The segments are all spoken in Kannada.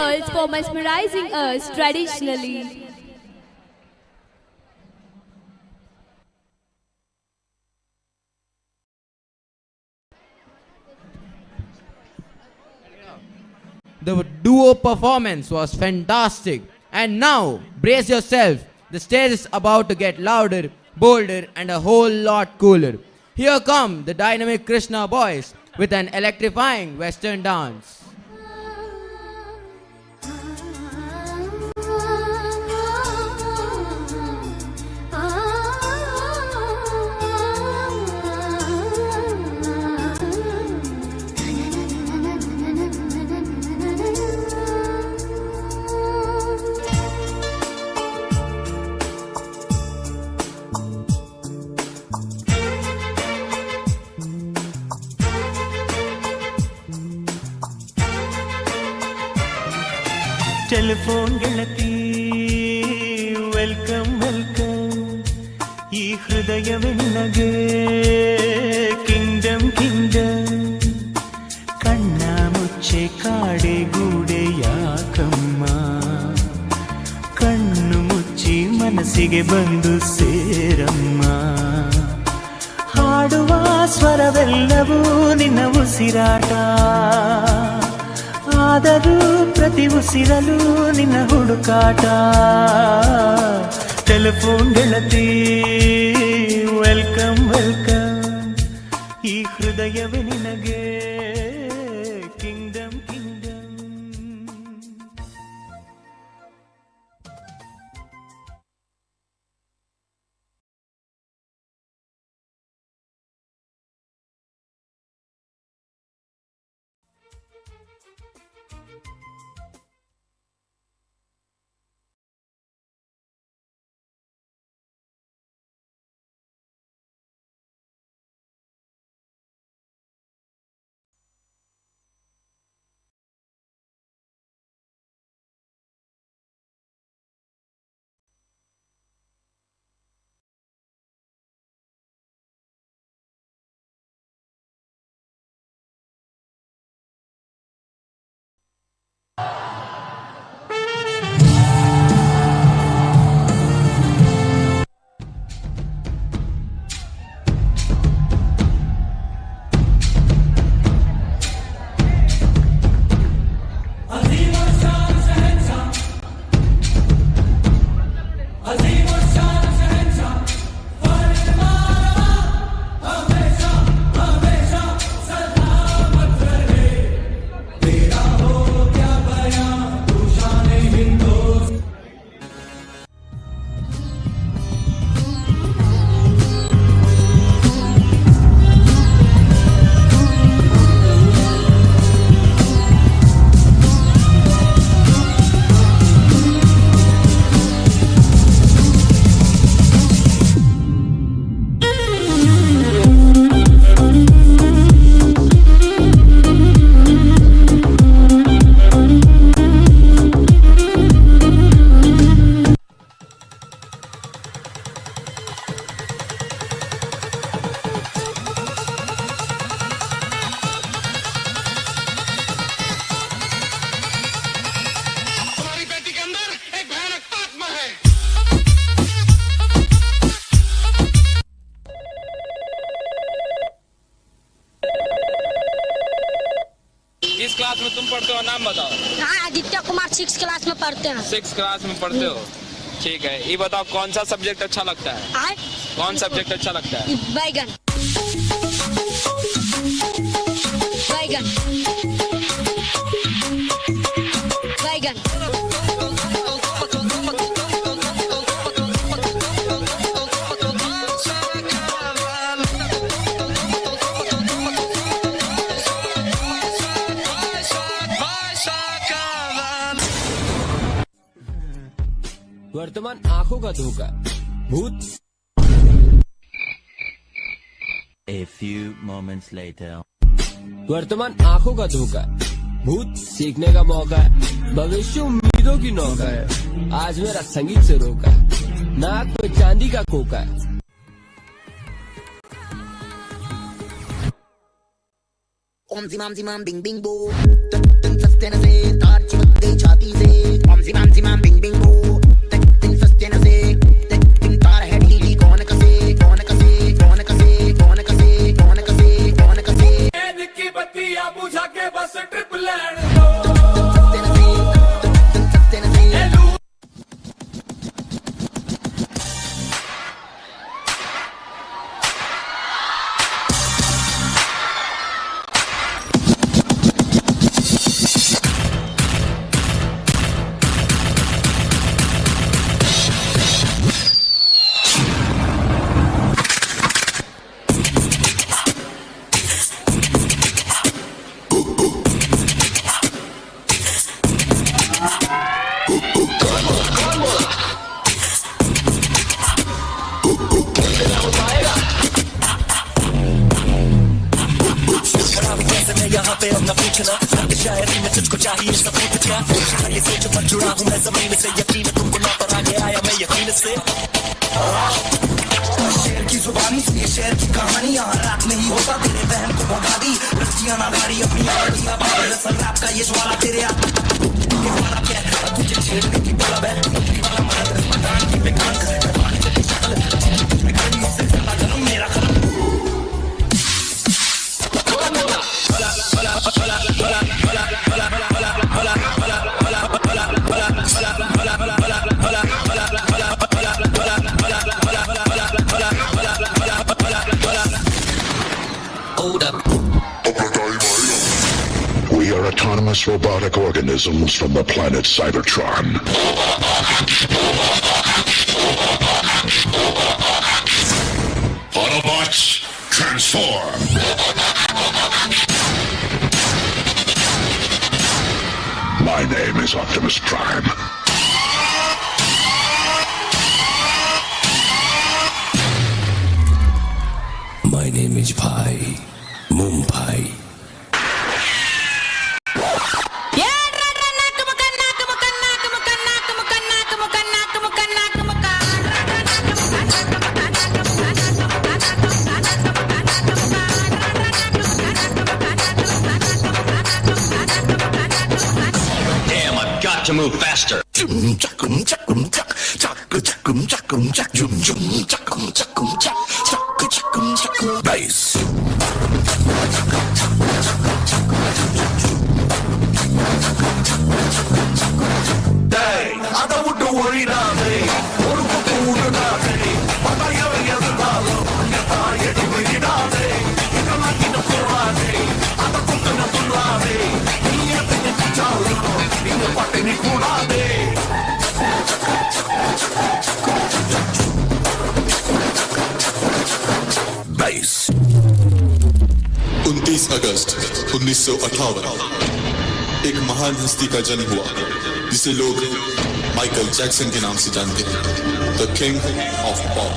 pearls for mesmerizing us traditionally. The duo performance was fantastic. And now, brace yourself. The stage is about to get louder, bolder, and a whole lot cooler. Here come the dynamic Krishna boys with an electrifying Western dance. Telephone ಗೆಳತಿ ವೆಲ್ಕಮ್ ವೆಲ್ಕಮ್ ಈ ಹೃದಯವೇ ನಿನಗೆ ಕಿಂಗ್ಡಮ್ ಕಿಂಗ್ಡಮ್ ಕಣ್ಣ ಮುಚ್ಚೆ ಕಾಡೆ ಗೂಡೆ ಯಾಕಮ್ಮ ಕಣ್ಣು ಮುಚ್ಚಿ ಮನಸ್ಸಿಗೆ ಬಂದು ಸೇರಮ್ಮ ಹಾಡುವ ಸ್ವರವೆಲ್ಲವೂ ನಿನ್ನ ಉಸಿರಾಟ ಆದರೂ ಪ್ರತಿ ಉಸಿರಲು ನಿನ್ನ ಹುಡುಕಾಟ ಟೆಲಿಫೋನ್ ಗೆಳತಿ ವೆಲ್ಕಮ್ ವೆಲ್ಕಮ್ ಈ ಹೃದಯವೇ ನಿನಗೆ ಕಿಂಗ್ಡಮ್ ಕಿಂಗ್ಡಮ್ किस क्लास में तुम पढ़ते हो, नाम बताओ। हाँ, आदित्य कुमार 6 क्लास में पढ़ते हैं। 6 क्लास में पढ़ते हो, ठीक है। ये बताओ कौन सा सब्जेक्ट अच्छा लगता है? कौन सब्जेक्ट अच्छा लगता है? बैगन बैगन बैगन वर्तमान आंखों का धोखा भूत। A few moments later. वर्तमान आंखों का धोखा भूत सीखने का मौका है, भविष्य उम्मीदों की नौका है। आज मेरा संगीत से रोका है, नाक पे चांदी का कोका है। Om zimam zimam bing bing bo, tum tum sastena se tar chimak gei chat diary में तुझको चाहिए सबूत क्या ये सोच पर जुड़ा हूँ मैं जमीन से यकीन तुमको ना पर आगे आया मैं यकीन से शेर की जुबानी से ये शेर की कहानी यहाँ रात में ही होता तेरे बहन को भगा दी रस्तियाँ ना गाड़ी अपनी आड़ियाँ बाहर रैप का ये ज्वाला तेरे वाला क्या तुझे छेड़ने की तलब है वाला मर्द मदान की बेकान करवाने की शक्ल इससे ज्यादा गलम मेरा कलम We are autonomous robotic organisms from the planet Cybertron. Autobots, transform! My name is Optimus Prime. My name is Pai Mumbai. Damn, I've got to move faster. Bass. Hey, I don't worry now, hey. Bass. 29 अगस्त 1958 एक महान हस्ती का जन्म हुआ जिसे लोग माइकल जैक्सन के नाम से जानते हैं, the king of pop.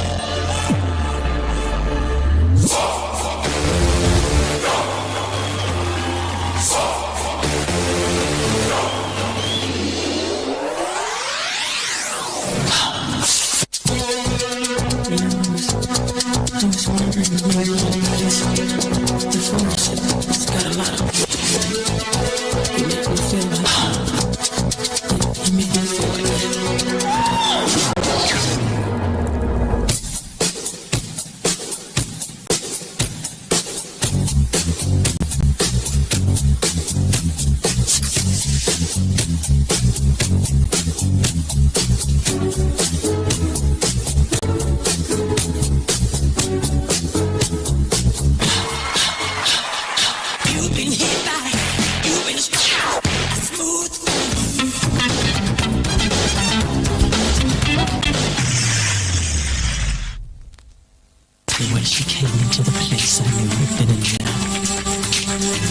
When she came into the place, I knew then and there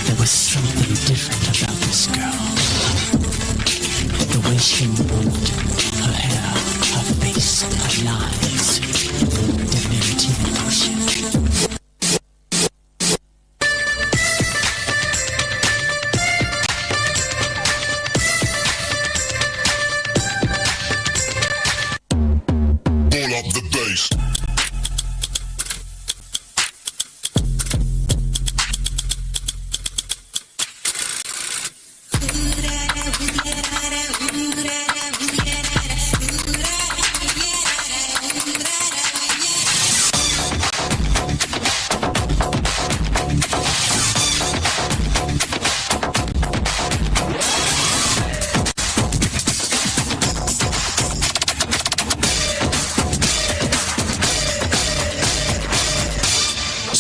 there was something different about this girl. The way she moved, her hair, her face, her lines, divinity in motion. Pull up the bass.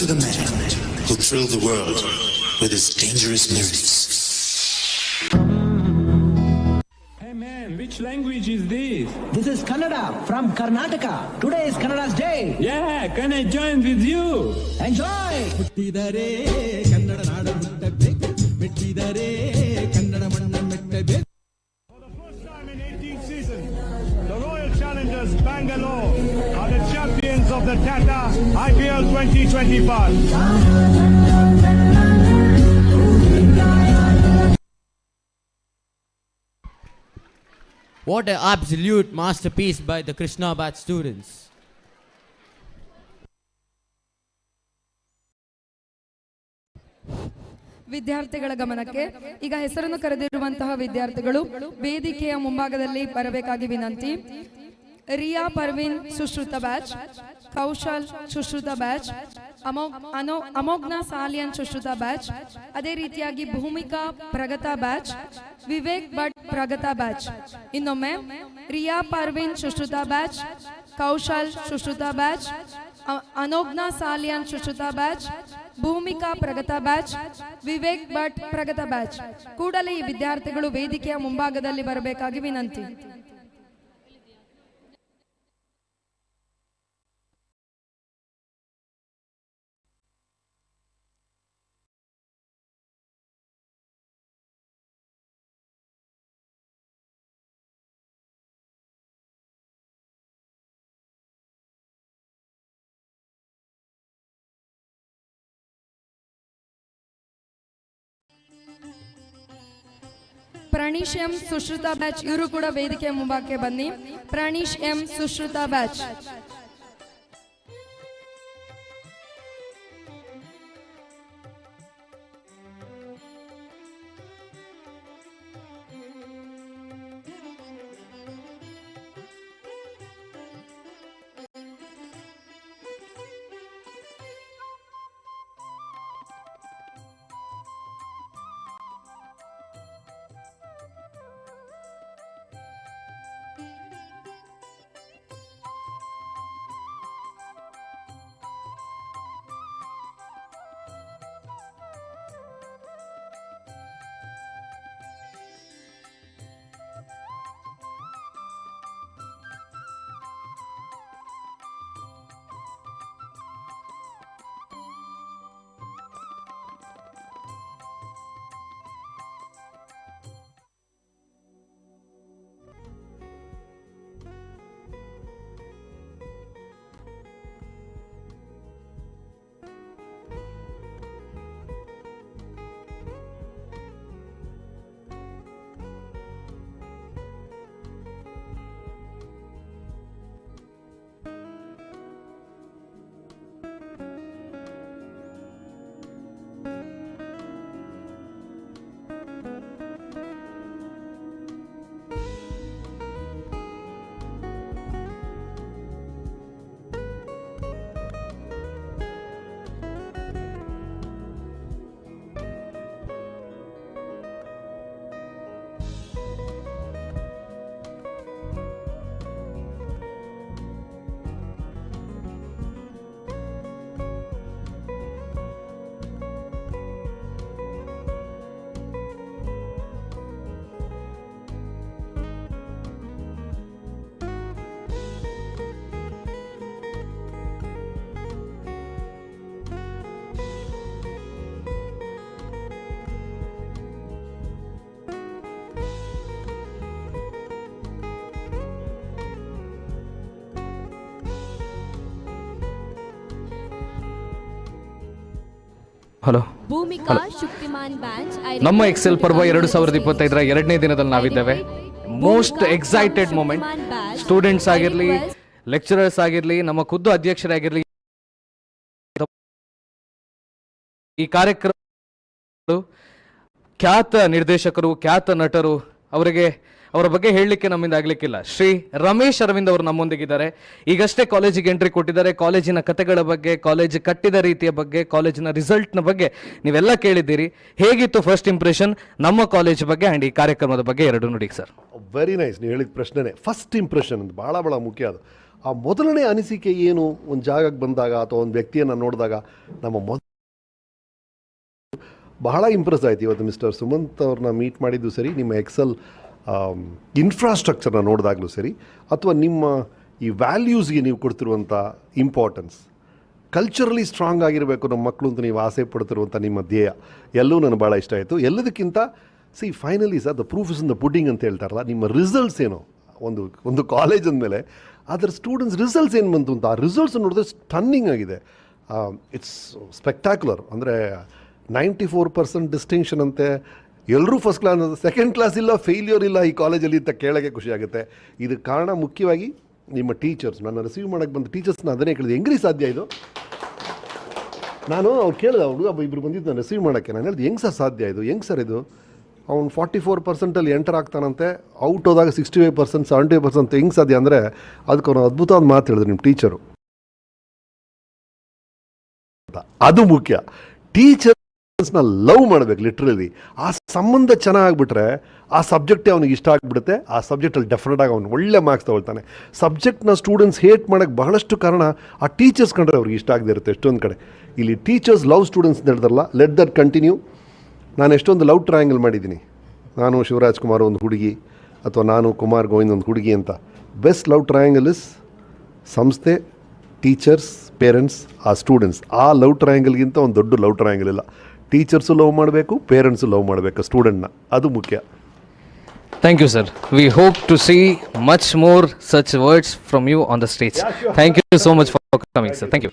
To the man who thrilled the world with his dangerous lyrics. Hey man, which language is this? This is Kannada from Karnataka. Today is Kannada's day. Yeah, can I join with you? Enjoy! The Royal Challengers Bangalore are the champions of the Tata IPL 2025. What an absolute masterpiece by the Krishna Batch students. ವಿದ್ಯಾರ್ಥಿಗಳ ಗಮನಕ್ಕೆ ಈಗ ಹೆಸರನ್ನು ಕರೆದಿರುವಂತಹ ವಿದ್ಯಾರ್ಥಿಗಳು ವೇದಿಕೆಯ ಮುಂಭಾಗದಲ್ಲಿ ಬರಬೇಕಾಗಿ ವಿನಂತಿ. ರಿಯಾ ಪರ್ವೀನ್ ಸುಶ್ರುತ ಬ್ಯಾಚ್, ಕೌಶಲ್ ಸುಶ್ರುತ ಬ್ಯಾಚ್, ಅಮೋಘ್ನ ಸಾಲಿಯನ್ ಸುಶ್ರುತ ಬ್ಯಾಚ್, ಅದೇ ರೀತಿಯಾಗಿ ಭೂಮಿಕಾ ಪ್ರಗತ ಬ್ಯಾಚ್, ವಿವೇಕ್ ಭಟ್ ಪ್ರಗತ ಬ್ಯಾಚ್. ಇನ್ನೊಮ್ಮೆ ರಿಯಾ ಪರ್ವೀನ್ ಸುಶ್ರುತ ಬ್ಯಾಚ್, ಕೌಶಲ್ ಸುಶ್ರುತ ಬ್ಯಾಚ್, ಅನೋಘ್ನ Saliyan Sushruta batch, Bhumika Pragata batch, Vivek Bhat Pragata batch. ಕೂಡಲೇ ಈ ವಿದ್ಯಾರ್ಥಿಗಳು ವೇದಿಕೆಯ ಮುಂಭಾಗದಲ್ಲಿ ಬರಬೇಕಾಗಿ ವಿನಂತಿ. ಪ್ರಣೀಶ್ ಎಂ ಸುಶ್ರುತ ಬ್ಯಾಚ್ ಇವರು ಕೂಡ ವೇದಿಕೆಯ ಮುಂಭಾಗಕ್ಕೆ ಬನ್ನಿ. Praneesh M Sushruta batch. Hello, Bhumika Shaktiman batch. ನಮ್ಮ ಎಕ್ಸೆಲ್ ಪರ್ವ 2025ರ 2ನೇ ದಿನದಲ್ಲಿ ನಾವಿದ್ದೇವೆ. Most excited moment. ಸ್ಟೂಡೆಂಟ್ಸ್ ಆಗಿರಲಿ, ಲೆಕ್ಚರರ್ಸ್ ಆಗಿರಲಿ, ನಮ್ಮ ಖುದ್ದು ಅಧ್ಯಕ್ಷರಾಗಿರಲಿ, ಈ ಕಾರ್ಯಕ್ರಮ ಖ್ಯಾತ ನಿರ್ದೇಶಕರು, ಖ್ಯಾತ ನಟರು, ಅವರ ಬಗ್ಗೆ ಹೇಳಲಿಕ್ಕೆ ನಮ್ಮಿಂದ ಆಗ್ಲಿಕ್ಕಿಲ್ಲ. ಶ್ರೀ ರಮೇಶ್ ಅರವಿಂದ್ ಅವರು ನಮ್ಮೊಂದಿಗಿದ್ದಾರೆ. ಈಗಷ್ಟೇ ಕಾಲೇಜಿಗೆ ಎಂಟ್ರಿ ಕೊಟ್ಟಿದ್ದಾರೆ. ಕಾಲೇಜಿನ ಕಥೆಗಳ ಬಗ್ಗೆ, ಕಾಲೇಜ್ ಕಟ್ಟಿದ ರೀತಿಯ ಬಗ್ಗೆ, ಕಾಲೇಜಿನ ರಿಸಲ್ಟ್ನ ಬಗ್ಗೆ ನೀವೆಲ್ಲ ಕೇಳಿದ್ದೀರಿ. ಹೇಗಿತ್ತು ಫಸ್ಟ್ ಇಂಪ್ರೆಷನ್ ನಮ್ಮ ಕಾಲೇಜ್ ಬಗ್ಗೆ ಆ್ಯಂಡ್ ಈ ಕಾರ್ಯಕ್ರಮದ ಬಗ್ಗೆ ಎರಡು ನುಡಿ ಸರ್. Very nice. ನೀವು ಹೇಳಿದ ಪ್ರಶ್ನೆನೇ ಫಸ್ಟ್ ಇಂಪ್ರೆಷನ್ ಅಂತ ಭಾಳ ಮುಖ್ಯ. ಅದು ಆ ಮೊದಲನೇ ಅನಿಸಿಕೆ ಏನು, ಒಂದು ಜಾಗಕ್ಕೆ ಬಂದಾಗ ಅಥವಾ ಒಂದು ವ್ಯಕ್ತಿಯನ್ನು ನೋಡಿದಾಗ ನಮ್ಮ ಬಹಳ ಇಂಪ್ರೆಸ್ ಆಯ್ತು. ಇವತ್ತು ಮಿಸ್ಟರ್ ಸುಮಂತ್ ಅವ್ರನ್ನ ಮೀಟ್ ಮಾಡಿದ್ದು ಸರಿ, ನಿಮ್ಮ ಎಕ್ಸೆಲ್ ಇನ್ಫ್ರಾಸ್ಟ್ರಕ್ಚರ್ನ ನೋಡಿದಾಗಲೂ ಸರಿ, ಅಥವಾ ನಿಮ್ಮ ಈ ವ್ಯಾಲ್ಯೂಸ್ಗೆ ನೀವು ಕೊಡ್ತಿರುವಂಥ ಇಂಪಾರ್ಟೆನ್ಸ್, ಕಲ್ಚರಲಿ ಸ್ಟ್ರಾಂಗ್ ಆಗಿರಬೇಕು ನಮ್ಮ ಮಕ್ಕಳು ಅಂತ ನೀವು ಆಸೆ ಪಡ್ತಿರುವಂಥ ನಿಮ್ಮ ಧ್ಯೇಯ ಎಲ್ಲವೂ ನನಗೆ ಭಾಳ ಇಷ್ಟ ಆಯಿತು. ಎಲ್ಲದಕ್ಕಿಂತ finally sir the proof is in the pudding ಅಂತ ಹೇಳ್ತಾರಲ್ಲ, ನಿಮ್ಮ ರಿಸಲ್ಟ್ಸ್ ಏನೋ ಒಂದು ಕಾಲೇಜ್ ಅಂದಮೇಲೆ ಅದರ ಸ್ಟೂಡೆಂಟ್ಸ್ ರಿಸಲ್ಟ್ಸ್ ಏನು ಬಂತು ಅಂತ, ಆ ರಿಸಲ್ಟ್ಸ್ ನೋಡಿದ್ರೆ ಸ್ಟನ್ನಿಂಗ್ ಆಗಿದೆ. It's spectacular. ಅಂದರೆ 94% ಡಿಸ್ಟಿಂಕ್ಷನ್ ಅಂತೆ, ಎಲ್ಲರೂ ಫಸ್ಟ್ ಕ್ಲಾಸ್, ಸೆಕೆಂಡ್ ಕ್ಲಾಸ್ ಇಲ್ಲ, ಫೇಲ್ಯೂರ್ ಇಲ್ಲ ಈ ಕಾಲೇಜಲ್ಲಿ ಅಂತ ಕೇಳೋಕ್ಕೆ ಖುಷಿ ಆಗುತ್ತೆ. ಇದಕ್ಕೆ ಕಾರಣ ಮುಖ್ಯವಾಗಿ ನಿಮ್ಮ ಟೀಚರ್ಸ್. ನಾನು ರಿಸೀವ್ ಮಾಡೋಕ್ಕೆ ಬಂದ ಟೀಚರ್ಸ್ನ ಅದನ್ನೇ ಕೇಳಿದೆ, ಹೆಂಗ್ರಿ ಸಾಧ್ಯ ಇದು? ನಾನು ಅವ್ರು ಕೇಳಿದೆ, ಹುಡುಗ ಇಬ್ಬರು ಬಂದಿದ್ದು ನಾನು ರಿಸೀವ್ ಮಾಡೋಕ್ಕೆ. ನಾನು ಹೇಳಿದೆ, ಹೆಂಗೆ ಸರ್ ಸಾಧ್ಯ ಇದು, ಹೆಂಗೆ ಸರ್ ಇದು? ಅವ್ನು 44% ಎಂಟರ್ ಆಗ್ತಾನಂತೆ, ಔಟ್ ಹೋದಾಗ 65%, 70%. ಹೆಂಗೆ ಸಾಧ್ಯ ಅಂದರೆ ಅದಕ್ಕೆ ಅವ್ನು ಅದ್ಭುತವಾದ ಮಾತು ಹೇಳಿದ್ರು ನಿಮ್ಮ ಟೀಚರು. ಅದು ಮುಖ್ಯ. ಟೀಚರ್ಸ್ನ ಲವ್ ಮಾಡಬೇಕು ಲಿಟ್ರಲಿ. ಆ ಸಂಬಂಧ ಚೆನ್ನಾಗಿಬಿಟ್ರೆ ಆ ಸಬ್ಜೆಕ್ಟೇ ಅವ್ನಿಗೆ ಇಷ್ಟ ಆಗಿಬಿಡುತ್ತೆ. ಆ ಸಬ್ಜೆಕ್ಟಲ್ಲಿ ಡೆಫಿನೆಟಾಗಿ ಅವ್ನು ಒಳ್ಳೆ ಮಾರ್ಕ್ಸ್ ತೊಗೊಳ್ತಾನೆ. ಸಬ್ಜೆಕ್ಟ್ನ ಸ್ಟೂಡೆಂಟ್ಸ್ ಹೇಟ್ ಮಾಡೋಕ್ಕೆ ಬಹಳಷ್ಟು ಕಾರಣ ಆ ಟೀಚರ್ಸ್ ಕಂಡ್ರೆ ಅವ್ರಿಗೆ ಇಷ್ಟ ಆಗದೆ ಇರುತ್ತೆ ಎಷ್ಟೊಂದು ಕಡೆ. ಇಲ್ಲಿ ಟೀಚರ್ಸ್ ಲವ್ ಸ್ಟೂಡೆಂಟ್ಸ್ ಅಂತ ಹೇಳ್ತಾರಲ್ಲ, ಲೆಟ್ ದಟ್ ಕಂಟಿನ್ಯೂ. ನಾನು ಎಷ್ಟೊಂದು ಲವ್ ಟ್ರಯಾಂಗಲ್ ಮಾಡಿದ್ದೀನಿ. ನಾನು ಶಿವರಾಜ್ ಕುಮಾರ್ ಒಂದು ಹುಡುಗಿ, ಅಥವಾ ನಾನು ಕುಮಾರ್ ಗೋವಿಂದ್ ಒಂದು ಹುಡುಗಿ ಅಂತ. ಬೆಸ್ಟ್ ಲವ್ ಟ್ರಯಾಂಗಲ್ ಇಸ್ ಸಂಸ್ಥೆ, ಟೀಚರ್ಸ್, ಪೇರೆಂಟ್ಸ್, ಆ ಸ್ಟೂಡೆಂಟ್ಸ್. ಆ ಲವ್ ಟ್ರಯಾಂಗಲ್ಗಿಂತ ಒಂದು ದೊಡ್ಡ ಲವ್ ಟ್ರಯಾಂಗಲ್ ಇಲ್ಲ. ಟೀಚರ್ಸು ಲವ್ ಮಾಡಬೇಕು, ಪೇರೆಂಟ್ಸು ಲವ್ ಮಾಡಬೇಕು ಸ್ಟೂಡೆಂಟ್ನ. ಅದು ಮುಖ್ಯ. Thank you, sir. We hope to see much more such words from you on the stage. Yeah, sure. Thank you so much for coming, sir. Thank you.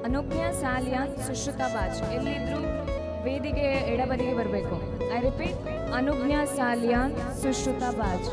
ಅನುಜ್ಞಾ Saliyan Sushruta ಬಾಜ್ ಎಲ್ಲಿದ್ರು ವೇದಿಕೆ ಎಡಬದಿಗೆ ಬರಬೇಕು. I repeat, Anugna Saliyan Sushruta batch.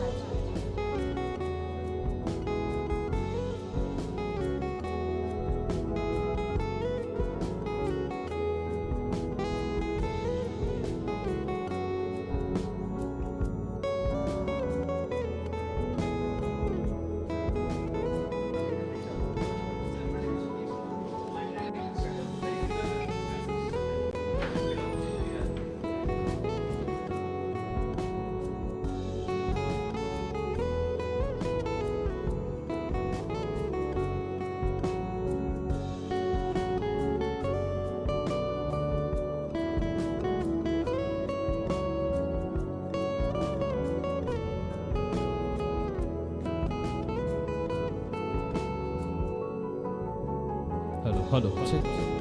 Hello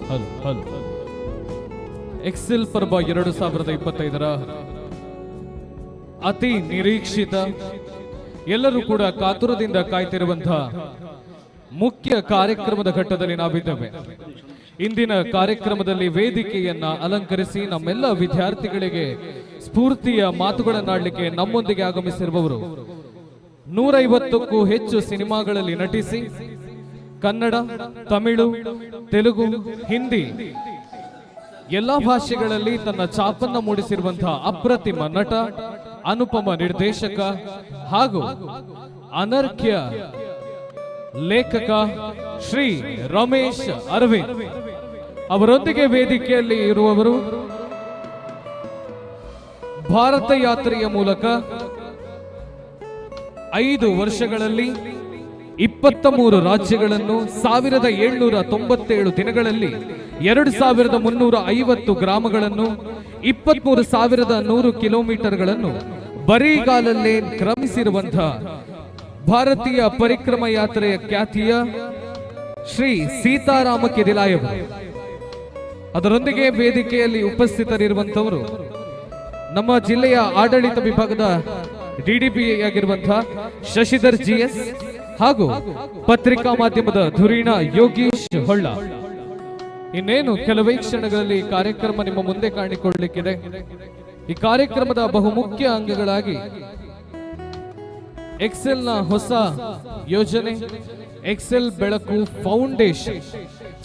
hello hello Excel Parva 2025ರ ಅತಿ ನಿರೀಕ್ಷಿತ, ಎಲ್ಲರೂ ಕೂಡ ಕಾತುರದಿಂದ ಕಾಯ್ತಿರುವಂತಹ ಮುಖ್ಯ ಕಾರ್ಯಕ್ರಮದ ಘಟ್ಟದಲ್ಲಿ ನಾವಿದ್ದೇವೆ. ಇಂದಿನ ಕಾರ್ಯಕ್ರಮದಲ್ಲಿ ವೇದಿಕೆಯನ್ನ ಅಲಂಕರಿಸಿ ನಮ್ಮೆಲ್ಲ ವಿದ್ಯಾರ್ಥಿಗಳಿಗೆ ಸ್ಫೂರ್ತಿಯ ಮಾತುಗಳನ್ನಾಡಲಿಕ್ಕೆ ನಮ್ಮೊಂದಿಗೆ ಆಗಮಿಸಿರುವವರು 150ಕ್ಕೂ ಹೆಚ್ಚು ಸಿನಿಮಾಗಳಲ್ಲಿ ನಟಿಸಿ ಕನ್ನಡ, ತಮಿಳು, ತೆಲುಗು, ಹಿಂದಿ ಎಲ್ಲಾ ಭಾಷೆಗಳಲ್ಲಿ ತನ್ನ ಛಾಪನ್ನು ಮೂಡಿಸಿರುವಂತಹ ಅಪ್ರತಿಮ ನಟ, ಅನುಪಮ ನಿರ್ದೇಶಕ ಹಾಗೂ ಅನರ್ಘ್ಯ ಲೇಖಕ ಶ್ರೀ ರಮೇಶ್ ಅರವಿಂದ್ ಅವರೊಂದಿಗೆ ವೇದಿಕೆಯಲ್ಲಿ ಇರುವವರು ಭಾರತ ಯಾತ್ರೆಯ ಮೂಲಕ 5 ವರ್ಷಗಳಲ್ಲಿ 23 ರಾಜ್ಯಗಳನ್ನು 1797 ದಿನಗಳಲ್ಲಿ 2350 ಗ್ರಾಮಗಳನ್ನು 23,100 ಕಿಲೋಮೀಟರ್ಗಳನ್ನು ಬರಿಗಾಲಲ್ಲೇ ಕ್ರಮಿಸಿರುವಂತಹ ಭಾರತೀಯ ಪರಿಕ್ರಮ ಯಾತ್ರೆಯ ಖ್ಯಾತಿಯ ಶ್ರೀ ಸೀತಾರಾಮ ಕೆದಿಲಾಯವರು. ಅದರೊಂದಿಗೆ ವೇದಿಕೆಯಲ್ಲಿ ಉಪಸ್ಥಿತರಿರುವಂತವರು ನಮ್ಮ ಜಿಲ್ಲೆಯ ಆಡಳಿತ ವಿಭಾಗದ ಡಿಡಿಪಿಐ ಆಗಿರುವಂತಹ ಶಶಿಧರ್ GS ಹಾಗೂ ಪತ್ರಿಕಾ ಮಾಧ್ಯಮದ ಧುರೀಣ ಯೋಗೀಶ್ ಹೊಳ್ಳ. ಇನ್ನೇನು ಕೆಲವೇ ಕ್ಷಣಗಳಲ್ಲಿ ಕಾರ್ಯಕ್ರಮ ನಿಮ್ಮ ಮುಂದೆ ಕಾಣಿಕೊಳ್ಳಲಿಕ್ಕಿದೆ. ಈ ಕಾರ್ಯಕ್ರಮದ ಬಹುಮುಖ್ಯ ಅಂಗಗಳಾಗಿ ಎಕ್ಸೆಲ್ ನ ಹೊಸ ಯೋಜನೆ ಎಕ್ಸೆಲ್ ಬೆಳಕು ಫೌಂಡೇಶನ್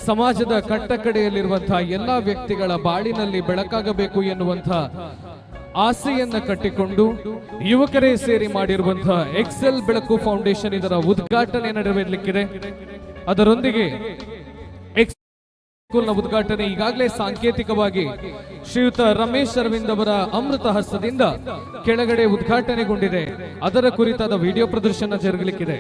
ಸಮಾಜದ ಕಟ್ಟಕಡೆಯಲ್ಲಿರುವಂತಹ ಎಲ್ಲಾ ವ್ಯಕ್ತಿಗಳ ಬಾಳಿನಲ್ಲಿ ಬೆಳಕಾಗಬೇಕು ಎನ್ನುವಂತಹ ಆಸೆಯನ್ನ ಕಟ್ಟಿಕೊಂಡು ಯುವಕರೇ ಸೇರಿ ಮಾಡಿರುವಂತಹ ಎಕ್ಸೆಲ್ ಬೆಳಕು ಫೌಂಡೇಶನ್ ಇದರ ಉದ್ಘಾಟನೆ ನೆರವೇರಲಿಕ್ಕಿದೆ. ಅದರೊಂದಿಗೆ ಸ್ಕೂಲ್ನ ಉದ್ಘಾಟನೆ ಈಗಾಗಲೇ ಸಾಂಕೇತಿಕವಾಗಿ ಶ್ರೀಯುತ ರಮೇಶ್ ಅರವಿಂದ್ ಅವರ ಅಮೃತ ಹಸ್ತದಿಂದ ಕೆಳಗಡೆ ಉದ್ಘಾಟನೆಗೊಂಡಿದೆ. ಅದರ ಕುರಿತಾದ ವಿಡಿಯೋ ಪ್ರದರ್ಶನ ಜರುಗಲಿಕ್ಕಿದೆ.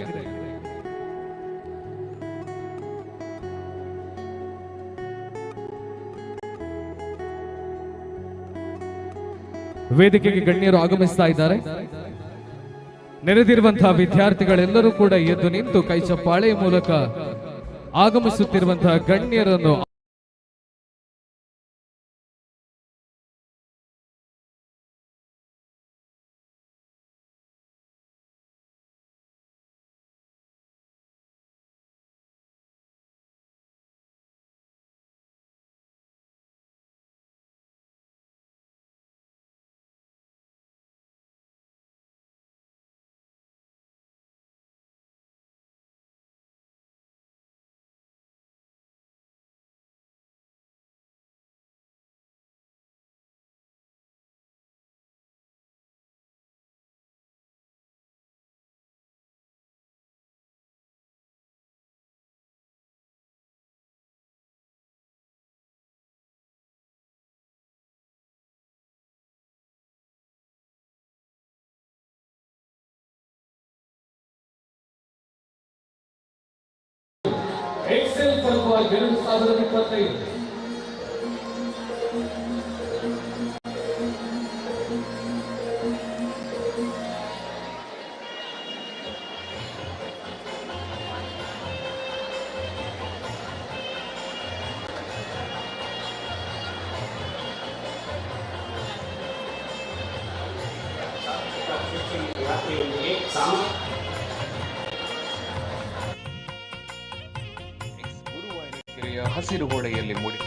ವೇದಿಕೆಗೆ ಗಣ್ಯರು ಆಗಮಿಸ್ತಾ ಇದ್ದಾರೆ. ನೆರೆದಿರುವಂತಹ ವಿದ್ಯಾರ್ಥಿಗಳೆಲ್ಲರೂ ಕೂಡ ಎದ್ದು ನಿಂತು ಕೈ ಚಪ್ಪಾಳೆಯ ಮೂಲಕ ಆಗಮಿಸುತ್ತಿರುವಂತಹ ಗಣ್ಯರನ್ನು ಎಕ್ಸೆಲ್ ಪರ್ವ 2025 ಹಸಿರು ಗೋಡೆಯಲ್ಲಿ ಮೂಡಿ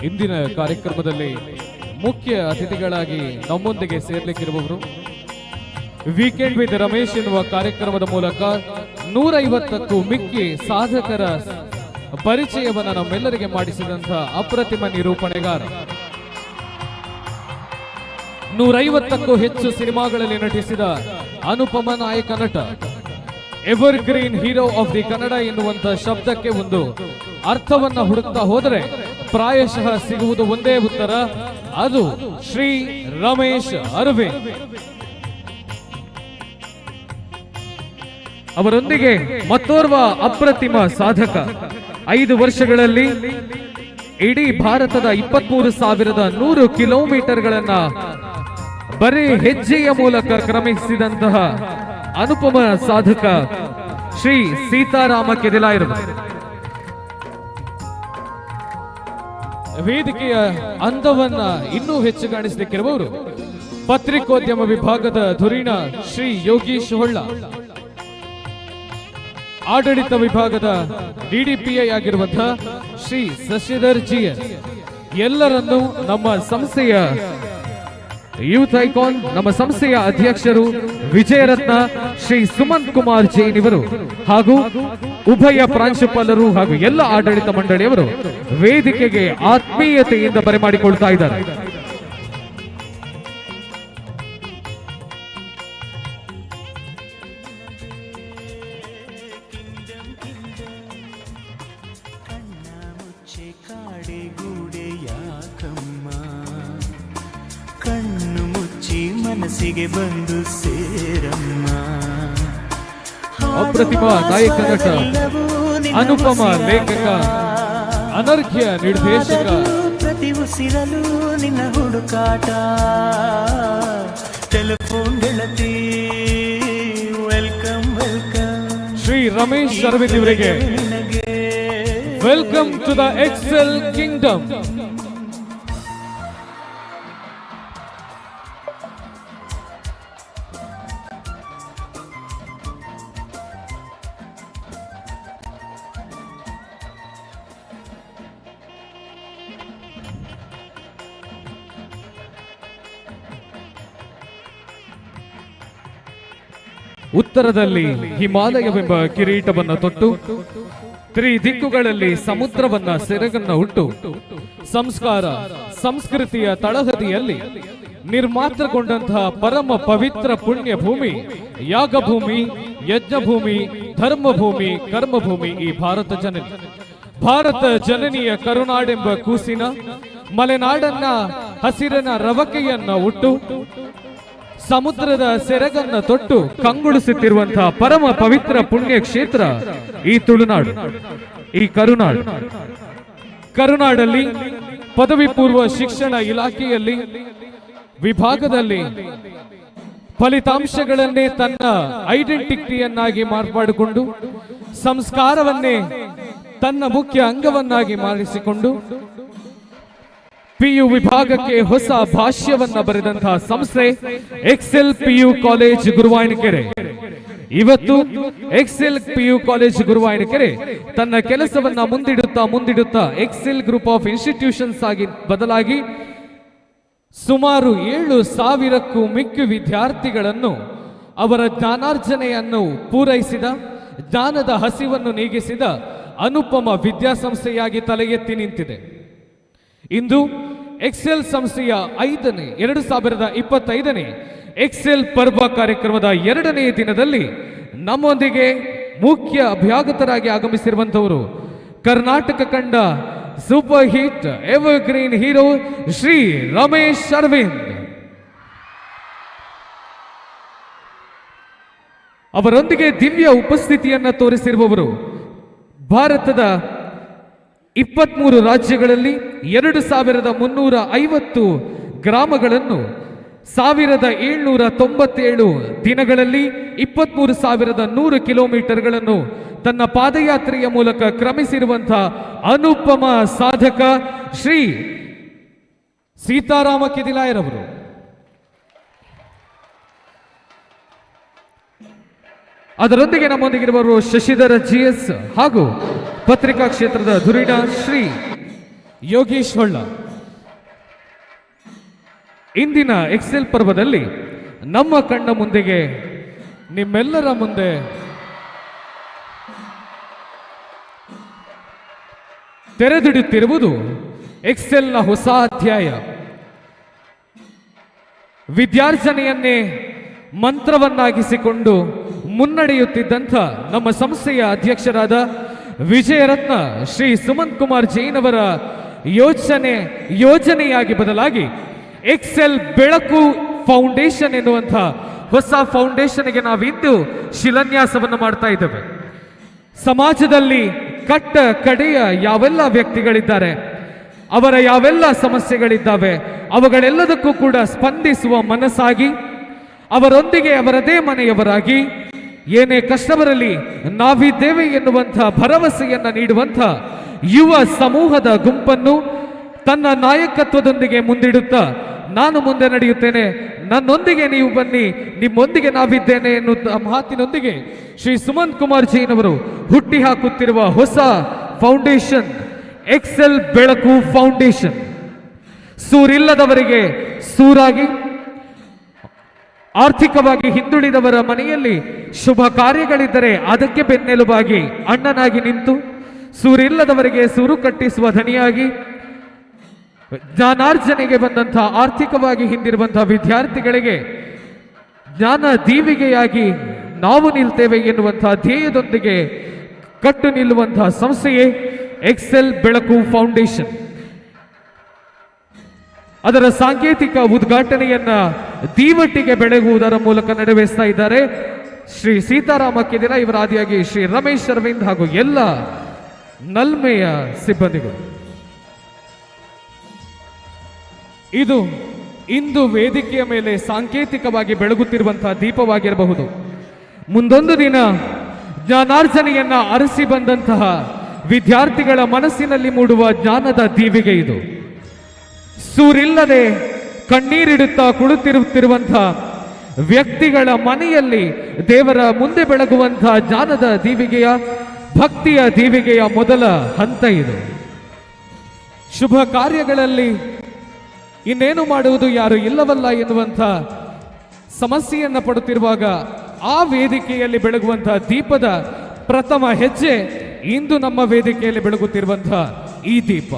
ಇಂದಿನ ಕಾರ್ಯಕ್ರಮದಲ್ಲಿ ಮುಖ್ಯ ಅತಿಥಿಗಳಾಗಿ ನಮ್ಮೊಂದಿಗೆ ಸೇರ್ಲಿಕ್ಕಿರುವವರು ವೀಕೆಂಡ್ ವಿತ್ ರಮೇಶ್ ಎನ್ನುವ ಕಾರ್ಯಕ್ರಮದ ಮೂಲಕ 150ಕ್ಕೂ ಮಿಕ್ಕಿ ಸಾಧಕರ ಪರಿಚಯವನ್ನ ನಮ್ಮೆಲ್ಲರಿಗೆ ಮಾಡಿಸಿದಂತಹ ಅಪ್ರತಿಮ ನಿರೂಪಣೆಗಾರ, 150ಕ್ಕೂ ಹೆಚ್ಚು ಸಿನಿಮಾಗಳಲ್ಲಿ ನಟಿಸಿದ ಅನುಪಮ ನಾಯಕ ನಟ, ever green hero of the Kannada ಎನ್ನುವಂತಹ ಶಬ್ದಕ್ಕೆ ಒಂದು ಅರ್ಥವನ್ನ ಹುಡುಕ್ತಾ ಹೋದರೆ ಪ್ರಾಯಶಃ ಸಿಗುವುದು ಒಂದೇ ಉತ್ತರ, ಅದು ಶ್ರೀ ರಮೇಶ್ ಅರವಿಂದ್. ಅವರೊಂದಿಗೆ ಮತ್ತೋರ್ವ ಅಪ್ರತಿಮ ಸಾಧಕ, 5 ವರ್ಷಗಳಲ್ಲಿ ಇಡೀ ಭಾರತದ 23,100 ಕಿಲೋಮೀಟರ್ಗಳನ್ನ ಬರೀ ಹೆಜ್ಜೆಯ ಮೂಲಕ ಕ್ರಮಿಸಿದಂತಹ ಅನುಪಮ ಸಾಧಕ ಶ್ರೀ ಸೀತಾರಾಮ ಕೆದಿಲಾಯರು. ವೇದಿಕೆಯ ಅಂದವನ್ನ ಇನ್ನೂ ಹೆಚ್ಚು ಕಾಣಿಸಲಿಕ್ಕಿರುವವರು ಪತ್ರಿಕೋದ್ಯಮ ವಿಭಾಗದ ಧುರೀಣ ಶ್ರೀ ಯೋಗೀಶ್ ಹೊಳ್ಳ, ಆಡಳಿತ ವಿಭಾಗದ ಡಿಡಿಪಿಐ ಆಗಿರುವಂತಹ ಶ್ರೀ ಶಶಿಧರ್ GS. ಎಲ್ಲರನ್ನೂ ನಮ್ಮ ಸಂಸ್ಥೆಯ ಯೂತ್ ಐಕಾನ್, ನಮ್ಮ ಸಂಸ್ಥೆಯ ಅಧ್ಯಕ್ಷರು ವಿಜಯರತ್ನ ಶ್ರೀ ಸುಮಂತ್ ಕುಮಾರ್ ಜೈನ್ ಇವರು ಹಾಗೂ ಉಭಯ ಪ್ರಾಂಶುಪಾಲರು ಹಾಗೂ ಎಲ್ಲ ಆಡಳಿತ ಮಂಡಳಿಯವರು ವೇದಿಕೆಗೆ ಆತ್ಮೀಯತೆಯಿಂದ ಬರಮಾಡಿಕೊಳ್ತಾ ಇದ್ದಾರೆ. ಕಣ್ಣು ಮುಚ್ಚಿ ಮನಸ್ಸಿಗೆ ಬಂದು ಸೇರಮ್ಮ. ಅಪ್ರತಿಮ ನಾಯಕ ನಟ, ಅನುಪಮ ಲೇಖಕ, ಅನರ್ಘ್ಯ ನಿರ್ದೇಶಕ ಉಸಿರಲು ನಿನ್ನ ಹುಡುಕಾಟ ಟೆಲಿಫೋನ್ ಗೆಳತಿ ವೆಲ್ಕಮ್ ವೆಲ್ಕಮ್ ಶ್ರೀ ರಮೇಶ್ ಅರವಿಂದ್ ಇವರಿಗೆ welcome to the Excel kingdom. ಉತ್ತರದಲ್ಲಿ ಹಿಮಾಲಯವೆಂಬ ಕಿರೀಟವನ್ನ ತೊಟ್ಟು ತ್ರಿದಿಕ್ಕುಗಳಲ್ಲಿ ಸಮುದ್ರವನ್ನ ಸೆರಗನ್ನ ಹುಟ್ಟು ಸಂಸ್ಕಾರ ಸಂಸ್ಕೃತಿಯ ತಳಹದಿಯಲ್ಲಿ ನಿರ್ಮಾತ್ರಗೊಂಡಂತಹ ಪರಮ ಪವಿತ್ರ ಪುಣ್ಯ ಭೂಮಿ, ಯಾಗಭೂಮಿ, ಯಜ್ಞಭೂಮಿ, ಧರ್ಮಭೂಮಿ, ಕರ್ಮಭೂಮಿ ಈ ಭಾರತ ಜನನಿ. ಭಾರತ ಜನನಿಯ ಕರುನಾಡೆಂಬ ಕೂಸಿನ ಮಲೆನಾಡನ್ನ ಹಸಿರಿನ ರವಕೆಯನ್ನ ಹುಟ್ಟು ಸಮುದ್ರದ ಸೆರಗನ್ನ ತೊಟ್ಟು ಕಂಗೊಳಿಸುತ್ತಿರುವಂತಹ ಪರಮ ಪವಿತ್ರ ಪುಣ್ಯ ಕ್ಷೇತ್ರ ಈ ತುಳುನಾಡು, ಈ ಕರುನಾಡು. ಕರುನಾಡಲ್ಲಿ ಪದವಿ ಪೂರ್ವ ಶಿಕ್ಷಣ ಇಲಾಖೆಯಲ್ಲಿ ವಿಭಾಗದಲ್ಲಿ ಫಲಿತಾಂಶಗಳನ್ನೇ ತನ್ನ ಐಡೆಂಟಿಟಿಯನ್ನಾಗಿ ಮಾರ್ಪಾಡಿಕೊಂಡು ಸಂಸ್ಕಾರವನ್ನೇ ತನ್ನ ಮುಖ್ಯ ಅಂಗವನ್ನಾಗಿ ಮಾಡಿಸಿಕೊಂಡು ಪಿಯು ವಿಭಾಗಕ್ಕೆ ಹೊಸ ಭಾಷ್ಯವನ್ನ ಬರೆದಂತಹ ಸಂಸ್ಥೆ ಎಕ್ಸೆಲ್ ಪಿಯು ಕಾಲೇಜ್ ಗುರುವಾಯನಕೆರೆ. ಇವತ್ತು ಎಕ್ಸೆಲ್ ಪಿಯು ಕಾಲೇಜ್ ಗುರುವಾಯನಕೆರೆ ತನ್ನ ಕೆಲಸವನ್ನ ಮುಂದಿಡುತ್ತಾ ಎಕ್ಸೆಲ್ ಗ್ರೂಪ್ ಆಫ್ ಇನ್ಸ್ಟಿಟ್ಯೂಷನ್ಸ್ ಆಗಿ ಬದಲಾಗಿ ಸುಮಾರು 7,000ಕ್ಕೂ ಮಿಕ್ಕ ವಿದ್ಯಾರ್ಥಿಗಳನ್ನು ಅವರ ಜ್ಞಾನಾರ್ಜನೆಯನ್ನು ಪೂರೈಸಿದ, ಜ್ಞಾನದ ಹಸಿವನ್ನು ನೀಗಿಸಿದ ಅನುಪಮ ವಿದ್ಯಾಸಂಸ್ಥೆಯಾಗಿ ತಲೆ ಎತ್ತಿ ನಿಂತಿದೆ. ಇಂದು ಎಕ್ಸೆಲ್ ಸಂಸ್ಥೆಯ 2025ನೇ ಎಕ್ಸೆಲ್ ಪರ್ವ ಕಾರ್ಯಕ್ರಮದ 2ನೇ ದಿನದಲ್ಲಿ ನಮ್ಮೊಂದಿಗೆ ಮುಖ್ಯ ಅಭ್ಯಾಗತರಾಗಿ ಆಗಮಿಸಿರುವಂತವರು ಕರ್ನಾಟಕ ಕಂಡ super hit evergreen hero Shri Ramesh Aravind. ಅವರೊಂದಿಗೆ ದಿವ್ಯ ಉಪಸ್ಥಿತಿಯನ್ನ ತೋರಿಸಿರುವವರು ಭಾರತದ 23 ರಾಜ್ಯಗಳಲ್ಲಿ 2,350 ಗ್ರಾಮಗಳನ್ನು 1,797 ದಿನಗಳಲ್ಲಿ 23,100 ಕಿಲೋಮೀಟರ್ಗಳನ್ನು ತನ್ನ ಪಾದಯಾತ್ರೆಯ ಮೂಲಕ ಕ್ರಮಿಸಿರುವಂತಹ ಅನುಪಮ ಸಾಧಕ ಶ್ರೀ ಸೀತಾರಾಮ ಕೆದಿಲಾಯರವರು. ಅದರೊಂದಿಗೆ ನಮ್ಮೊಂದಿಗಿರುವವರು ಶಶಿಧರ GS ಹಾಗೂ ಪತ್ರಿಕಾ ಕ್ಷೇತ್ರದ ಧುರೀಣ ಶ್ರೀ ಯೋಗೇಶ್ ಹೊಳ್ಳ. ಇಂದಿನ ಎಕ್ಸೆಲ್ ಪರ್ವದಲ್ಲಿ ನಮ್ಮ ಕಣ್ಣ ಮುಂದೆಗೆ ನಿಮ್ಮೆಲ್ಲರ ಮುಂದೆ ತೆರೆದಿಡುತ್ತಿರುವುದು ಎಕ್ಸೆಲ್ನ ಹೊಸ ಅಧ್ಯಾಯ. ವಿದ್ಯಾರ್ಜನೆಯನ್ನೇ ಮಂತ್ರವನ್ನಾಗಿಸಿಕೊಂಡು ಮುನ್ನಡೆಯುತ್ತಿದ್ದಂಥ ನಮ್ಮ ಸಂಸ್ಥೆಯ ಅಧ್ಯಕ್ಷರಾದ ವಿಜಯರತ್ನ ಶ್ರೀ ಸುಮಂತ್ ಕುಮಾರ್ ಜೈನ್ ಅವರ ಯೋಜನೆಯಾಗಿ ಬದಲಾಗಿ ಎಕ್ಸೆಲ್ ಬೆಳಕು ಫೌಂಡೇಶನ್ ಎನ್ನುವಂಥ ಹೊಸ ಫೌಂಡೇಶನ್ಗೆ ನಾವಿಂದು ಶಿಲಾನ್ಯಾಸವನ್ನು ಮಾಡ್ತಾ ಇದ್ದೇವೆ. ಸಮಾಜದಲ್ಲಿ ಕಟ್ಟ ಕಡೆಯ ಯಾವೆಲ್ಲ ವ್ಯಕ್ತಿಗಳಿದ್ದಾರೆ, ಅವರ ಯಾವೆಲ್ಲ ಸಮಸ್ಯೆಗಳಿದ್ದಾವೆ, ಅವುಗಳೆಲ್ಲದಕ್ಕೂ ಕೂಡ ಸ್ಪಂದಿಸುವ ಮನಸ್ಸಾಗಿ ಅವರೊಂದಿಗೆ ಅವರದೇ ಮನೆಯವರಾಗಿ ಏನೇ ಕಷ್ಟ ಬರಲಿ ನಾವಿದ್ದೇವೆ ಎನ್ನುವಂಥ ಭರವಸೆಯನ್ನ ನೀಡುವಂಥ ಯುವ ಸಮೂಹದ ಗುಂಪನ್ನು ತನ್ನ ನಾಯಕತ್ವದೊಂದಿಗೆ ಮುಂದಿಡುತ್ತಾ ನಾನು ಮುಂದೆ ನಡೆಯುತ್ತೇನೆ, ನನ್ನೊಂದಿಗೆ ನೀವು ಬನ್ನಿ, ನಿಮ್ಮೊಂದಿಗೆ ನಾವಿದ್ದೇನೆ ಎನ್ನುವ ಮಾತಿನೊಂದಿಗೆ ಶ್ರೀ ಸುಮಂತ್ ಕುಮಾರ್ ಜೈನ್ ಅವರು ಹುಟ್ಟಿ ಹಾಕುತ್ತಿರುವ ಹೊಸ ಫೌಂಡೇಶನ್ ಎಕ್ಸೆಲ್ ಬೆಳಕು ಫೌಂಡೇಶನ್. ಸೂರಿಲ್ಲದವರಿಗೆ ಸೂರಾಗಿ, ಆರ್ಥಿಕವಾಗಿ ಹಿಂದುಳಿದವರ ಮನೆಯಲ್ಲಿ ಶುಭ ಕಾರ್ಯಗಳಿದ್ದರೆ ಅದಕ್ಕೆ ಬೆನ್ನೆಲುಬಾಗಿ ಅಣ್ಣನಾಗಿ ನಿಂತು, ಸೂರಿಲ್ಲದವರಿಗೆ ಸೂರು ಕಟ್ಟಿಸುವ ಧನಿಯಾಗಿ, ಜ್ಞಾನಾರ್ಜನೆಗೆ ಬಂದಂತಹ ಆರ್ಥಿಕವಾಗಿ ಹಿಂದಿರುವಂತಹ ವಿದ್ಯಾರ್ಥಿಗಳಿಗೆ ಜ್ಞಾನ ದೀವಿಗೆಯಾಗಿ ನಾವು ನಿಲ್ತೇವೆ ಎನ್ನುವಂತಹ ಧ್ಯೇಯದೊಂದಿಗೆ ಕಟ್ಟು ನಿಲ್ಲುವಂತಹ ಸಂಸ್ಥೆಯೇ ಎಕ್ಸೆಲ್ ಬೆಳಕು ಫೌಂಡೇಶನ್. ಅದರ ಸಾಂಕೇತಿಕ ಉದ್ಘಾಟನೆಯನ್ನ ದೀವಟಿಗೆ ಬೆಳಗುವುದರ ಮೂಲಕ ನೆರವೇರಿಸ್ತಾ ಇದ್ದಾರೆ ಶ್ರೀ ಸೀತಾರಾಮ ಕೆದಿಲ, ಇವರ ಆದಿಯಾಗಿ ಶ್ರೀ ರಮೇಶ್ ಅರವಿಂದ್ ಹಾಗೂ ಎಲ್ಲ ನಲ್ಮೆಯ ಸಿಬ್ಬಂದಿಗಳು. ಇದು ಇಂದು ವೇದಿಕೆಯ ಮೇಲೆ ಸಾಂಕೇತಿಕವಾಗಿ ಬೆಳಗುತ್ತಿರುವಂತಹ ದೀಪವಾಗಿರಬಹುದು. ಮುಂದೊಂದು ದಿನ ಜ್ಞಾನಾರ್ಜನೆಯನ್ನ ಅರಸಿ ಬಂದಂತಹ ವಿದ್ಯಾರ್ಥಿಗಳ ಮನಸ್ಸಿನಲ್ಲಿ ಮೂಡುವ ಜ್ಞಾನದ ದೀವಿಗೆ ಇದು. ಸೂರಿಲ್ಲದೆ ಕಣ್ಣೀರಿಡುತ್ತಾ ಕುಳಿತಿರುತ್ತಿರುವಂತಹ ವ್ಯಕ್ತಿಗಳ ಮನೆಯಲ್ಲಿ ದೇವರ ಮುಂದೆ ಬೆಳಗುವಂತಹ ಜ್ಞಾನದ ದೀವಿಗೆಯ, ಭಕ್ತಿಯ ದೀವಿಗೆಯ ಮೊದಲ ಹಂತ ಇದು. ಶುಭ ಕಾರ್ಯಗಳಲ್ಲಿ ಇನ್ನೇನು ಮಾಡುವುದು ಯಾರು ಇಲ್ಲವಲ್ಲ ಎನ್ನುವಂಥ ಸಮಸ್ಯೆಯನ್ನು ಪಡುತ್ತಿರುವಾಗ ಆ ವೇದಿಕೆಯಲ್ಲಿ ಬೆಳಗುವಂತಹ ದೀಪದ ಪ್ರಥಮ ಹೆಜ್ಜೆ ಇಂದು ನಮ್ಮ ವೇದಿಕೆಯಲ್ಲಿ ಬೆಳಗುತ್ತಿರುವಂತಹ ಈ ದೀಪ.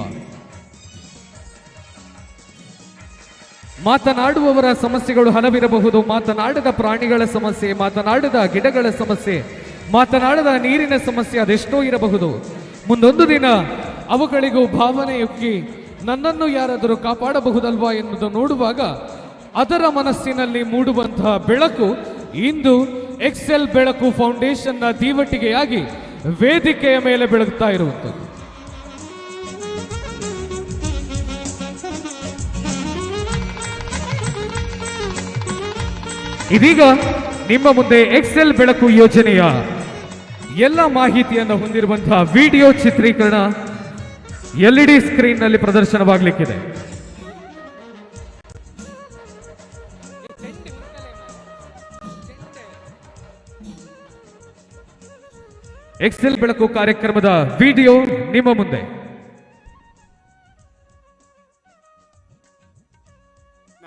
ಮಾತನಾಡುವವರ ಸಮಸ್ಯೆಗಳು ಹಲವಿರಬಹುದು. ಮಾತನಾಡದ ಪ್ರಾಣಿಗಳ ಸಮಸ್ಯೆ, ಮಾತನಾಡದ ಗಿಡಗಳ ಸಮಸ್ಯೆ, ಮಾತನಾಡದ ನೀರಿನ ಸಮಸ್ಯೆ ಅದೆಷ್ಟೋ ಇರಬಹುದು. ಮುಂದೊಂದು ದಿನ ಅವುಗಳಿಗೂ ಭಾವನೆಯುಕ್ಕಿ ನನ್ನನ್ನು ಯಾರಾದರೂ ಕಾಪಾಡಬಹುದಲ್ವಾ ಎನ್ನುವುದು ನೋಡುವಾಗ ಅದರ ಮನಸ್ಸಿನಲ್ಲಿ ಮೂಡುವಂತಹ ಬೆಳಕು ಇಂದು ಎಕ್ಸೆಲ್ ಬೆಳಕು ಫೌಂಡೇಶನ್ನ ದೀವಟಿಗೆಯಾಗಿ ವೇದಿಕೆಯ ಮೇಲೆ ಬೆಳಗುತ್ತಾ ಇರುವಂಥದ್ದು. ಇದೀಗ ನಿಮ್ಮ ಮುಂದೆ ಎಕ್ಸೆಲ್ ಬೆಳಕು ಯೋಜನೆಯ ಎಲ್ಲ ಮಾಹಿತಿಯನ್ನು ಹೊಂದಿರುವಂತಹ ವಿಡಿಯೋ ಚಿತ್ರೀಕರಣ LED ಸ್ಕ್ರೀನ್ ನಲ್ಲಿ ಪ್ರದರ್ಶನವಾಗಲಿಕ್ಕಿದೆ. ಎಕ್ಸೆಲ್ ಬೆಳಕು ಕಾರ್ಯಕ್ರಮದ ವಿಡಿಯೋ ನಿಮ್ಮ ಮುಂದೆ.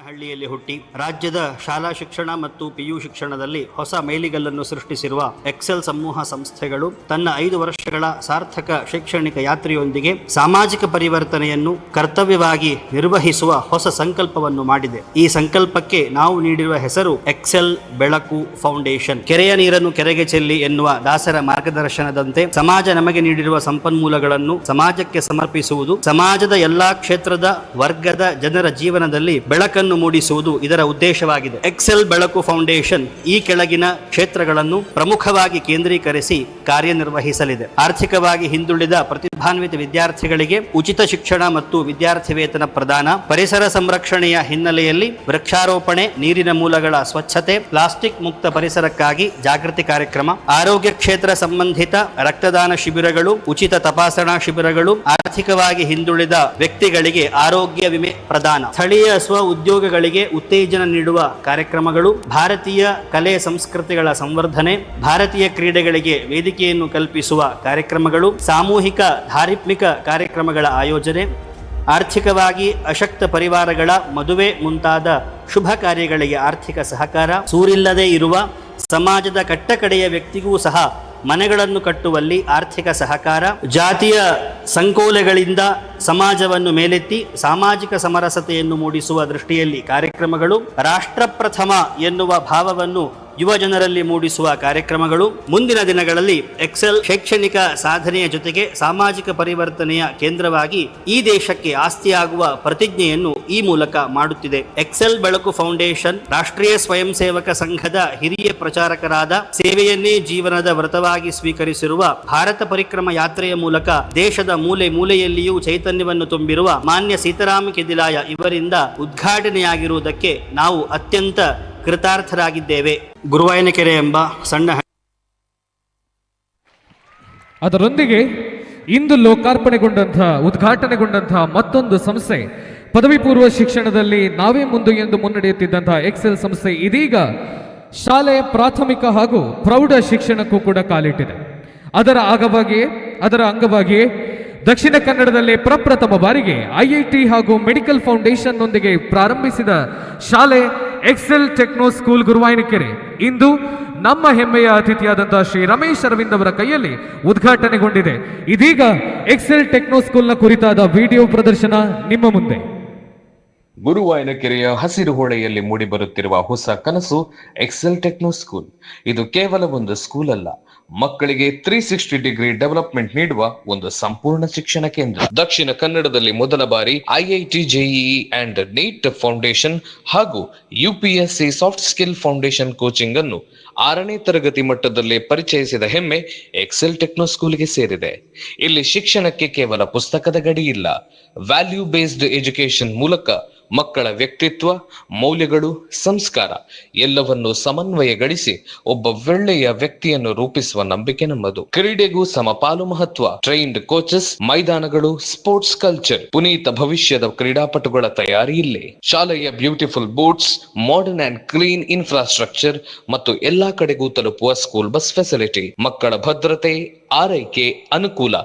ಹಳ್ಳಿಯಲ್ಲಿ ಹುಟ್ಟಿ ರಾಜ್ಯದ ಶಾಲಾ ಶಿಕ್ಷಣ ಮತ್ತು PU ಶಿಕ್ಷಣದಲ್ಲಿ ಹೊಸ ಮೈಲಿಗಲ್ಲನ್ನು ಸೃಷ್ಟಿಸಿರುವ ಎಕ್ಸೆಲ್ ಸಮೂಹ ಸಂಸ್ಥೆಗಳು ತನ್ನ 5 ವರ್ಷಗಳ ಸಾರ್ಥಕ ಶೈಕ್ಷಣಿಕ ಯಾತ್ರೆಯೊಂದಿಗೆ ಸಾಮಾಜಿಕ ಪರಿವರ್ತನೆಯನ್ನು ಕರ್ತವ್ಯವಾಗಿ ನಿರ್ವಹಿಸುವ ಹೊಸ ಸಂಕಲ್ಪವನ್ನು ಮಾಡಿದೆ. ಈ ಸಂಕಲ್ಪಕ್ಕೆ ನಾವು ನೀಡಿರುವ ಹೆಸರು ಎಕ್ಸೆಲ್ ಬೆಳಕು ಫೌಂಡೇಶನ್. ಕೆರೆಯ ನೀರನ್ನು ಕೆರೆಗೆ ಚೆಲ್ಲಿ ಎನ್ನುವ ದಾಸರ ಮಾರ್ಗದರ್ಶನದಂತೆ ಸಮಾಜ ನಮಗೆ ನೀಡಿರುವ ಸಂಪನ್ಮೂಲಗಳನ್ನು ಸಮಾಜಕ್ಕೆ ಸಮರ್ಪಿಸುವುದು, ಸಮಾಜದ ಎಲ್ಲಾ ಕ್ಷೇತ್ರದ ವರ್ಗದ ಜನರ ಜೀವನದಲ್ಲಿ ಬೆಳಕನ್ನು ಮೂಡಿಸುವುದು ಇದರ ಉದ್ದೇಶವಾಗಿದೆ. ಎಕ್ಸೆಲ್ ಬೆಳಕು ಫೌಂಡೇಶನ್ ಈ ಕೆಳಗಿನ ಕ್ಷೇತ್ರಗಳನ್ನು ಪ್ರಮುಖವಾಗಿ ಕೇಂದ್ರೀಕರಿಸಿ ಕಾರ್ಯನಿರ್ವಹಿಸಲಿದೆ. ಆರ್ಥಿಕವಾಗಿ ಹಿಂದುಳಿದ ಪ್ರತಿಭಾನ್ವಿತ ವಿದ್ಯಾರ್ಥಿಗಳಿಗೆ ಉಚಿತ ಶಿಕ್ಷಣ ಮತ್ತು ವಿದ್ಯಾರ್ಥಿ ವೇತನ ಪ್ರದಾನ, ಪರಿಸರ ಸಂರಕ್ಷಣೆಯ ಹಿನ್ನೆಲೆಯಲ್ಲಿ ವೃಕ್ಷಾರೋಪಣೆ, ನೀರಿನ ಮೂಲಗಳ ಸ್ವಚ್ಛತೆ, ಪ್ಲಾಸ್ಟಿಕ್ ಮುಕ್ತ ಪರಿಸರಕ್ಕಾಗಿ ಜಾಗೃತಿ ಕಾರ್ಯಕ್ರಮ, ಆರೋಗ್ಯ ಕ್ಷೇತ್ರ ಸಂಬಂಧಿತ ರಕ್ತದಾನ ಶಿಬಿರಗಳು, ಉಚಿತ ತಪಾಸಣಾ ಶಿಬಿರಗಳು, ಆರ್ಥಿಕವಾಗಿ ಹಿಂದುಳಿದ ವ್ಯಕ್ತಿಗಳಿಗೆ ಆರೋಗ್ಯ ವಿಮೆ ಪ್ರದಾನ, ಸ್ಥಳೀಯ ಸ್ವ ಉದ್ಯೋಗಗಳಿಗೆ ಉತ್ತೇಜನ ನೀಡುವ ಕಾರ್ಯಕ್ರಮಗಳು, ಭಾರತೀಯ ಕಲೆ ಸಂಸ್ಕೃತಿಗಳ ಸಂವರ್ಧನೆ, ಭಾರತೀಯ ಕ್ರೀಡೆಗಳಿಗೆ ವೇದಿಕೆಯನ್ನು ಕಲ್ಪಿಸುವ ಕಾರ್ಯಕ್ರಮಗಳು, ಸಾಮೂಹಿಕ ಧಾರ್ಮಿಕ ಕಾರ್ಯಕ್ರಮಗಳ ಆಯೋಜನೆ, ಆರ್ಥಿಕವಾಗಿ ಅಶಕ್ತ ಪರಿವಾರಗಳ ಮದುವೆ ಮುಂತಾದ ಶುಭ ಕಾರ್ಯಗಳಿಗೆ ಆರ್ಥಿಕ ಸಹಕಾರ, ಸೂರಿಲ್ಲದೆ ಇರುವ ಸಮಾಜದ ಕಟ್ಟಕಡೆಯ ವ್ಯಕ್ತಿಗೂ ಸಹ ಮನೆಗಳನ್ನು ಕಟ್ಟುವಲ್ಲಿ ಆರ್ಥಿಕ ಸಹಕಾರ, ಜಾತಿಯ ಸಂಕೋಲೆಗಳಿಂದ ಸಮಾಜವನ್ನು ಮೇಲೆತ್ತಿ ಸಾಮಾಜಿಕ ಸಮರಸತೆಯನ್ನು ಮೂಡಿಸುವ ದೃಷ್ಟಿಯಲ್ಲಿ ಕಾರ್ಯಕ್ರಮಗಳು, ರಾಷ್ಟ್ರ ಪ್ರಥಮ ಎನ್ನುವ ಭಾವವನ್ನು ಯುವ ಜನರಲ್ಲಿ ಮೂಡಿಸುವ ಕಾರ್ಯಕ್ರಮಗಳು. ಮುಂದಿನ ದಿನಗಳಲ್ಲಿ ಎಕ್ಸೆಲ್ ಶೈಕ್ಷಣಿಕ ಸಾಧನೆಯ ಜೊತೆಗೆ ಸಾಮಾಜಿಕ ಪರಿವರ್ತನೆಯ ಕೇಂದ್ರವಾಗಿ ಈ ದೇಶಕ್ಕೆ ಆಸ್ತಿಯಾಗುವ ಪ್ರತಿಜ್ಞೆಯನ್ನು ಈ ಮೂಲಕ ಮಾಡುತ್ತಿದೆ. ಎಕ್ಸೆಲ್ ಬೆಳಕು ಫೌಂಡೇಶನ್ ರಾಷ್ಟ್ರೀಯ ಸ್ವಯಂ ಸೇವಕ ಸಂಘದ ಹಿರಿಯ ಪ್ರಚಾರಕರಾದ, ಸೇವೆಯನ್ನೇ ಜೀವನದ ವ್ರತವಾಗಿ ಸ್ವೀಕರಿಸಿರುವ, ಭಾರತ ಪರಿಕ್ರಮ ಯಾತ್ರೆಯ ಮೂಲಕ ದೇಶದ ಮೂಲೆ ಮೂಲೆಯಲ್ಲಿಯೂ ಚೈತನ್ಯವನ್ನು ತುಂಬಿರುವ ಮಾನ್ಯ ಸೀತಾರಾಮ ಕೆದಿಲಾಯ ಇವರಿಂದ ಉದ್ಘಾಟನೆಯಾಗಿರುವುದಕ್ಕೆ ನಾವು ಅತ್ಯಂತ ಕೃತಾರ್ಥರಾಗಿದ್ದೇವೆ. ಗುರುವಾಯನಕೆರೆ ಎಂಬ ಸಣ್ಣ ಅದರೊಂದಿಗೆ ಇಂದು ಲೋಕಾರ್ಪಣೆಗೊಂಡಂತಹ ಉದ್ಘಾಟನೆಗೊಂಡಂತಹ ಮತ್ತೊಂದು ಸಂಸ್ಥೆ, ಪದವಿ ಪೂರ್ವ ಶಿಕ್ಷಣದಲ್ಲಿ ನಾವೇ ಮುಂದೆ ಎಂದು ಮುನ್ನಡೆಯುತ್ತಿದ್ದಂತಹ ಎಕ್ಸೆಲ್ ಸಂಸ್ಥೆ ಇದೀಗ ಶಾಲೆ, ಪ್ರಾಥಮಿಕ ಹಾಗೂ ಪ್ರೌಢ ಶಿಕ್ಷಣಕ್ಕೂ ಕೂಡ ಕಾಲಿಟ್ಟಿದೆ. ಅದರ ಅಂಗವಾಗಿಯೇ ದಕ್ಷಿಣ ಕನ್ನಡದಲ್ಲಿ ಪ್ರಪ್ರಥಮ ಬಾರಿಗೆ IIT ಹಾಗೂ ಮೆಡಿಕಲ್ ಫೌಂಡೇಶನ್ ನೊಂದಿಗೆ ಪ್ರಾರಂಭಿಸಿದ ಶಾಲೆ ಎಕ್ಸೆಲ್ ಟೆಕ್ನೋ ಸ್ಕೂಲ್ ಗುರುವಾಯನಕೆರೆ ಇಂದು ನಮ್ಮ ಹೆಮ್ಮೆಯ ಅತಿಥಿಯಾದಂತಹ ಶ್ರೀ ರಮೇಶ್ ಅರವಿಂದ್ ಅವರ ಕೈಯಲ್ಲಿ ಉದ್ಘಾಟನೆಗೊಂಡಿದೆ. ಇದೀಗ ಎಕ್ಸೆಲ್ ಟೆಕ್ನೋ ಸ್ಕೂಲ್ನ ಕುರಿತಾದ ವಿಡಿಯೋ ಪ್ರದರ್ಶನ ನಿಮ್ಮ ಮುಂದೆ. ಗುರುವಾಯನಕೆರೆಯ ಹಸಿರು ಹೊಳೆಯಲ್ಲಿ ಮೂಡಿಬರುತ್ತಿರುವ ಹೊಸ ಕನಸು ಎಕ್ಸೆಲ್ ಟೆಕ್ನೋ ಸ್ಕೂಲ್. ಇದು ಕೇವಲ ಒಂದು ಸ್ಕೂಲ್ ಅಲ್ಲ, ಮಕ್ಕಳಿಗೆ 360 ಡಿಗ್ರಿ ಡೆವಲಪ್ಮೆಂಟ್ ನೀಡುವ ಒಂದು ಸಂಪೂರ್ಣ ಶಿಕ್ಷಣ ಕೇಂದ್ರ. ದಕ್ಷಿಣ ಕನ್ನಡದಲ್ಲಿ ಮೊದಲ ಬಾರಿ IIT JEE and NEET foundation ಹಾಗೂ UPSC soft skill foundation coaching ಅನ್ನು 6ನೇ ತರಗತಿ ಮಟ್ಟದಲ್ಲಿ ಪರಿಚಯಿಸಿದ ಹೆಮ್ಮೆ ಎಕ್ಸೆಲ್ ಟೆಕ್ನೋ ಸ್ಕೂಲ್ಗೆ ಸೇರಿದೆ. ಇಲ್ಲಿ ಶಿಕ್ಷಣಕ್ಕೆ ಕೇವಲ ಪುಸ್ತಕದ ಗಡಿ ಇಲ್ಲ, ವ್ಯಾಲ್ಯೂ ಬೇಸ್ಡ್ ಎಜುಕೇಶನ್ ಮೂಲಕ ಮಕ್ಕಳ ವ್ಯಕ್ತಿತ್ವ, ಮೌಲ್ಯಗಳು, ಸಂಸ್ಕಾರ ಎಲ್ಲವನ್ನು ಸಮನ್ವಯಗೊಳಿಸಿ ಒಬ್ಬ ಒಳ್ಳೆಯ ವ್ಯಕ್ತಿಯನ್ನು ರೂಪಿಸುವ ನಂಬಿಕೆ ನಮ್ಮದು. ಕ್ರೀಡೆಗೂ ಸಮಪಾಲು ಮಹತ್ವ. ಟ್ರೈನ್ಡ್ ಕೋಚಸ್, ಮೈದಾನಗಳು, ಸ್ಪೋರ್ಟ್ಸ್ ಕಲ್ಚರ್. ಪುನೀತ ಭವಿಷ್ಯದ ಕ್ರೀಡಾಪಟುಗಳ ತಯಾರಿ ಇಲ್ಲೇ. ಶಾಲೆಯ beautiful boards, modern and clean infrastructure ಮತ್ತು ಎಲ್ಲಾ ಕಡೆಗೂ ತಲುಪುವ ಸ್ಕೂಲ್ ಬಸ್ ಫೆಸಿಲಿಟಿ. ಮಕ್ಕಳ ಭದ್ರತೆ, ಆರೈಕೆ, ಅನುಕೂಲ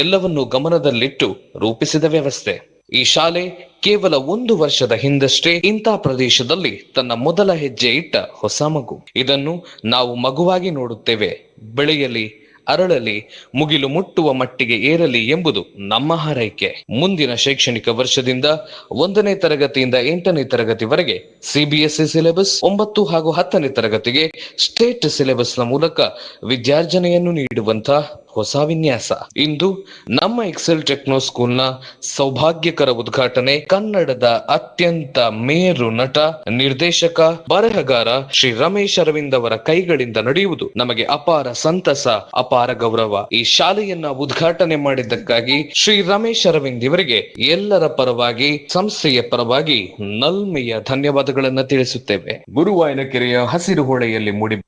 ಎಲ್ಲವನ್ನೂ ಗಮನದಲ್ಲಿಟ್ಟು ರೂಪಿಸಿದ ವ್ಯವಸ್ಥೆ. ಈ ಶಾಲೆ ಕೇವಲ 1 ವರ್ಷದ ಹಿಂದಷ್ಟೇ ಇಂಥ ಪ್ರದೇಶದಲ್ಲಿ ತನ್ನ ಮೊದಲ ಹೆಜ್ಜೆ ಇಟ್ಟ ಹೊಸ ಮಗು. ಇದನ್ನು ನಾವು ಮಗುವಾಗಿ ನೋಡುತ್ತೇವೆ. ಬೆಳೆಯಲಿ, ಅರಳಲಿ, ಮುಗಿಲು ಮುಟ್ಟುವ ಮಟ್ಟಿಗೆ ಏರಲಿ ಎಂಬುದು ನಮ್ಮ ಹಾರೈಕೆ. ಮುಂದಿನ ಶೈಕ್ಷಣಿಕ ವರ್ಷದಿಂದ 1ನೇ ತರಗತಿಯಿಂದ 8ನೇ ತರಗತಿವರೆಗೆ CBSE ಸಿಲೆಬಸ್, 9 ಹಾಗೂ 10ನೇ ತರಗತಿಗೆ ಸ್ಟೇಟ್ ಸಿಲೆಬಸ್ನ ಮೂಲಕ ವಿದ್ಯಾರ್ಜನೆಯನ್ನು ನೀಡುವಂತ ಹೊಸ ವಿನ್ಯಾಸ. ಇಂದು ನಮ್ಮ ಎಕ್ಸೆಲ್ ಟೆಕ್ನೋ ಸ್ಕೂಲ್ನ ಸೌಭಾಗ್ಯಕರ ಉದ್ಘಾಟನೆ ಕನ್ನಡದ ಅತ್ಯಂತ ಮೇರು ನಟ, ನಿರ್ದೇಶಕ, ಬರಹಗಾರ ಶ್ರೀ ರಮೇಶ್ ಅರವಿಂದ್ ಅವರ ಕೈಗಳಿಂದ ನಡೆಯುವುದು ನಮಗೆ ಅಪಾರ ಸಂತಸ, ಅಪಾರ ಗೌರವ. ಈ ಶಾಲೆಯನ್ನ ಉದ್ಘಾಟನೆ ಮಾಡಿದ್ದಕ್ಕಾಗಿ ಶ್ರೀ ರಮೇಶ್ ಅರವಿಂದ್ ಇವರಿಗೆ ಎಲ್ಲರ ಪರವಾಗಿ, ಸಂಸ್ಥೆಯ ಪರವಾಗಿ ನಲ್ಮೆಯ ಧನ್ಯವಾದಗಳನ್ನು ತಿಳಿಸುತ್ತೇವೆ. ಗುರುವಾಯನಕೆರೆಯ ಹಸಿರು ಹೊಳೆಯಲ್ಲಿ ಮೂಡಿ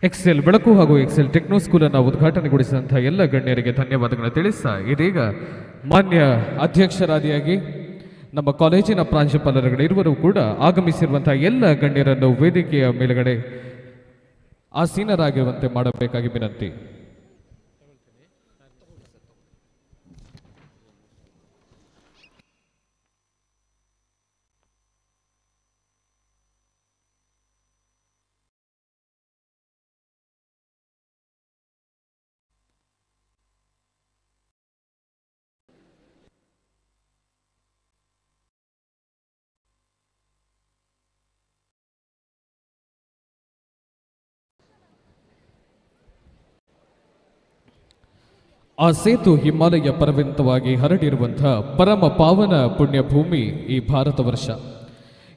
ಎಕ್ಸೆಲ್ ಬೆಳಕು ಹಾಗೂ ಎಕ್ಸೆಲ್ ಟೆಕ್ನೋ ಸ್ಕೂಲ್ ಅನ್ನು ಉದ್ಘಾಟನೆಗೊಳಿಸಿದಂತಹ ಎಲ್ಲ ಗಣ್ಯರಿಗೆ ಧನ್ಯವಾದಗಳನ್ನು ತಿಳಿಸ್ತಾ ಇದೀಗ ಮಾನ್ಯ ಅಧ್ಯಕ್ಷರಾದಿಯಾಗಿ ನಮ್ಮ ಕಾಲೇಜಿನ ಪ್ರಾಂಶುಪಾಲರುಗಳಿರುವರು ಕೂಡ ಆಗಮಿಸಿರುವಂತಹ ಎಲ್ಲ ಗಣ್ಯರನ್ನು ವೇದಿಕೆಯ ಮೇಲುಗಡೆ ಆಸೀನರಾಗಿರುವಂತೆ ಮಾಡಬೇಕಾಗಿ ವಿನಂತಿ. ಆ ಸೇತು ಹಿಮಾಲಯ ಪರ್ವತವಾಗಿ ಹರಡಿರುವಂತಹ ಪರಮ ಪಾವನ ಪುಣ್ಯಭೂಮಿ ಈ ಭಾರತ ವರ್ಷ.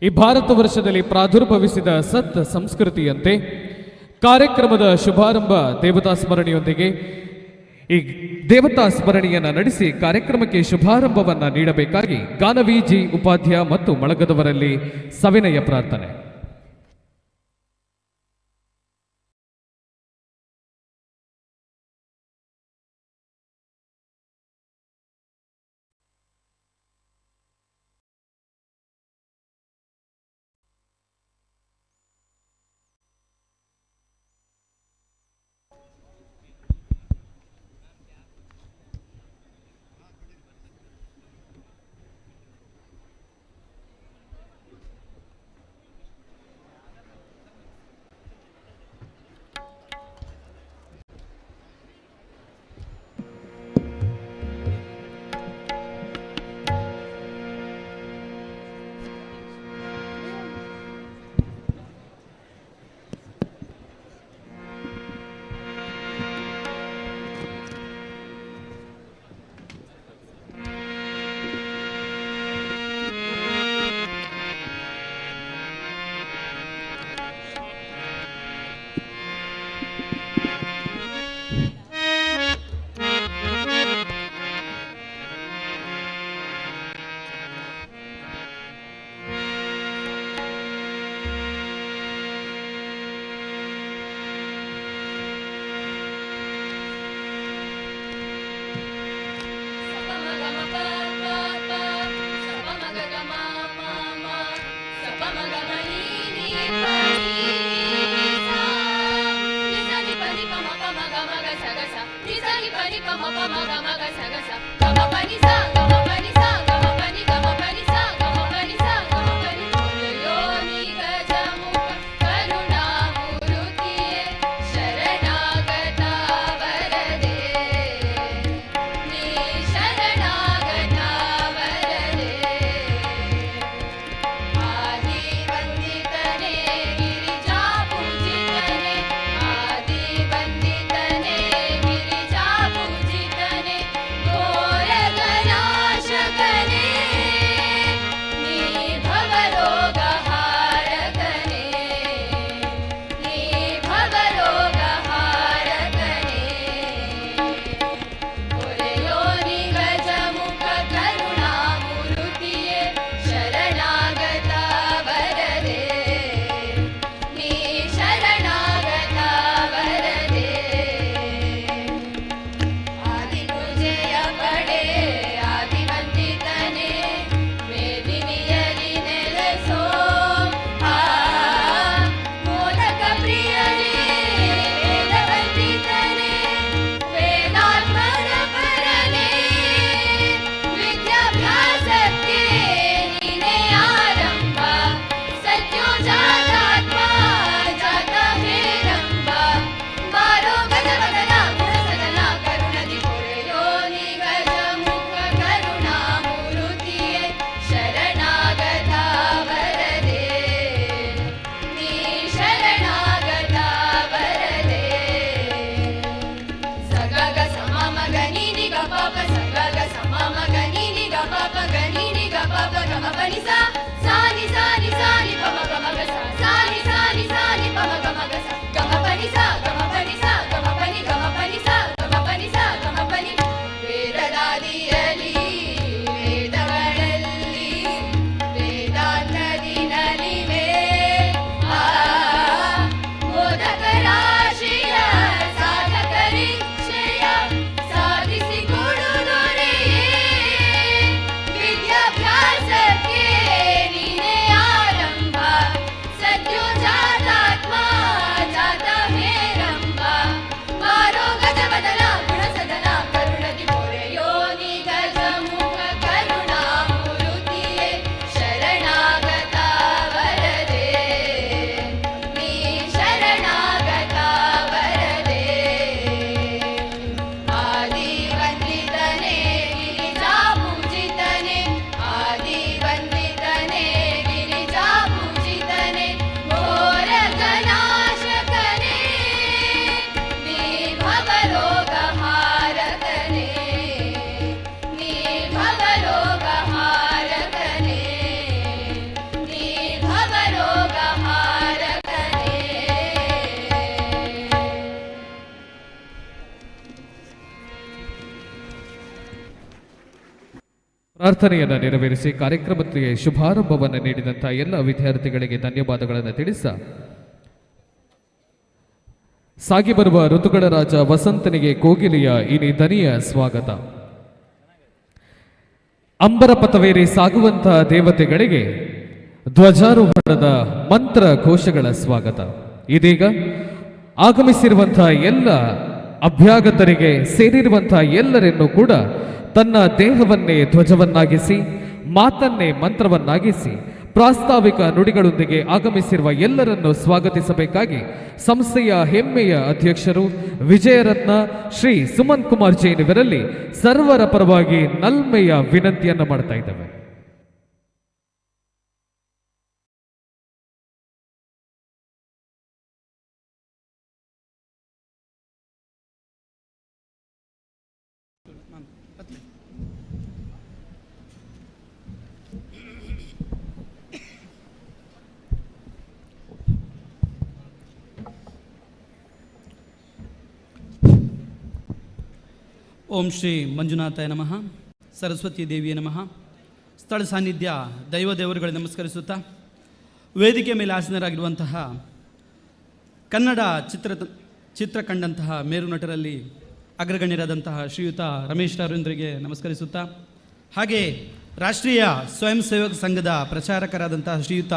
ಈ ಭಾರತ ವರ್ಷದಲ್ಲಿ ಪ್ರಾದುರ್ಭವಿಸಿದ ಸತ್ ಸಂಸ್ಕೃತಿಯಂತೆ ಕಾರ್ಯಕ್ರಮದ ಶುಭಾರಂಭ ದೇವತಾ ಸ್ಮರಣೆಯೊಂದಿಗೆ ಈ ದೇವತಾ ಸ್ಮರಣೆಯನ್ನು ನಡೆಸಿ ಕಾರ್ಯಕ್ರಮಕ್ಕೆ ಶುಭಾರಂಭವನ್ನು ನೀಡಬೇಕಾಗಿ ಗಾನವಿ ಜಿ ಉಪಾಧ್ಯಾಯ ಮತ್ತು ಮಳಗದವರಲ್ಲಿ ಸವಿನಯ ಪ್ರಾರ್ಥನೆ. ಪ್ರಾರ್ಥನೆಯನ್ನು ನೆರವೇರಿಸಿ ಕಾರ್ಯಕ್ರಮಕ್ಕೆ ಶುಭಾರಂಭವನ್ನು ನೀಡಿದಂಥ ಎಲ್ಲ ವಿದ್ಯಾರ್ಥಿಗಳಿಗೆ ಧನ್ಯವಾದಗಳನ್ನು ತಿಳಿಸ ಸಾಗಿ ಬರುವ ಋತುಗಳ ರಾಜ ವಸಂತನಿಗೆ ಕೋಗಿಲೆಯ ಇನಿ ದನಿಯ ಸ್ವಾಗತ. ಅಂಬರ ಪಥವೇರಿ ಸಾಗುವಂತಹ ದೇವತೆಗಳಿಗೆ ಧ್ವಜಾರೋಹಣದ ಮಂತ್ರ ಘೋಷಗಳ ಸ್ವಾಗತ. ಇದೀಗ ಆಗಮಿಸಿರುವಂತಹ ಎಲ್ಲ ಅಭ್ಯಾಗತರಿಗೆ ಸೇರಿರುವಂತಹ ಎಲ್ಲರನ್ನೂ ಕೂಡ ತನ್ನ ದೇಹವನ್ನೇ ಧ್ವಜವನ್ನಾಗಿಸಿ ಮಾತನ್ನೇ ಮಂತ್ರವನ್ನಾಗಿಸಿ ಪ್ರಾಸ್ತಾವಿಕ ನುಡಿಗಳೊಂದಿಗೆ ಆಗಮಿಸಿರುವ ಎಲ್ಲರನ್ನು ಸ್ವಾಗತಿಸಬೇಕಾಗಿ ಸಂಸ್ಥೆಯ ಹೆಮ್ಮೆಯ ಅಧ್ಯಕ್ಷರು ವಿಜಯರತ್ನ ಶ್ರೀ ಸುಮನ್ ಕುಮಾರ್ ಜೈನ್ ಇವರಲ್ಲಿ ಸರ್ವರ ಪರವಾಗಿ ನಲ್ಮೆಯ ವಿನಂತಿಯನ್ನು ಮಾಡ್ತಾ ಇದ್ದೇವೆ. ಓಂ ಶ್ರೀ ಮಂಜುನಾಥಾಯ ನಮಃ, ಸರಸ್ವತಿ ದೇವಿಯ ನಮಃ. ಸ್ಥಳ ಸಾನ್ನಿಧ್ಯ ದೈವ ದೇವರುಗಳಿಗೆ ನಮಸ್ಕರಿಸುತ್ತಾ, ವೇದಿಕೆ ಮೇಲೆ ಆಸೀನರಾಗಿರುವಂತಹ ಕನ್ನಡ ಚಿತ್ರ ಕಂಡಂತಹ ಮೇರು ನಟರಲ್ಲಿ ಅಗ್ರಗಣ್ಯರಾದಂತಹ ಶ್ರೀಯುತ ರಮೇಶ್ ರಾವ್ರಿಗೆ ನಮಸ್ಕರಿಸುತ್ತಾ, ಹಾಗೆ ರಾಷ್ಟ್ರೀಯ ಸ್ವಯಂ ಸೇವಕ ಸಂಘದ ಪ್ರಚಾರಕರಾದಂತಹ ಶ್ರೀಯುತ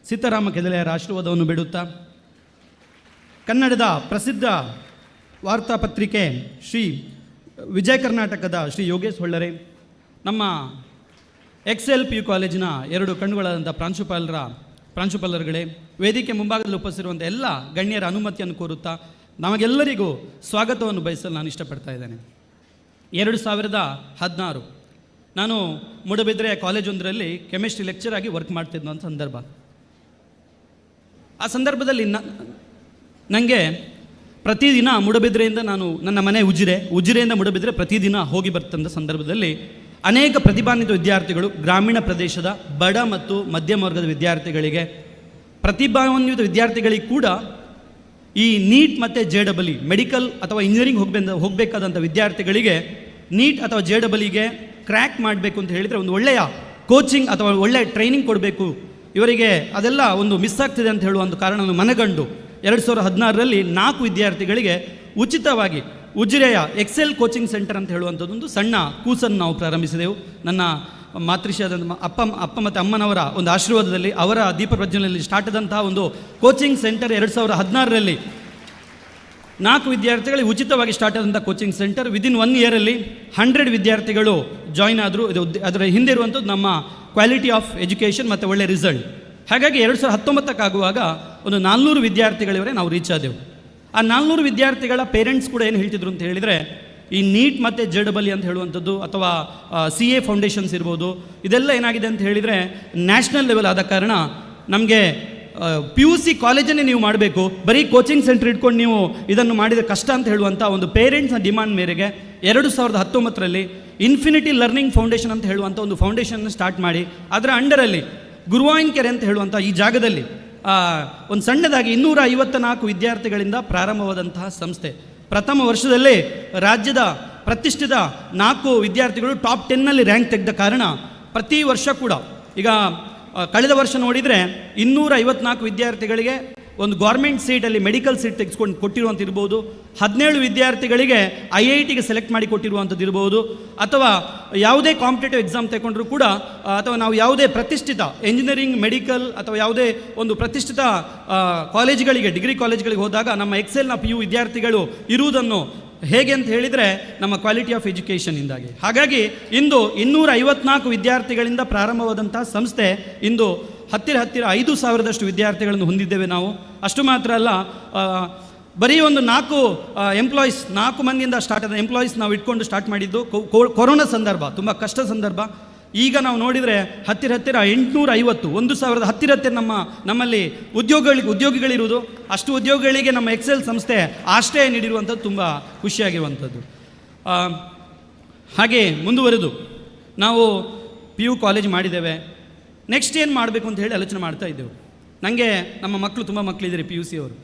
ಸೀತಾರಾಮ ಕೆದಲೆಯರ ಆಶೀರ್ವಾದವನ್ನು ಬೇಡುತ್ತಾ, ಕನ್ನಡದ ಪ್ರಸಿದ್ಧ ವಾರ್ತಾಪತ್ರಿಕೆ ಶ್ರೀ ವಿಜಯ ಕರ್ನಾಟಕದ ಶ್ರೀ ಯೋಗೇಶ್ ಹೊಳ್ಳರೆ, ನಮ್ಮ XLPU ಕಾಲೇಜಿನ 2 ಕಣ್ಣುಗಳಾದಂಥ ಪ್ರಾಂಶುಪಾಲರುಗಳೇ, ವೇದಿಕೆ ಮುಂಭಾಗದಲ್ಲಿ ಉಪಸ್ಥಿರುವಂಥ ಎಲ್ಲ ಗಣ್ಯರ ಅನುಮತಿಯನ್ನು ಕೋರುತ್ತಾ ನಮಗೆಲ್ಲರಿಗೂ ಸ್ವಾಗತವನ್ನು ಬಯಸಲು ನಾನು ಇಷ್ಟಪಡ್ತಾ ಇದ್ದೇನೆ. 2016 ನಾನು ಮೂಡಬಿದ್ರೆಯ ಕಾಲೇಜೊಂದರಲ್ಲಿ ಕೆಮಿಸ್ಟ್ರಿ ಲೆಕ್ಚರ್ ಆಗಿ ವರ್ಕ್ ಮಾಡ್ತಿದ್ದಂಥ ಸಂದರ್ಭ. ಆ ಸಂದರ್ಭದಲ್ಲಿ ನನಗೆ ಪ್ರತಿದಿನ ಮೂಡಬಿದ್ರೆಯಿಂದ ನಾನು ನನ್ನ ಮನೆ ಉಜಿರೆಯಿಂದ ಮೂಡಬಿದ್ರೆ ಪ್ರತಿದಿನ ಹೋಗಿ ಬರ್ತಂಥ ಸಂದರ್ಭದಲ್ಲಿ ಅನೇಕ ಪ್ರತಿಭಾನ್ವಿತ ವಿದ್ಯಾರ್ಥಿಗಳು, ಗ್ರಾಮೀಣ ಪ್ರದೇಶದ ಬಡ ಮತ್ತು ಮಧ್ಯಮ ವರ್ಗದ ವಿದ್ಯಾರ್ಥಿಗಳಿಗೆ, ಪ್ರತಿಭಾನ್ವಿತ ವಿದ್ಯಾರ್ಥಿಗಳಿಗೆ ಕೂಡ ಈ ನೀಟ್ ಮತ್ತು JEE ಮೆಡಿಕಲ್ ಅಥವಾ ಇಂಜಿನಿಯರಿಂಗ್ ಹೋಗಬೇಕಾದಂಥ ವಿದ್ಯಾರ್ಥಿಗಳಿಗೆ ನೀಟ್ ಅಥವಾ JEE ಕ್ರ್ಯಾಕ್ ಮಾಡಬೇಕು ಅಂತ ಹೇಳಿದರೆ ಒಂದು ಒಳ್ಳೆಯ ಕೋಚಿಂಗ್ ಅಥವಾ ಒಳ್ಳೆಯ ಟ್ರೈನಿಂಗ್ ಕೊಡಬೇಕು, ಇವರಿಗೆ ಅದೆಲ್ಲ ಒಂದು ಮಿಸ್ ಆಗ್ತಿದೆ ಅಂತ ಹೇಳುವ ಒಂದು ಕಾರಣವನ್ನು ಮನಗಂಡು 2016ರಲ್ಲಿ 4 ವಿದ್ಯಾರ್ಥಿಗಳಿಗೆ ಉಚಿತವಾಗಿ ಉಜಿರೆಯ ಎಕ್ಸೆಲ್ ಕೋಚಿಂಗ್ ಸೆಂಟರ್ ಅಂತ ಹೇಳುವಂಥದ್ದೊಂದು ಸಣ್ಣ ಕೂಸನ್ನು ನಾವು ಪ್ರಾರಂಭಿಸಿದೆವು. ನನ್ನ ಮಾತೃಶ್ರೀಯಾದ ಅಪ್ಪ ಮತ್ತು ಅಮ್ಮನವರ ಒಂದು ಆಶೀರ್ವಾದದಲ್ಲಿ, ಅವರ ದೀಪ ಪ್ರಜ್ವಲನೆಯಲ್ಲಿ ಸ್ಟಾರ್ಟ್ ಆದಂತಹ ಒಂದು ಕೋಚಿಂಗ್ ಸೆಂಟರ್ 2016ರಲ್ಲಿ 4 ವಿದ್ಯಾರ್ಥಿಗಳಿಗೆ ಉಚಿತವಾಗಿ ಸ್ಟಾರ್ಟ್ ಆದಂಥ ಕೋಚಿಂಗ್ ಸೆಂಟರ್ ವಿದಿನ್ 1 ಇಯರಲ್ಲಿ 100 ವಿದ್ಯಾರ್ಥಿಗಳು ಜಾಯ್ನ್ ಆದರು. ಅದರ ಹಿಂದೆ ಇರುವಂಥದ್ದು ನಮ್ಮ ಕ್ವಾಲಿಟಿ ಆಫ್ ಎಜುಕೇಷನ್ ಮತ್ತು ಒಳ್ಳೆಯ ರಿಸಲ್ಟ್. ಹಾಗಾಗಿ 2019 ಒಂದು 400 ವಿದ್ಯಾರ್ಥಿಗಳಿವರೆ ನಾವು ರೀಚ್ ಆದೆವು. ಆ 400 ವಿದ್ಯಾರ್ಥಿಗಳ ಪೇರೆಂಟ್ಸ್ ಕೂಡ ಏನು ಹೇಳ್ತಿದ್ರು ಅಂತ ಹೇಳಿದರೆ, ಈ ನೀಟ್ ಮತ್ತು JEE ಅಂತ ಹೇಳುವಂಥದ್ದು ಅಥವಾ CA ಫೌಂಡೇಶನ್ಸ್ ಇರ್ಬೋದು, ಇದೆಲ್ಲ ಏನಾಗಿದೆ ಅಂತ ಹೇಳಿದರೆ ನ್ಯಾಷನಲ್ ಲೆವೆಲ್ ಆದ ಕಾರಣ ನಮಗೆ PUC ಕಾಲೇಜನ್ನೇ ನೀವು ಮಾಡಬೇಕು, ಬರೀ ಕೋಚಿಂಗ್ ಸೆಂಟರ್ ಇಟ್ಕೊಂಡು ನೀವು ಇದನ್ನು ಮಾಡಿದರೆ ಕಷ್ಟ ಅಂತ ಹೇಳುವಂಥ ಒಂದು ಪೇರೆಂಟ್ಸ್ನ ಡಿಮಾಂಡ್ ಮೇರೆಗೆ 2019ರಲ್ಲಿ ಇನ್ಫಿನಿಟಿ ಲರ್ನಿಂಗ್ ಫೌಂಡೇಶನ್ ಅಂತ ಹೇಳುವಂಥ ಒಂದು ಫೌಂಡೇಶನ್ನ ಸ್ಟಾರ್ಟ್ ಮಾಡಿ, ಅದರ ಅಂಡರಲ್ಲಿ ಗುರುವಾಯಿನ್ ಕೆರೆ ಅಂತ ಹೇಳುವಂಥ ಈ ಜಾಗದಲ್ಲಿ ಒಂದು ಸಣ್ಣದಾಗಿ 254 ವಿದ್ಯಾರ್ಥಿಗಳಿಂದ ಪ್ರಾರಂಭವಾದಂತಹ ಸಂಸ್ಥೆ. ಪ್ರಥಮ ವರ್ಷದಲ್ಲೇ ರಾಜ್ಯದ ಪ್ರತಿಷ್ಠಿತ 4 ವಿದ್ಯಾರ್ಥಿಗಳು ಟಾಪ್ 10ನಲ್ಲಿ ರ್ಯಾಂಕ್ ತೆಗೆದ ಕಾರಣ ಪ್ರತಿ ವರ್ಷ ಕೂಡ, ಈಗ ಕಳೆದ ವರ್ಷ ನೋಡಿದರೆ 254 ವಿದ್ಯಾರ್ಥಿಗಳಿಗೆ ಒಂದು ಗೌರ್ಮೆಂಟ್ ಸೀಟಲ್ಲಿ ಮೆಡಿಕಲ್ ಸೀಟ್ ತೆಗೆಸ್ಕೊಂಡು ಕೊಟ್ಟಿರುವಂಥ ಇರ್ಬೋದು, 17 ವಿದ್ಯಾರ್ಥಿಗಳಿಗೆ IITಗೆ ಸೆಲೆಕ್ಟ್ ಮಾಡಿ ಕೊಟ್ಟಿರುವಂಥದ್ದು ಇರ್ಬೋದು, ಅಥವಾ ಯಾವುದೇ ಕಾಂಪಿಟೇಟಿವ್ ಎಕ್ಸಾಮ್ ತಗೊಂಡ್ರೂ ಕೂಡ, ಅಥವಾ ನಾವು ಯಾವುದೇ ಪ್ರತಿಷ್ಠಿತ ಎಂಜಿನಿಯರಿಂಗ್, ಮೆಡಿಕಲ್ ಅಥವಾ ಯಾವುದೇ ಒಂದು ಪ್ರತಿಷ್ಠಿತ ಕಾಲೇಜುಗಳಿಗೆ, ಡಿಗ್ರಿ ಕಾಲೇಜುಗಳಿಗೆ ಹೋದಾಗ ನಮ್ಮ ಎಕ್ಸೆಲ್ನ PU ವಿದ್ಯಾರ್ಥಿಗಳು ಇರುವುದನ್ನು ಹೇಗೆ ಅಂತ ಹೇಳಿದರೆ ನಮ್ಮ ಕ್ವಾಲಿಟಿ ಆಫ್ ಎಜುಕೇಷನಿಂದಾಗಿ. ಹಾಗಾಗಿ ಇಂದು 254 ವಿದ್ಯಾರ್ಥಿಗಳಿಂದ ಪ್ರಾರಂಭವಾದಂಥ ಸಂಸ್ಥೆ ಇಂದು ಹತ್ತಿರ 5,000ದಷ್ಟು ವಿದ್ಯಾರ್ಥಿಗಳನ್ನು ಹೊಂದಿದ್ದೇವೆ ನಾವು. ಅಷ್ಟು ಮಾತ್ರ ಅಲ್ಲ, ಬರೀ ಒಂದು 4 ಮಂದಿಯಿಂದ ಸ್ಟಾರ್ಟ್ ಆದ ಎಂಪ್ಲಾಯೀಸ್ ನಾವು ಇಟ್ಕೊಂಡು ಸ್ಟಾರ್ಟ್ ಮಾಡಿದ್ದು. ಕೊರೋನಾ ಸಂದರ್ಭ ತುಂಬ ಕಷ್ಟ ಸಂದರ್ಭ. ಈಗ ನಾವು ನೋಡಿದರೆ ಹತ್ತಿರ 850, 1,000 ಹತ್ತಿರ ನಮ್ಮಲ್ಲಿ ಉದ್ಯೋಗಿಗಳಿರುವುದು. ಅಷ್ಟು ಉದ್ಯೋಗಿಗಳಿಗೆ ನಮ್ಮ ಎಕ್ಸೆಲ್ ಸಂಸ್ಥೆ ಆಶ್ರಯ ನೀಡಿರುವಂಥದ್ದು ತುಂಬ ಖುಷಿಯಾಗಿರುವಂಥದ್ದು. ಹಾಗೆ ಮುಂದುವರೆದು ನಾವು PU ಕಾಲೇಜ್ ಮಾಡಿದ್ದೇವೆ. ನೆಕ್ಸ್ಟ್ ಏನು ಮಾಡಬೇಕು ಅಂತ ಹೇಳಿ ಆಲೋಚನೆ ಮಾಡ್ತಾ ಇದ್ದೆವು. ನನಗೆ ನಮ್ಮ ಮಕ್ಕಳು ತುಂಬ ಮಕ್ಕಳಿದ್ದಾರೆ PUC ಅವರು.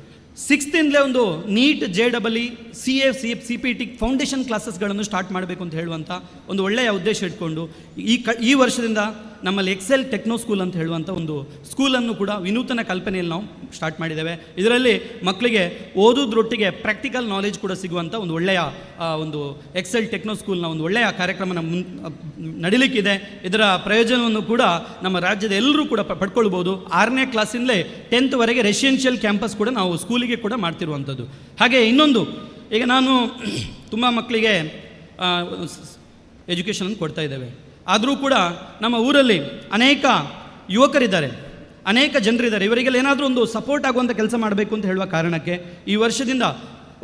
ಸಿಕ್ಸ್ತಿಂದಲೇ ಒಂದು ನೀಟ್ JEE CPT ಫೌಂಡೇಶನ್ ಕ್ಲಾಸಸ್ಗಳನ್ನು ಸ್ಟಾರ್ಟ್ ಮಾಡಬೇಕು ಅಂತ ಹೇಳುವಂಥ ಒಂದು ಒಳ್ಳೆಯ ಉದ್ದೇಶ ಇಟ್ಕೊಂಡು ಈ ವರ್ಷದಿಂದ ನಮ್ಮಲ್ಲಿ ಎಕ್ಸೆಲ್ ಟೆಕ್ನೋ ಸ್ಕೂಲ್ ಅಂತ ಹೇಳುವಂಥ ಒಂದು ಸ್ಕೂಲನ್ನು ಕೂಡ ವಿನೂತನ ಕಲ್ಪನೆಯಲ್ಲಿ ನಾವು ಸ್ಟಾರ್ಟ್ ಮಾಡಿದ್ದೇವೆ. ಇದರಲ್ಲಿ ಮಕ್ಕಳಿಗೆ ಓದೋದ್ರೊಟ್ಟಿಗೆ ಪ್ರಾಕ್ಟಿಕಲ್ ನಾಲೆಜ್ ಕೂಡ ಸಿಗುವಂಥ ಒಂದು ಒಳ್ಳೆಯ ಒಂದು ಎಕ್ಸೆಲ್ ಟೆಕ್ನೋ ಸ್ಕೂಲ್ನ ಒಂದು ಒಳ್ಳೆಯ ಕಾರ್ಯಕ್ರಮ ನಡೀಲಿಕ್ಕಿದೆ. ಇದರ ಪ್ರಯೋಜನವನ್ನು ಕೂಡ ನಮ್ಮ ರಾಜ್ಯದ ಎಲ್ಲರೂ ಕೂಡ ಪಡ್ಕೊಳ್ಬೋದು. 6ನೇ ಕ್ಲಾಸಿಂದಲೇ 10th ವರೆಗೆ ರೆಸಿಡೆನ್ಷಿಯಲ್ ಕ್ಯಾಂಪಸ್ ಕೂಡ ನಾವು ಸ್ಕೂಲಿಗೆ ಕೂಡ ಮಾಡ್ತಿರುವಂಥದ್ದು. ಹಾಗೆ ಇನ್ನೊಂದು, ಈಗ ನಾನು ತುಂಬ ಮಕ್ಕಳಿಗೆ ಎಜುಕೇಷನನ್ನು ಕೊಡ್ತಾ ಇದ್ದೇವೆ. ಆದರೂ ಕೂಡ ನಮ್ಮ ಊರಲ್ಲಿ ಅನೇಕ ಯುವಕರಿದ್ದಾರೆ, ಅನೇಕ ಜನರಿದ್ದಾರೆ. ಇವರಿಗೆಲ್ಲ ಏನಾದರೂ ಒಂದು ಸಪೋರ್ಟ್ ಆಗುವಂಥ ಕೆಲಸ ಮಾಡಬೇಕು ಅಂತ ಹೇಳುವ ಕಾರಣಕ್ಕೆ ಈ ವರ್ಷದಿಂದ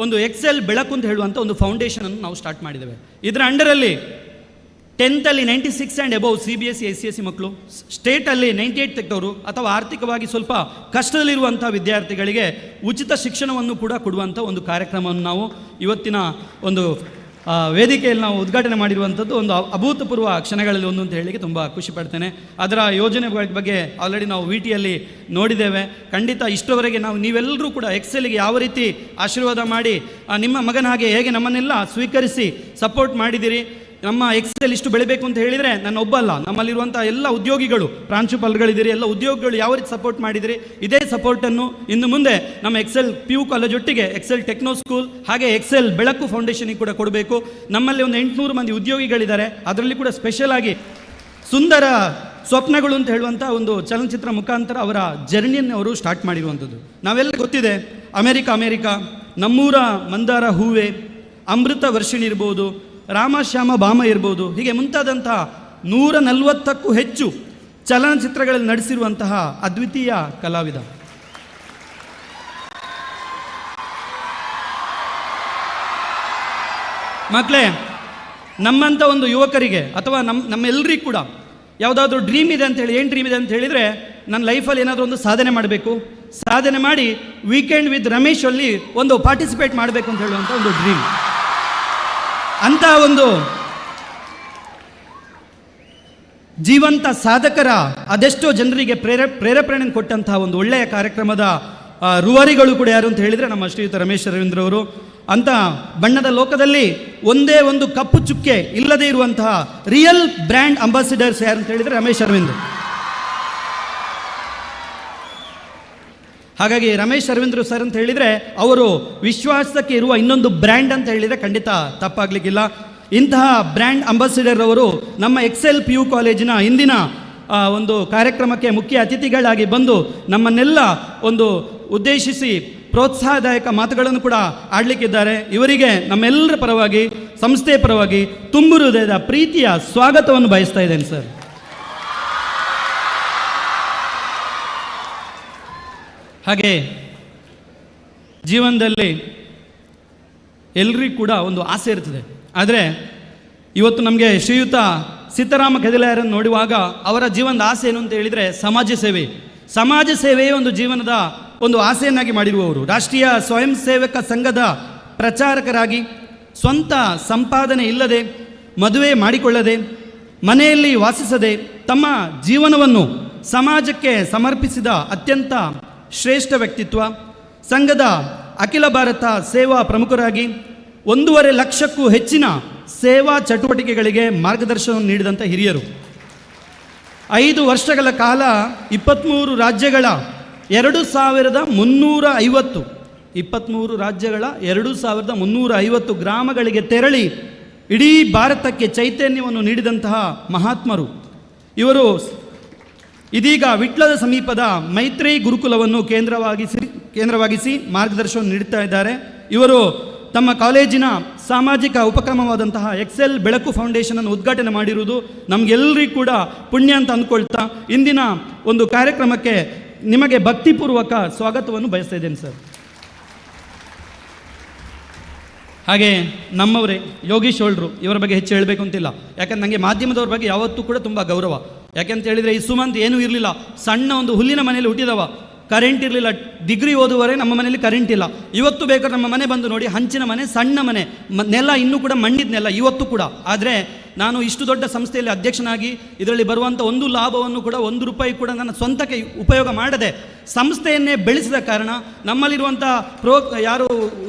ಒಂದು ಎಕ್ಸೆಲ್ ಬೆಳಕು ಅಂತ ಹೇಳುವಂಥ ಒಂದು ಫೌಂಡೇಶನನ್ನು ನಾವು ಸ್ಟಾರ್ಟ್ ಮಾಡಿದ್ದೇವೆ. ಇದರ ಅಂಡರಲ್ಲಿ 10th 96 and above CBSE SCSE ಮಕ್ಕಳು, ಸ್ಟೇಟಲ್ಲಿ 98 ತೆಗೆದವರು ಅಥವಾ ಆರ್ಥಿಕವಾಗಿ ಸ್ವಲ್ಪ ಕಷ್ಟದಲ್ಲಿರುವಂಥ ವಿದ್ಯಾರ್ಥಿಗಳಿಗೆ ಉಚಿತ ಶಿಕ್ಷಣವನ್ನು ಕೂಡ ಕೊಡುವಂಥ ಒಂದು ಕಾರ್ಯಕ್ರಮವನ್ನು ನಾವು ಇವತ್ತಿನ ಒಂದು ವೇದಿಕೆಯಲ್ಲಿ ನಾವು ಉದ್ಘಾಟನೆ ಮಾಡಿರುವಂಥದ್ದು ಒಂದು ಅಭೂತಪೂರ್ವ ಕ್ಷಣಗಳಲ್ಲಿ ಒಂದು ಅಂತ ಹೇಳಲಿಕ್ಕೆ ತುಂಬ ಖುಷಿ ಪಡ್ತೇನೆ. ಅದರ ಯೋಜನೆ ಬಗ್ಗೆ ಆಲ್ರೆಡಿ ನಾವು VTಯಲ್ಲಿ ನೋಡಿದ್ದೇವೆ. ಖಂಡಿತ ಇಷ್ಟರವರೆಗೆ ನೀವೆಲ್ಲರೂ ಕೂಡ ಎಕ್ಸೆಲ್ಗೆ ಯಾವ ರೀತಿ ಆಶೀರ್ವಾದ ಮಾಡಿ ನಿಮ್ಮ ಮಗನ ಹಾಗೆ ಹೇಗೆ ನಮ್ಮನ್ನೆಲ್ಲ ಸ್ವೀಕರಿಸಿ ಸಪೋರ್ಟ್ ಮಾಡಿದ್ದೀರಿ. ನಮ್ಮ ಎಕ್ಸೆಲ್ ಇಷ್ಟು ಬೆಳಿಬೇಕು ಅಂತ ಹೇಳಿದರೆ ನನ್ನ ಒಬ್ಬ ಅಲ್ಲ, ನಮ್ಮಲ್ಲಿರುವಂಥ ಎಲ್ಲ ಉದ್ಯೋಗಿಗಳು, ಪ್ರಾಂಶುಪಾಲಗಳಿದ್ದೀರಿ, ಎಲ್ಲ ಉದ್ಯೋಗಿಗಳು ಯಾವ ರೀತಿ ಸಪೋರ್ಟ್ ಮಾಡಿದಿರಿ, ಇದೇ ಸಪೋರ್ಟನ್ನು ಇನ್ನು ಮುಂದೆ ನಮ್ಮ ಎಕ್ಸೆಲ್ PU ಕಾಲೇಜ್ ಒಟ್ಟಿಗೆ ಎಕ್ಸೆಲ್ ಟೆಕ್ನೋ ಸ್ಕೂಲ್ ಹಾಗೆ ಎಕ್ಸೆಲ್ ಬೆಳಕು ಫೌಂಡೇಶನಿಗೆ ಕೂಡ ಕೊಡಬೇಕು. ನಮ್ಮಲ್ಲಿ ಒಂದು 800 ಮಂದಿ ಉದ್ಯೋಗಿಗಳಿದ್ದಾರೆ. ಅದರಲ್ಲಿ ಕೂಡ ಸ್ಪೆಷಲ್ ಆಗಿ ಸುಂದರ ಸ್ವಪ್ನಗಳು ಅಂತ ಹೇಳುವಂಥ ಒಂದು ಚಲನಚಿತ್ರ ಮುಖಾಂತರ ಅವರ ಜರ್ನಿಯನ್ನು ಅವರು ಸ್ಟಾರ್ಟ್ ಮಾಡಿರುವಂಥದ್ದು. ನಾವೆಲ್ಲ ಗೊತ್ತಿದೆ, ಅಮೇರಿಕಾ, ನಮ್ಮೂರ ಮಂದಾರ ಹೂವೆ, ಅಮೃತ ವರ್ಷಿಣಿ ಇರ್ಬೋದು, ರಾಮಶ್ಯಾಮ ಭಾಮ ಇರ್ಬೋದು, ಹೀಗೆ ಮುಂತಾದಂಥ 140ಕ್ಕೂ ಹೆಚ್ಚು ಚಲನಚಿತ್ರಗಳಲ್ಲಿ ನಡೆಸಿರುವಂತಹ ಅದ್ವಿತೀಯ ಕಲಾವಿದ. ಮಕ್ಕಳೇ, ನಮ್ಮಂಥ ಒಂದು ಯುವಕರಿಗೆ ಅಥವಾ ನಮ್ಮೆಲ್ಲರಿಗೂ ಕೂಡ ಯಾವುದಾದ್ರೂ ಡ್ರೀಮ್ ಇದೆ ಅಂತೇಳಿ, ಏನು ಡ್ರೀಮ್ ಇದೆ ಅಂತ ಹೇಳಿದರೆ, ನನ್ನ ಲೈಫಲ್ಲಿ ಏನಾದರೂ ಒಂದು ಸಾಧನೆ ಮಾಡಬೇಕು, ಸಾಧನೆ ಮಾಡಿ ವೀಕೆಂಡ್ ವಿತ್ ರಮೇಶ್ ಅಲ್ಲಿ ಒಂದು ಪಾರ್ಟಿಸಿಪೇಟ್ ಮಾಡಬೇಕು ಅಂತ ಹೇಳುವಂಥ ಒಂದು ಡ್ರೀಮ್. ಅಂತ ಒಂದು ಜೀವಂತ ಸಾಧಕರ ಅದೆಷ್ಟೋ ಜನರಿಗೆ ಪ್ರೇರೇಪಣೆ ಕೊಟ್ಟಂತಹ ಒಂದು ಒಳ್ಳೆಯ ಕಾರ್ಯಕ್ರಮದ ರೂವಾರಿಗಳು ಕೂಡ ಯಾರು ಅಂತ ಹೇಳಿದರೆ ನಮ್ಮ ಶ್ರೀಯುತ ರಮೇಶ್ ಅರವಿಂದ್ರ ಅವರು. ಅಂತ ಬಣ್ಣದ ಲೋಕದಲ್ಲಿ ಒಂದೇ ಒಂದು ಕಪ್ಪು ಚುಕ್ಕೆ ಇಲ್ಲದೇ ಇರುವಂತಹ ರಿಯಲ್ ಬ್ರ್ಯಾಂಡ್ ಅಂಬಾಸಿಡರ್ಸ್ ಯಾರು ಅಂತ ಹೇಳಿದರೆ ರಮೇಶ್ ಅರವಿಂದ್. ಹಾಗಾಗಿ ರಮೇಶ್ ಅರವಿಂದ್ರ ಸರ್ ಅಂತ ಹೇಳಿದರೆ ಅವರು ವಿಶ್ವಾಸಕ್ಕೆ ಇರುವ ಇನ್ನೊಂದು ಬ್ರ್ಯಾಂಡ್ ಅಂತ ಹೇಳಿದರೆ ಖಂಡಿತ ತಪ್ಪಾಗಲಿಕ್ಕಿಲ್ಲ. ಇಂತಹ ಬ್ರ್ಯಾಂಡ್ ಅಂಬಾಸಿಡರ್ ಅವರು ನಮ್ಮ ಎಕ್ಸೆಲ್ PU ಕಾಲೇಜಿನ ಇಂದಿನ ಒಂದು ಕಾರ್ಯಕ್ರಮಕ್ಕೆ ಮುಖ್ಯ ಅತಿಥಿಗಳಾಗಿ ಬಂದು ನಮ್ಮನ್ನೆಲ್ಲ ಒಂದು ಉದ್ದೇಶಿಸಿ ಪ್ರೋತ್ಸಾಹದಾಯಕ ಮಾತುಗಳನ್ನು ಕೂಡ ಆಡಲಿಕ್ಕಿದ್ದಾರೆ. ಇವರಿಗೆ ನಮ್ಮೆಲ್ಲರ ಪರವಾಗಿ, ಸಂಸ್ಥೆಯ ಪರವಾಗಿ ತುಂಬು ಹೃದಯದ ಪ್ರೀತಿಯ ಸ್ವಾಗತವನ್ನು ಬಯಸ್ತಾ ಇದ್ದೇನೆ ಸರ್. ಹಾಗೆ ಜೀವನದಲ್ಲಿ ಎಲ್ರಿಗೂ ಕೂಡ ಒಂದು ಆಸೆ ಇರ್ತದೆ. ಆದರೆ ಇವತ್ತು ನಮಗೆ ಶ್ರೀಯುತ ಸೀತಾರಾಮ ಕೆದಿಲಾಯರನ್ನು ನೋಡುವಾಗ ಅವರ ಜೀವನದ ಆಸೆ ಏನು ಅಂತ ಹೇಳಿದರೆ ಸಮಾಜ ಸೇವೆಯೇ ಒಂದು ಜೀವನದ ಒಂದು ಆಸೆಯನ್ನಾಗಿ ಮಾಡಿರುವವರು. ರಾಷ್ಟ್ರೀಯ ಸ್ವಯಂ ಸೇವಕ ಸಂಘದ ಪ್ರಚಾರಕರಾಗಿ ಸ್ವಂತ ಸಂಪಾದನೆ ಇಲ್ಲದೆ, ಮದುವೆ ಮಾಡಿಕೊಳ್ಳದೆ, ಮನೆಯಲ್ಲಿ ವಾಸಿಸದೆ ತಮ್ಮ ಜೀವನವನ್ನು ಸಮಾಜಕ್ಕೆ ಸಮರ್ಪಿಸಿದ ಅತ್ಯಂತ ಶ್ರೇಷ್ಠ ವ್ಯಕ್ತಿತ್ವ. ಸಂಘದ ಅಖಿಲ ಭಾರತ ಸೇವಾ ಪ್ರಮುಖರಾಗಿ 1.5 ಲಕ್ಷಕ್ಕೂ ಹೆಚ್ಚಿನ ಸೇವಾ ಚಟುವಟಿಕೆಗಳಿಗೆ ಮಾರ್ಗದರ್ಶನ ನೀಡಿದಂಥ ಹಿರಿಯರು. 5 ವರ್ಷಗಳ ಕಾಲ 23 ರಾಜ್ಯಗಳ 2350 ಗ್ರಾಮಗಳಿಗೆ ತೆರಳಿ ಇಡೀ ಭಾರತಕ್ಕೆ ಚೈತನ್ಯವನ್ನು ನೀಡಿದಂತಹ ಮಹಾತ್ಮರು ಇವರು. ಇದೀಗ ವಿಟ್ಲದ ಸಮೀಪದ ಮೈತ್ರಿ ಗುರುಕುಲವನ್ನು ಕೇಂದ್ರವಾಗಿಸಿ ಮಾರ್ಗದರ್ಶನ ನೀಡುತ್ತಾ ಇದ್ದಾರೆ. ಇವರು ತಮ್ಮ ಕಾಲೇಜಿನ ಸಾಮಾಜಿಕ ಉಪಕ್ರಮವಾದಂತಹ ಎಕ್ಸೆಲ್ ಬೆಳಕು ಫೌಂಡೇಶನ್ ಅನ್ನು ಉದ್ಘಾಟನೆ ಮಾಡಿರುವುದು ನಮಗೆಲ್ಲರಿಗೂ ಕೂಡ ಪುಣ್ಯ ಅಂತ ಅಂದ್ಕೊಳ್ತಾ ಇಂದಿನ ಒಂದು ಕಾರ್ಯಕ್ರಮಕ್ಕೆ ನಿಮಗೆ ಭಕ್ತಿಪೂರ್ವಕ ಸ್ವಾಗತವನ್ನು ಬಯಸ್ತಾ ಇದ್ದೇನೆ ಸರ್. ಹಾಗೆ ನಮ್ಮವರೇ ಯೋಗೀಶ್ ಹೋಳ್ರು, ಇವರ ಬಗ್ಗೆ ಹೆಚ್ಚು ಹೇಳಬೇಕು ಅಂತಿಲ್ಲ, ಯಾಕಂದ್ರೆ ನನಗೆ ಮಾಧ್ಯಮದವ್ರ ಬಗ್ಗೆ ಯಾವತ್ತೂ ಕೂಡ ತುಂಬ ಗೌರವ. ಯಾಕೆಂತ ಹೇಳಿದರೆ ಈ ಸುಮಂತ್ ಏನೂ ಇರಲಿಲ್ಲ, ಸಣ್ಣ ಒಂದು ಹುಲ್ಲಿನ ಮನೆಯಲ್ಲಿ ಹುಟ್ಟಿದವ, ಕರೆಂಟ್ ಇರಲಿಲ್ಲ, ಡಿಗ್ರಿ ಓದುವರೆ ನಮ್ಮ ಮನೆಯಲ್ಲಿ ಕರೆಂಟ್ ಇಲ್ಲ. ಇವತ್ತು ಬೇಕಾದ್ರೆ ನಮ್ಮ ಮನೆ ಬಂದು ನೋಡಿ, ಹಂಚಿನ ಮನೆ, ಸಣ್ಣ ಮನೆ, ನೆಲ ಇನ್ನೂ ಕೂಡ ಮಣ್ಣಿದ ನೆಲ ಇವತ್ತು ಕೂಡ. ಆದರೆ ನಾನು ಇಷ್ಟು ದೊಡ್ಡ ಸಂಸ್ಥೆಯಲ್ಲಿ ಅಧ್ಯಕ್ಷನಾಗಿ ಇದರಲ್ಲಿ ಬರುವಂಥ ಒಂದು ಲಾಭವನ್ನು ಕೂಡ ₹1 ಕೂಡ ನನ್ನ ಸ್ವಂತಕ್ಕೆ ಉಪಯೋಗ ಮಾಡದೆ ಸಂಸ್ಥೆಯನ್ನೇ ಬೆಳೆಸಿದ ಕಾರಣ, ನಮ್ಮಲ್ಲಿರುವಂಥ ಯಾರು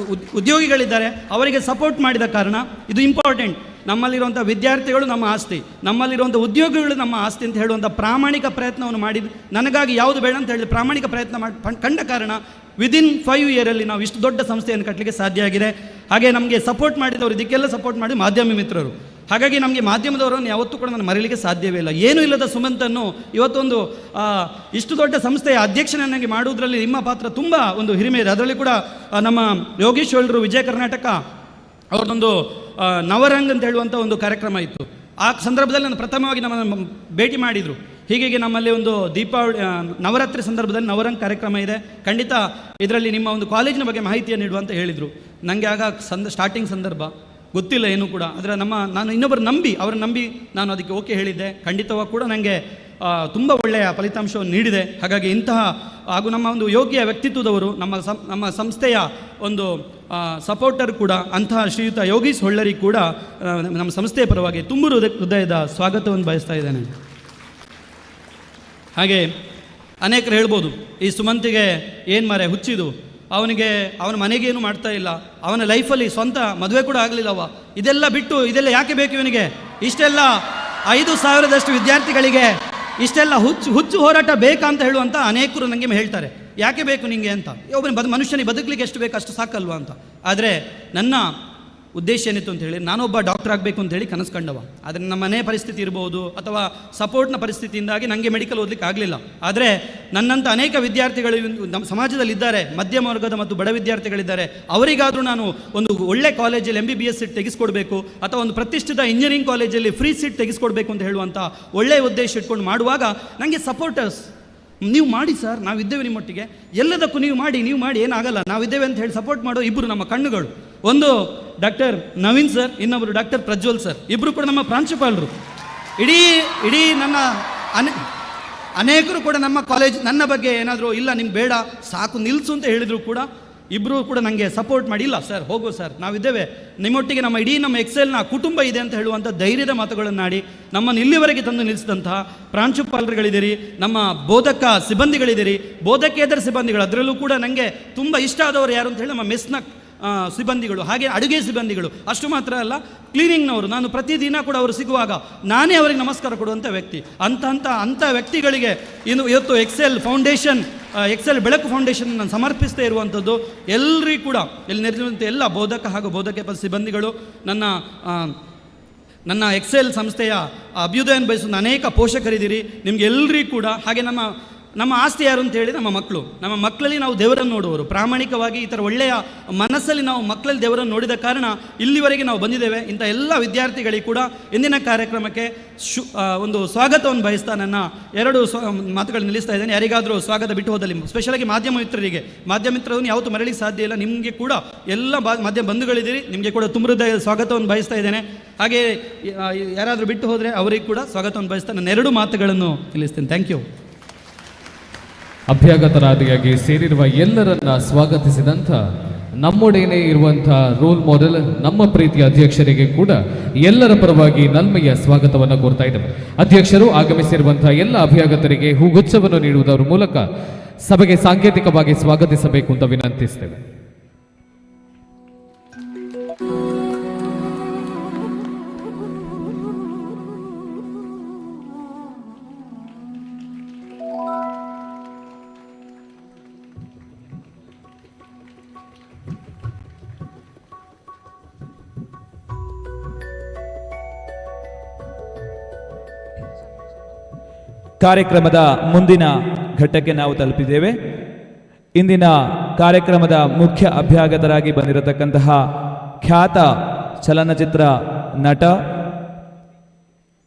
ಉದ್ಯೋಗಿಗಳಿದ್ದಾರೆ ಅವರಿಗೆ ಸಪೋರ್ಟ್ ಮಾಡಿದ ಕಾರಣ, ಇದು ಇಂಪಾರ್ಟೆಂಟ್. ನಮ್ಮಲ್ಲಿರುವಂಥ ವಿದ್ಯಾರ್ಥಿಗಳು ನಮ್ಮ ಆಸ್ತಿ, ನಮ್ಮಲ್ಲಿರುವಂಥ ಉದ್ಯೋಗಿಗಳು ನಮ್ಮ ಆಸ್ತಿ ಅಂತ ಹೇಳುವಂಥ ಪ್ರಾಮಾಣಿಕ ಪ್ರಯತ್ನವನ್ನು ಮಾಡಿದ್ದು, ನನಗಾಗಿ ಯಾವುದು ಬೇಡ ಅಂತ ಹೇಳಿದ ಪ್ರಾಮಾಣಿಕ ಪ್ರಯತ್ನ ಮಾಡಿ ಕಂಡ ಕಾರಣ ವಿದಿನ್ 5 ಇಯರಲ್ಲಿ ನಾವು ಇಷ್ಟು ದೊಡ್ಡ ಸಂಸ್ಥೆಯನ್ನು ಕಟ್ಟಲಿಕ್ಕೆ ಸಾಧ್ಯ ಆಗಿದೆ. ಹಾಗೆ ನಮಗೆ ಸಪೋರ್ಟ್ ಮಾಡಿದವರು, ಇದಕ್ಕೆಲ್ಲ ಸಪೋರ್ಟ್ ಮಾಡಿ ಮಾಧ್ಯಮ ಮಿತ್ರರು. ಹಾಗಾಗಿ ನಮಗೆ ಮಾಧ್ಯಮದವರನ್ನು ಯಾವತ್ತೂ ಕೂಡ ನಾನು ಮರೀಲಿಕ್ಕೆ ಸಾಧ್ಯವೇ ಇಲ್ಲ. ಏನೂ ಇಲ್ಲದ ಸುಮಂತನ್ನು ಇವತ್ತೊಂದು ಇಷ್ಟು ದೊಡ್ಡ ಸಂಸ್ಥೆಯ ಅಧ್ಯಕ್ಷನನ್ನಾಗಿ ಮಾಡುವುದರಲ್ಲಿ ನಿಮ್ಮ ಪಾತ್ರ ತುಂಬ ಒಂದು ಹಿರಿಮೆ ಇದೆ. ಅದರಲ್ಲಿ ಕೂಡ ನಮ್ಮ ಯೋಗೀಶ್ ಹೊಳ್ರು ವಿಜಯ ಕರ್ನಾಟಕ ಅವ್ರದ್ದೊಂದು ನವರಂಗ್ ಅಂತ ಹೇಳುವಂಥ ಒಂದು ಕಾರ್ಯಕ್ರಮ ಇತ್ತು. ಆ ಸಂದರ್ಭದಲ್ಲಿ ನಾನು ಪ್ರಥಮವಾಗಿ ನಮ್ಮನ್ನು ಭೇಟಿ ಮಾಡಿದರು. ಹೀಗಾಗಿ ನಮ್ಮಲ್ಲಿ ಒಂದು ದೀಪಾವಳಿ ನವರಾತ್ರಿ ಸಂದರ್ಭದಲ್ಲಿ ನವರಂಗ್ ಕಾರ್ಯಕ್ರಮ ಇದೆ, ಖಂಡಿತ ಇದರಲ್ಲಿ ನಿಮ್ಮ ಒಂದು ಕಾಲೇಜಿನ ಬಗ್ಗೆ ಮಾಹಿತಿಯನ್ನು ನೀಡುವ ಅಂತ ಹೇಳಿದರು. ನನಗೆ ಆಗ ಸ್ಟಾರ್ಟಿಂಗ್ ಸಂದರ್ಭ ಗೊತ್ತಿಲ್ಲ ಏನೂ ಕೂಡ. ಆದರೆ ನಾನು ಇನ್ನೊಬ್ಬರು ಅವರನ್ನು ನಂಬಿ ನಾನು ಅದಕ್ಕೆ ಓಕೆ ಹೇಳಿದ್ದೆ. ಖಂಡಿತವಾಗಿ ಕೂಡ ನನಗೆ ತುಂಬ ಒಳ್ಳೆಯ ಫಲಿತಾಂಶವನ್ನು ನೀಡಿದೆ. ಹಾಗಾಗಿ ಇಂತಹ ಹಾಗೂ ನಮ್ಮ ಒಂದು ಯೋಗ್ಯ ವ್ಯಕ್ತಿತ್ವದವರು ನಮ್ಮ ಸಂಸ್ಥೆಯ ಒಂದು ಸಪೋರ್ಟರ್ ಕೂಡ ಅಂತಹ ಶ್ರೀಯುತ ಯೋಗೀಶ್ ಹೊಳ್ಳರಿಗೆ ಕೂಡ ನಮ್ಮ ಸಂಸ್ಥೆಯ ಪರವಾಗಿ ತುಂಬ ಹೃದಯದ ಸ್ವಾಗತವನ್ನು ಬಯಸ್ತಾ ಇದ್ದೇನೆ. ಹಾಗೆ ಅನೇಕರು ಹೇಳ್ಬೋದು, ಈ ಸುಮಂತಿಗೆ ಏನು ಮಾರೆ ಹುಚ್ಚಿದು, ಅವನ ಮನೆಗೇನು ಮಾಡ್ತಾ ಇಲ್ಲ, ಅವನ ಲೈಫಲ್ಲಿ ಸ್ವಂತ ಮದುವೆ ಕೂಡ ಆಗಲಿಲ್ಲವ, ಇದೆಲ್ಲ ಬಿಟ್ಟು ಇದೆಲ್ಲ ಯಾಕೆ ಬೇಕು ಇವನಿಗೆ, ಇಷ್ಟೆಲ್ಲ 5,000ದಷ್ಟು ವಿದ್ಯಾರ್ಥಿಗಳಿಗೆ ಇಷ್ಟೆಲ್ಲ ಹುಚ್ಚು ಹೋರಾಟ ಬೇಕಾ ಅಂತ ಹೇಳುವಂಥ ಅನೇಕರು ನನಗೆ ಹೇಳ್ತಾರೆ. ಯಾಕೆ ಬೇಕು ನಿಮಗೆ ಅಂತ, ಒಬ್ಬನ ಮನುಷ್ಯನಿಗೆ ಬದುಕಲಿಕ್ಕೆ ಎಷ್ಟು ಬೇಕು ಅಷ್ಟು ಸಾಕಲ್ವಾ ಅಂತ. ಆದರೆ ನನ್ನ ಉದ್ದೇಶ ಏನಿತ್ತು ಅಂತ ಹೇಳಿ, ನಾನೊಬ್ಬ ಡಾಕ್ಟರ್ ಆಗಬೇಕು ಅಂತ ಹೇಳಿ ಕನಸು ಕಂಡವ. ಆದರೆ ನಮ್ಮ ಮನೆ ಪರಿಸ್ಥಿತಿ ಇರ್ಬೋದು ಅಥವಾ ಸಪೋರ್ಟ್ನ ಪರಿಸ್ಥಿತಿಯಿಂದಾಗಿ ನನಗೆ ಮೆಡಿಕಲ್ ಓದಲಿಕ್ಕೆ ಆಗಲಿಲ್ಲ. ಆದರೆ ನನ್ನಂಥ ಅನೇಕ ವಿದ್ಯಾರ್ಥಿಗಳು ನಮ್ಮ ಸಮಾಜದಲ್ಲಿದ್ದಾರೆ, ಮಧ್ಯಮ ವರ್ಗದ ಮತ್ತು ಬಡ ವಿದ್ಯಾರ್ಥಿಗಳಿದ್ದಾರೆ. ಅವರಿಗಾದರೂ ನಾನು ಒಂದು ಒಳ್ಳೆ ಕಾಲೇಜಲ್ಲಿ MBBS ಸೀಟ್ ತೆಗೆಸ್ಕೊಡ್ಬೇಕು ಅಥವಾ ಒಂದು ಪ್ರತಿಷ್ಠಿತ ಇಂಜಿನಿಯರಿಂಗ್ ಕಾಲೇಜಲ್ಲಿ ಫ್ರೀ ಸೀಟ್ ತೆಗೆಸ್ಕೊಡ್ಬೇಕು ಅಂತ ಹೇಳುವಂಥ ಒಳ್ಳೆಯ ಉದ್ದೇಶ ಇಟ್ಕೊಂಡು ಮಾಡುವಾಗ ನನಗೆ ಸಪೋರ್ಟರ್ಸ್, ನೀವು ಮಾಡಿ ಸರ್, ನಾವಿದ್ದೇವೆ ನಿಮ್ಮೊಟ್ಟಿಗೆ, ಎಲ್ಲದಕ್ಕೂ ನೀವು ಮಾಡಿ ಏನಾಗಲ್ಲ, ನಾವಿದ್ದೇವೆ ಅಂತ ಹೇಳಿ ಸಪೋರ್ಟ್ ಮಾಡೋ ಇಬ್ಬರು ನಮ್ಮ ಕಣ್ಣುಗಳು. ಒಂದು ಡಾಕ್ಟರ್ ನವೀನ್ ಸರ್, ಇನ್ನೊಬ್ಬರು ಡಾಕ್ಟರ್ ಪ್ರಜ್ವಲ್ ಸರ್, ಇಬ್ಬರು ಕೂಡ ನಮ್ಮ ಪ್ರಾಂಶುಪಾಲರು. ಇಡೀ ನನ್ನ ಅನೇಕರು ಕೂಡ ನಮ್ಮ ಕಾಲೇಜ್ ನನ್ನ ಬಗ್ಗೆ ಏನಾದರೂ ಇಲ್ಲ ನಿಮ್ಗೆ ಬೇಡ ಸಾಕು ನಿಲ್ಲಿಸು ಅಂತ ಹೇಳಿದ್ರು ಕೂಡ ಇಬ್ಬರು ಕೂಡ ನನಗೆ ಸಪೋರ್ಟ್ ಮಾಡಿ, ಇಲ್ಲ ಸರ್ ಹೋಗೋ ಸರ್, ನಾವಿದ್ದೇವೆ ನಿಮ್ಮೊಟ್ಟಿಗೆ, ನಮ್ಮ ಎಕ್ಸೆಲ್ನ ಕುಟುಂಬ ಇದೆ ಅಂತ ಹೇಳುವಂಥ ಧೈರ್ಯದ ಮಾತುಗಳನ್ನಾಡಿ ನಮ್ಮನ್ನು ಇಲ್ಲಿವರೆಗೆ ತಂದು ನಿಲ್ಲಿಸಿದಂತಹ ಪ್ರಾಂಶುಪಾಲರುಗಳಿದ್ದೀರಿ, ನಮ್ಮ ಬೋಧಕ ಸಿಬ್ಬಂದಿಗಳಿದ್ದೀರಿ, ಬೋಧಕೇತರ ಸಿಬ್ಬಂದಿಗಳು, ಅದರಲ್ಲೂ ಕೂಡ ನನಗೆ ತುಂಬ ಇಷ್ಟ ಆದವರು ಯಾರು ಅಂತ ಹೇಳಿ ನಮ್ಮ ಮೆಸ್ನ ಸಿಬ್ಬಂದಿಗಳು, ಹಾಗೆ ಅಡುಗೆ ಸಿಬ್ಬಂದಿಗಳು. ಅಷ್ಟು ಮಾತ್ರ ಅಲ್ಲ, ಕ್ಲೀನಿಂಗ್ನವರು, ನಾನು ಪ್ರತಿದಿನ ಕೂಡ ಅವರು ಸಿಗುವಾಗ ನಾನೇ ಅವರಿಗೆ ನಮಸ್ಕಾರ ಕೊಡುವಂಥ ವ್ಯಕ್ತಿ. ಅಂಥ ವ್ಯಕ್ತಿಗಳಿಗೆ ಇವತ್ತು ಎಕ್ಸೆಲ್ ಬೆಳಕು ಫೌಂಡೇಶನ್ ನಾನು ಸಮರ್ಪಿಸ್ತಾ ಇರುವಂಥದ್ದು. ಎಲ್ಲರಿಗೂ ಕೂಡ ಇಲ್ಲಿ ನೆರೆದಿರುವಂಥ ಎಲ್ಲ ಬೋಧಕ ಹಾಗೂ ಬೋಧಕೇತರ ಸಿಬ್ಬಂದಿಗಳು, ನನ್ನ ಎಕ್ಸೆಲ್ ಸಂಸ್ಥೆಯ ಅಭ್ಯುದಯನ ಬಯಸುವ ಅನೇಕ ಪೋಷಕರಿದ್ದೀರಿ, ನಿಮ್ಗೆ ಎಲ್ಲರಿಗೂ ಕೂಡ. ಹಾಗೆ ನಮ್ಮ ಆಸ್ತಿ ಯಾರು ಅಂತ ಹೇಳಿ ನಮ್ಮ ಮಕ್ಕಳಲ್ಲಿ ನಾವು ದೇವರನ್ನು ನೋಡುವವರು. ಪ್ರಾಮಾಣಿಕವಾಗಿ ಈ ಥರ ಒಳ್ಳೆಯ ಮನಸ್ಸಲ್ಲಿ ನಾವು ಮಕ್ಕಳಲ್ಲಿ ದೇವರನ್ನು ನೋಡಿದ ಕಾರಣ ಇಲ್ಲಿವರೆಗೆ ನಾವು ಬಂದಿದ್ದೇವೆ. ಇಂಥ ಎಲ್ಲ ವಿದ್ಯಾರ್ಥಿಗಳಿಗೆ ಕೂಡ ಇಂದಿನ ಕಾರ್ಯಕ್ರಮಕ್ಕೆ ಒಂದು ಸ್ವಾಗತವನ್ನು ಬಯಸ್ತಾ ನನ್ನ 2 ಮಾತುಗಳು ನಿಲ್ಲಿಸ್ತಾ ಇದ್ದೇನೆ. ಯಾರಿಗಾದರೂ ಸ್ವಾಗತ ಬಿಟ್ಟು ಹೋದಲ್ಲಿ, ಸ್ಪೆಷಲಾಗಿ ಮಾಧ್ಯಮ ಮಿತ್ರರನ್ನು ಯಾವತ್ತೂ ಮರಳಿಗೆ ಸಾಧ್ಯ ಇಲ್ಲ. ನಿಮಗೆ ಕೂಡ ಎಲ್ಲ ಮಾಧ್ಯಮ ಬಂಧುಗಳಿದ್ದೀರಿ, ನಿಮಗೆ ಕೂಡ ತುಂಬ ಹೃದಯದ ಸ್ವಾಗತವನ್ನು ಬಯಸ್ತಾ ಇದ್ದೇನೆ. ಹಾಗೆ ಯಾರಾದರೂ ಬಿಟ್ಟು ಹೋದರೆ ಅವರಿಗೆ ಕೂಡ ಸ್ವಾಗತವನ್ನು ಬಯಸ್ತಾ ನನ್ನ 2 ಮಾತುಗಳನ್ನು ನಿಲ್ಲಿಸ್ತೇನೆ. Thank you. ಅಭ್ಯಾಗತರಾದಿಯಾಗಿ ಸೇರಿರುವ ಎಲ್ಲರನ್ನ ಸ್ವಾಗತಿಸಿದಂಥ ನಮ್ಮೊಡನೆ ಇರುವಂಥ ರೋಲ್ ಮಾಡೆಲ್ ನಮ್ಮ ಪ್ರೀತಿಯ ಅಧ್ಯಕ್ಷರಿಗೆ ಕೂಡ ಎಲ್ಲರ ಪರವಾಗಿ ನಲ್ಮೆಯ ಸ್ವಾಗತವನ್ನು ಕೋರ್ತಾ ಇದ್ದೇವೆ. ಅಧ್ಯಕ್ಷರು ಆಗಮಿಸಿರುವಂತಹ ಎಲ್ಲ ಅಭ್ಯಾಗತರಿಗೆ ಹೂಗುಚ್ಛವನ್ನು ನೀಡುವುದರ ಮೂಲಕ ಸಭೆಗೆ ಸಾಂಕೇತಿಕವಾಗಿ ಸ್ವಾಗತಿಸಬೇಕು ಅಂತ ವಿನಂತಿಸ್ತೇವೆ. ಕಾರ್ಯಕ್ರಮದ ಮುಂದಿನ ಘಟ್ಟಕ್ಕೆ ನಾವು ತಲುಪಿದ್ದೇವೆ. ಇಂದಿನ ಕಾರ್ಯಕ್ರಮದ ಮುಖ್ಯ ಅಭ್ಯಾಗತರಾಗಿ ಬಂದಿರತಕ್ಕಂತಹ ಖ್ಯಾತ ಚಲನಚಿತ್ರ ನಟ,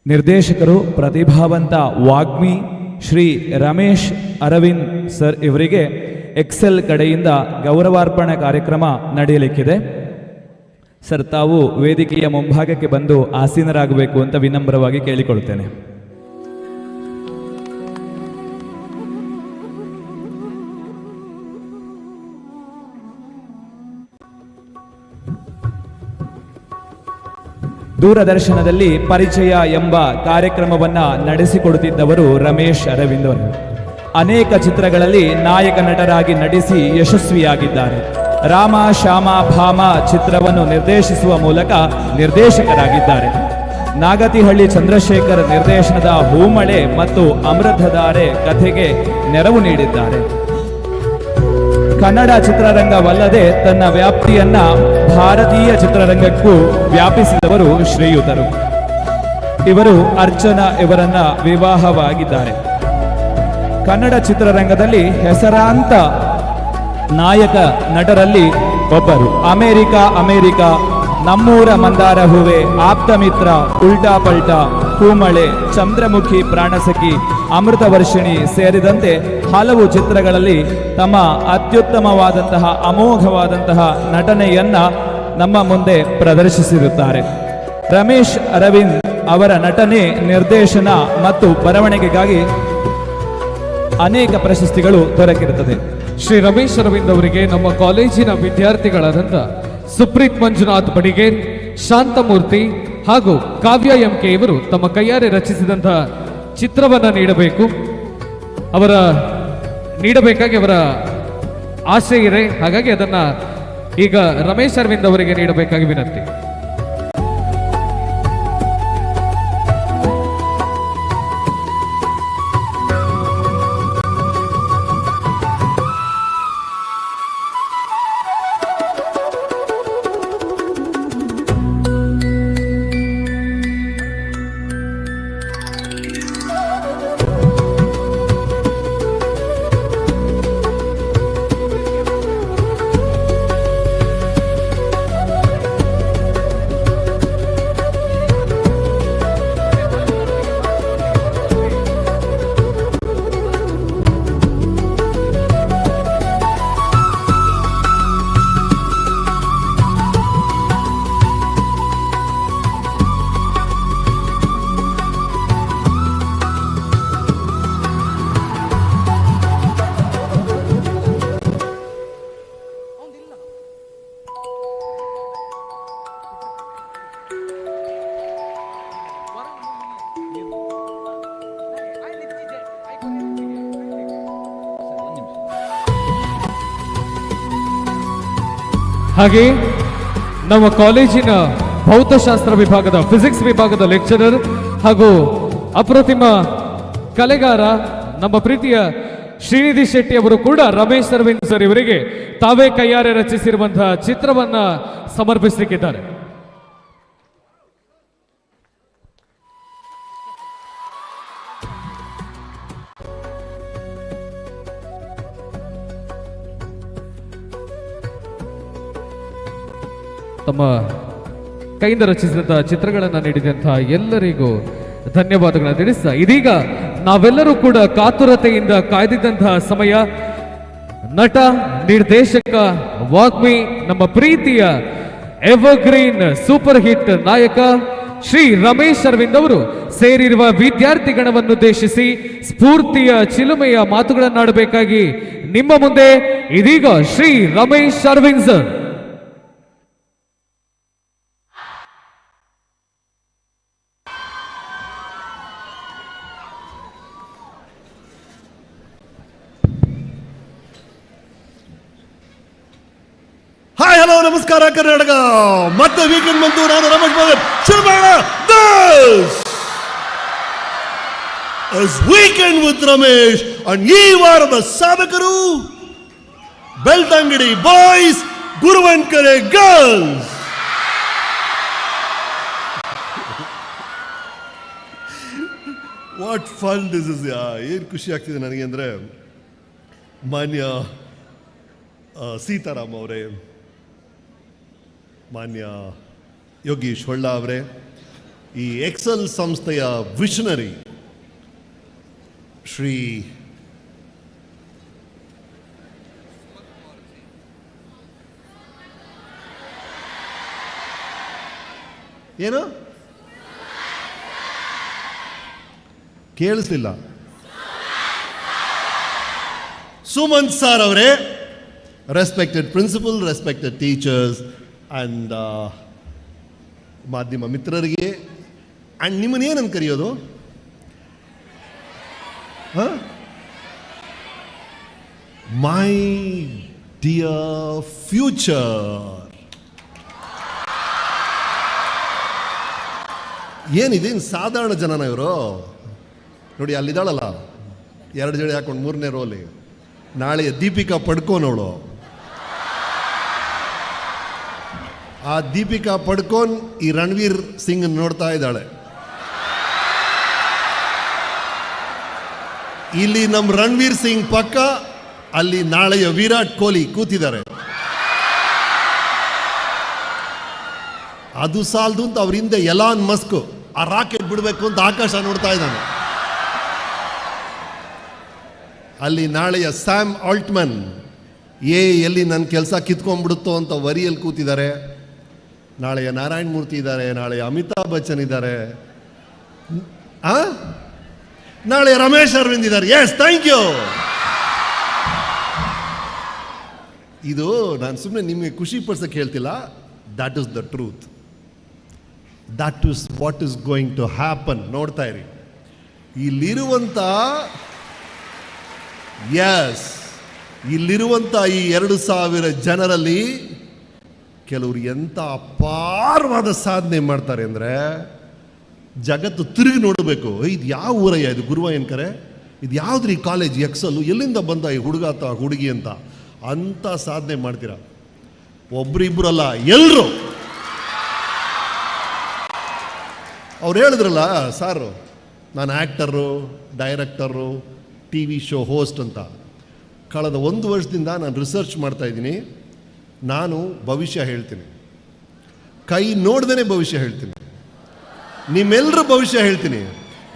ನಿರ್ದೇಶಕರು, ಪ್ರತಿಭಾವಂತ ವಾಗ್ಮಿ ಶ್ರೀ ರಮೇಶ್ ಅರವಿಂದ್ ಸರ್ ಇವರಿಗೆ ಎಕ್ಸೆಲ್ ಕಡೆಯಿಂದ ಗೌರವಾರ್ಪಣೆ ಕಾರ್ಯಕ್ರಮ ನಡೆಯಲಿಕ್ಕಿದೆ. ಸರ್, ತಾವು ವೇದಿಕೆಯ ಮುಂಭಾಗಕ್ಕೆ ಬಂದು ಆಸೀನರಾಗಬೇಕು ಅಂತ ವಿನಮ್ರವಾಗಿ ಕೇಳಿಕೊಳ್ಳುತ್ತೇನೆ. ದೂರದರ್ಶನದಲ್ಲಿ ಪರಿಚಯ ಎಂಬ ಕಾರ್ಯಕ್ರಮವನ್ನು ನಡೆಸಿಕೊಡುತ್ತಿದ್ದವರು ರಮೇಶ್ ಅರವಿಂದ್ ಅವರು. ಅನೇಕ ಚಿತ್ರಗಳಲ್ಲಿ ನಾಯಕ ನಟರಾಗಿ ನಟಿಸಿ ಯಶಸ್ವಿಯಾಗಿದ್ದಾರೆ. ರಾಮ ಶ್ಯಾಮ ಭಾಮ ಚಿತ್ರವನ್ನು ನಿರ್ದೇಶಿಸುವ ಮೂಲಕ ನಿರ್ದೇಶಕರಾಗಿದ್ದಾರೆ. ನಾಗತಿಹಳ್ಳಿ ಚಂದ್ರಶೇಖರ್ ನಿರ್ದೇಶನದ ಹೂಮಳೆ ಮತ್ತು ಅಮೃತಧಾರೆ ಕಥೆಗೆ ನೆರವು ನೀಡಿದ್ದಾರೆ. ಕನ್ನಡ ಚಿತ್ರರಂಗವಲ್ಲದೆ ತನ್ನ ವ್ಯಾಪ್ತಿಯನ್ನ ಭಾರತೀಯ ಚಿತ್ರರಂಗಕ್ಕೂ ವ್ಯಾಪಿಸಿದವರು ಶ್ರೀಯುತರು. ಇವರು ಅರ್ಚನಾ ಇವರನ್ನ ವಿವಾಹವಾಗಿದ್ದಾರೆ. ಕನ್ನಡ ಚಿತ್ರರಂಗದಲ್ಲಿ ಹೆಸರಾಂತ ನಾಯಕ ನಟರಲ್ಲಿ ಒಬ್ಬರು. ಅಮೇರಿಕಾ, ನಮ್ಮೂರ ಮಂದಾರ ಹೂವೆ, ಆಪ್ತ ಮಿತ್ರ, ಉಲ್ಟಾ ಪಲ್ಟಾ, ಹೂಮಳೆ, ಚಂದ್ರಮುಖಿ ಪ್ರಾಣಸಖಿ, ಅಮೃತವರ್ಷಿಣಿ ಸೇರಿದಂತೆ ಹಲವು ಚಿತ್ರಗಳಲ್ಲಿ ತಮ್ಮ ಅತ್ಯುತ್ತಮವಾದಂತಹ ಅಮೋಘವಾದಂತಹ ನಟನೆಯನ್ನ ನಮ್ಮ ಮುಂದೆ ಪ್ರದರ್ಶಿಸಿರುತ್ತಾರೆ. ರಮೇಶ್ ಅರವಿಂದ್ ಅವರ ನಟನೆ, ನಿರ್ದೇಶನ ಮತ್ತು ಬರವಣಿಗೆಗಾಗಿ ಅನೇಕ ಪ್ರಶಸ್ತಿಗಳು ದೊರಕಿರುತ್ತದೆ. ಶ್ರೀ ರಮೇಶ್ ಅರವಿಂದ್ ಅವರಿಗೆ ನಮ್ಮ ಕಾಲೇಜಿನ ವಿದ್ಯಾರ್ಥಿಗಳಾದಂಥ ಸುಪ್ರೀತ್ ಮಂಜುನಾಥ್ ಬಡಿಗೇರ್, ಶಾಂತಮೂರ್ತಿ ಹಾಗೂ ಕಾವ್ಯ ಎಂಕೆ ಇವರು ತಮ್ಮ ಕೈಯಾರೆ ರಚಿಸಿದಂತಹ ಚಿತ್ರವನ್ನು ನೀಡಬೇಕಾಗಿ ಅವರ ಆಸೆ ಇದೆ. ಹಾಗಾಗಿ ಅದನ್ನ ಈಗ ರಮೇಶ್ ಅರವಿಂದ್ ಅವರಿಗೆ ನೀಡಬೇಕಾಗಿ ವಿನಂತಿ. ಹಾಗೆ ನಮ್ಮ ಕಾಲೇಜಿನ ಭೌತಶಾಸ್ತ್ರ ವಿಭಾಗದ ಫಿಸಿಕ್ಸ್ ವಿಭಾಗದ ಲೆಕ್ಚರರ್ ಹಾಗೂ ಅಪ್ರತಿಮ ಕಲೆಗಾರ ನಮ್ಮ ಪ್ರೀತಿಯ ಶ್ರೀನಿಧಿ ಶೆಟ್ಟಿ ಅವರು ಕೂಡ ರಮೇಶ್ ಅರವಿಂದ್ ಸರ್ ಇವರಿಗೆ ತಾವೇ ಕೈಯಾರೆ ರಚಿಸಿರುವಂತಹ ಚಿತ್ರವನ್ನ ಸಮರ್ಪಿಸಲಿಕ್ಕಿದ್ದಾರೆ. ತಮ್ಮ ಕೈಯಿಂದ ರಚಿಸಿದಂತಹ ಚಿತ್ರಗಳನ್ನು ನೀಡಿದಂತಹ ಎಲ್ಲರಿಗೂ ಧನ್ಯವಾದಗಳನ್ನು ತಿಳಿಸ್ತಾ ಇದೀಗ ನಾವೆಲ್ಲರೂ ಕೂಡ ಕಾತುರತೆಯಿಂದ ಕಾಯ್ದಿದ್ದಂತಹ ಸಮಯ. ನಟ, ನಿರ್ದೇಶಕ, ವಾಗ್ಮಿ, ನಮ್ಮ ಪ್ರೀತಿಯ ಎವರ್ಗ್ರೀನ್ ಸೂಪರ್ ಹಿಟ್ ನಾಯಕ ಶ್ರೀ ರಮೇಶ್ ಅರವಿಂದ್ ಅವರು ಸೇರಿರುವ ವಿದ್ಯಾರ್ಥಿ ಗಣವನ್ನುದ್ದೇಶಿಸಿ ಸ್ಫೂರ್ತಿಯ ಚಿಲುಮೆಯ ಮಾತುಗಳನ್ನಾಡಬೇಕಾಗಿ ನಿಮ್ಮ ಮುಂದೆ ಇದೀಗ Shri Ramesh Aravind sir. Hi, hello, ನಮಸ್ಕಾರ ಕರ್ನಾಟಕ. ಮತ್ತೆ ವೀಕೆಂಡ್ ಬಂತು. ನಾನು ರಮೇಶ್ ಭಗತ್. ಶುರು ಮಾಡೋಣ. This weekend with Ramesh. and ಈ ವಾರದ ಸಾಧಕರು Belthangady boys, Guruvankare girls. What fun this is. ಏನು ಖುಷಿ ಆಗ್ತಿದೆ ನನಗೆ ಅಂದರೆ, ಮಾನ್ಯ ಸೀತಾರಾಮ್ ಅವರೇ, ಮಾನ್ಯ ಯೋಗೀಶ್ ಹೊಳ್ಳ ಅವರೇ, ಈ ಎಕ್ಸೆಲ್ ಸಂಸ್ಥೆಯ ವಿಷನರಿ ಶ್ರೀ ಏನು ಕೇಳಿಸ್ಲಿಲ್ಲ, ಸುಮಂತ್ ಸರ್ ಅವರೇ, respected principal, respected teachers, and ಮಾಧ್ಯಮ ಮಿತ್ರರಿಗೆ ಆ್ಯಂಡ್ ನಿಮ್ಮನ್ನೇನಂತ ಕರೆಯೋದು? My dear future. ಏನಿದೇನು ಸಾಧಾರಣ ಜನನ ಇವರು? ನೋಡಿ ಅಲ್ಲಿದ್ದಾಳಲ್ಲ, 2 ಜಡೆ ಹಾಕೊಂಡು 3ನೇ ರೋಲಿ, ನಾಳೆ ದೀಪಿಕಾ ಪಡ್ಕೋನವಳು. ಆ ದೀಪಿಕಾ ಪಡ್ಕೋನ್ ಈ ರಣವೀರ್ ಸಿಂಗ್ ನೋಡ್ತಾ ಇದ್ದಾಳೆ. ಇಲ್ಲಿ ನಮ್ಮ ರಣವೀರ್ ಸಿಂಗ್ ಪಕ್ಕ, ಅಲ್ಲಿ ನಾಳೆಯ ವಿರಾಟ್ ಕೊಹ್ಲಿ ಕೂತಿದ್ದಾರೆ. ಅದು ಸಾಲದು ಅಂತ ಅವ್ರ ಹಿಂದೆ ಎಲಾನ್ ಮಸ್ಕ್ ಆ ರಾಕೆಟ್ ಬಿಡಬೇಕು ಅಂತ ಆಕಾಶ ನೋಡ್ತಾ ಇದ್ದಾನೆ. ಅಲ್ಲಿ ನಾಳೆಯ ಸ್ಯಾಮ್ ಆಲ್ಟ್ಮನ್ ಎಲ್ಲಿ ನನ್ನ ಕೆಲಸ ಕಿತ್ಕೊಂಡ್ಬಿಡುತ್ತೋ ಅಂತ ವರಿಯಲ್ಲಿ ಕೂತಿದ್ದಾರೆ. ನಾಳೆಯ ನಾರಾಯಣ್ ಮೂರ್ತಿ ಇದ್ದಾರೆ, ನಾಳೆಯ ಅಮಿತಾಬ್ ಬಚ್ಚನ್ ಇದ್ದಾರೆ, ನಾಳೆ ರಮೇಶ್ ಅರವಿಂದ್ ಇದ್ದಾರೆ. Yes, thank you. ಇದು ನಾನು ಸುಮ್ಮನೆ ನಿಮಗೆ ಖುಷಿ ಪಡಿಸಕ್ಕೆ ಹೇಳ್ತಿಲ್ಲ. That is the truth. That is what is going to happen. ನೋಡ್ತಾ ಇರಿ, ಇಲ್ಲಿರುವಂಥ ಈ 2000 ಜನರಲ್ಲಿ ಕೆಲವರು ಎಂಥ ಅಪಾರವಾದ ಸಾಧನೆ ಮಾಡ್ತಾರೆ ಅಂದರೆ ಜಗತ್ತು ತಿರುಗಿ ನೋಡಬೇಕು. ಇದು ಯಾವ ಊರಯ್ಯ, ಇದು ಗುರುವಾಯನ್ಕರೆ, ಇದು ಯಾವುದ್ರಿ ಕಾಲೇಜ್ ಎಕ್ಸಲ್ಲು, ಎಲ್ಲಿಂದ ಬಂದ ಈ ಹುಡುಗ ಅಥವಾ ಹುಡುಗಿ ಅಂತ ಸಾಧನೆ ಮಾಡ್ತೀರ. ಒಬ್ರಿಬ್ಬರಲ್ಲ, ಎಲ್ಲರೂ. ಅವ್ರು ಹೇಳಿದ್ರಲ್ಲ, ಸಾರು ನಾನು actor, director, TV show host ಅಂತ. ಕಳೆದ 1 ವರ್ಷದಿಂದ ನಾನು ರಿಸರ್ಚ್ ಮಾಡ್ತಾಯಿದ್ದೀನಿ. ನಾನು ಭವಿಷ್ಯ ಹೇಳ್ತೀನಿ, ಕೈ ನೋಡ್ದೇ ಭವಿಷ್ಯ ಹೇಳ್ತೀನಿ. ನಿಮ್ಮೆಲ್ಲರ ಭವಿಷ್ಯ ಹೇಳ್ತೀನಿ.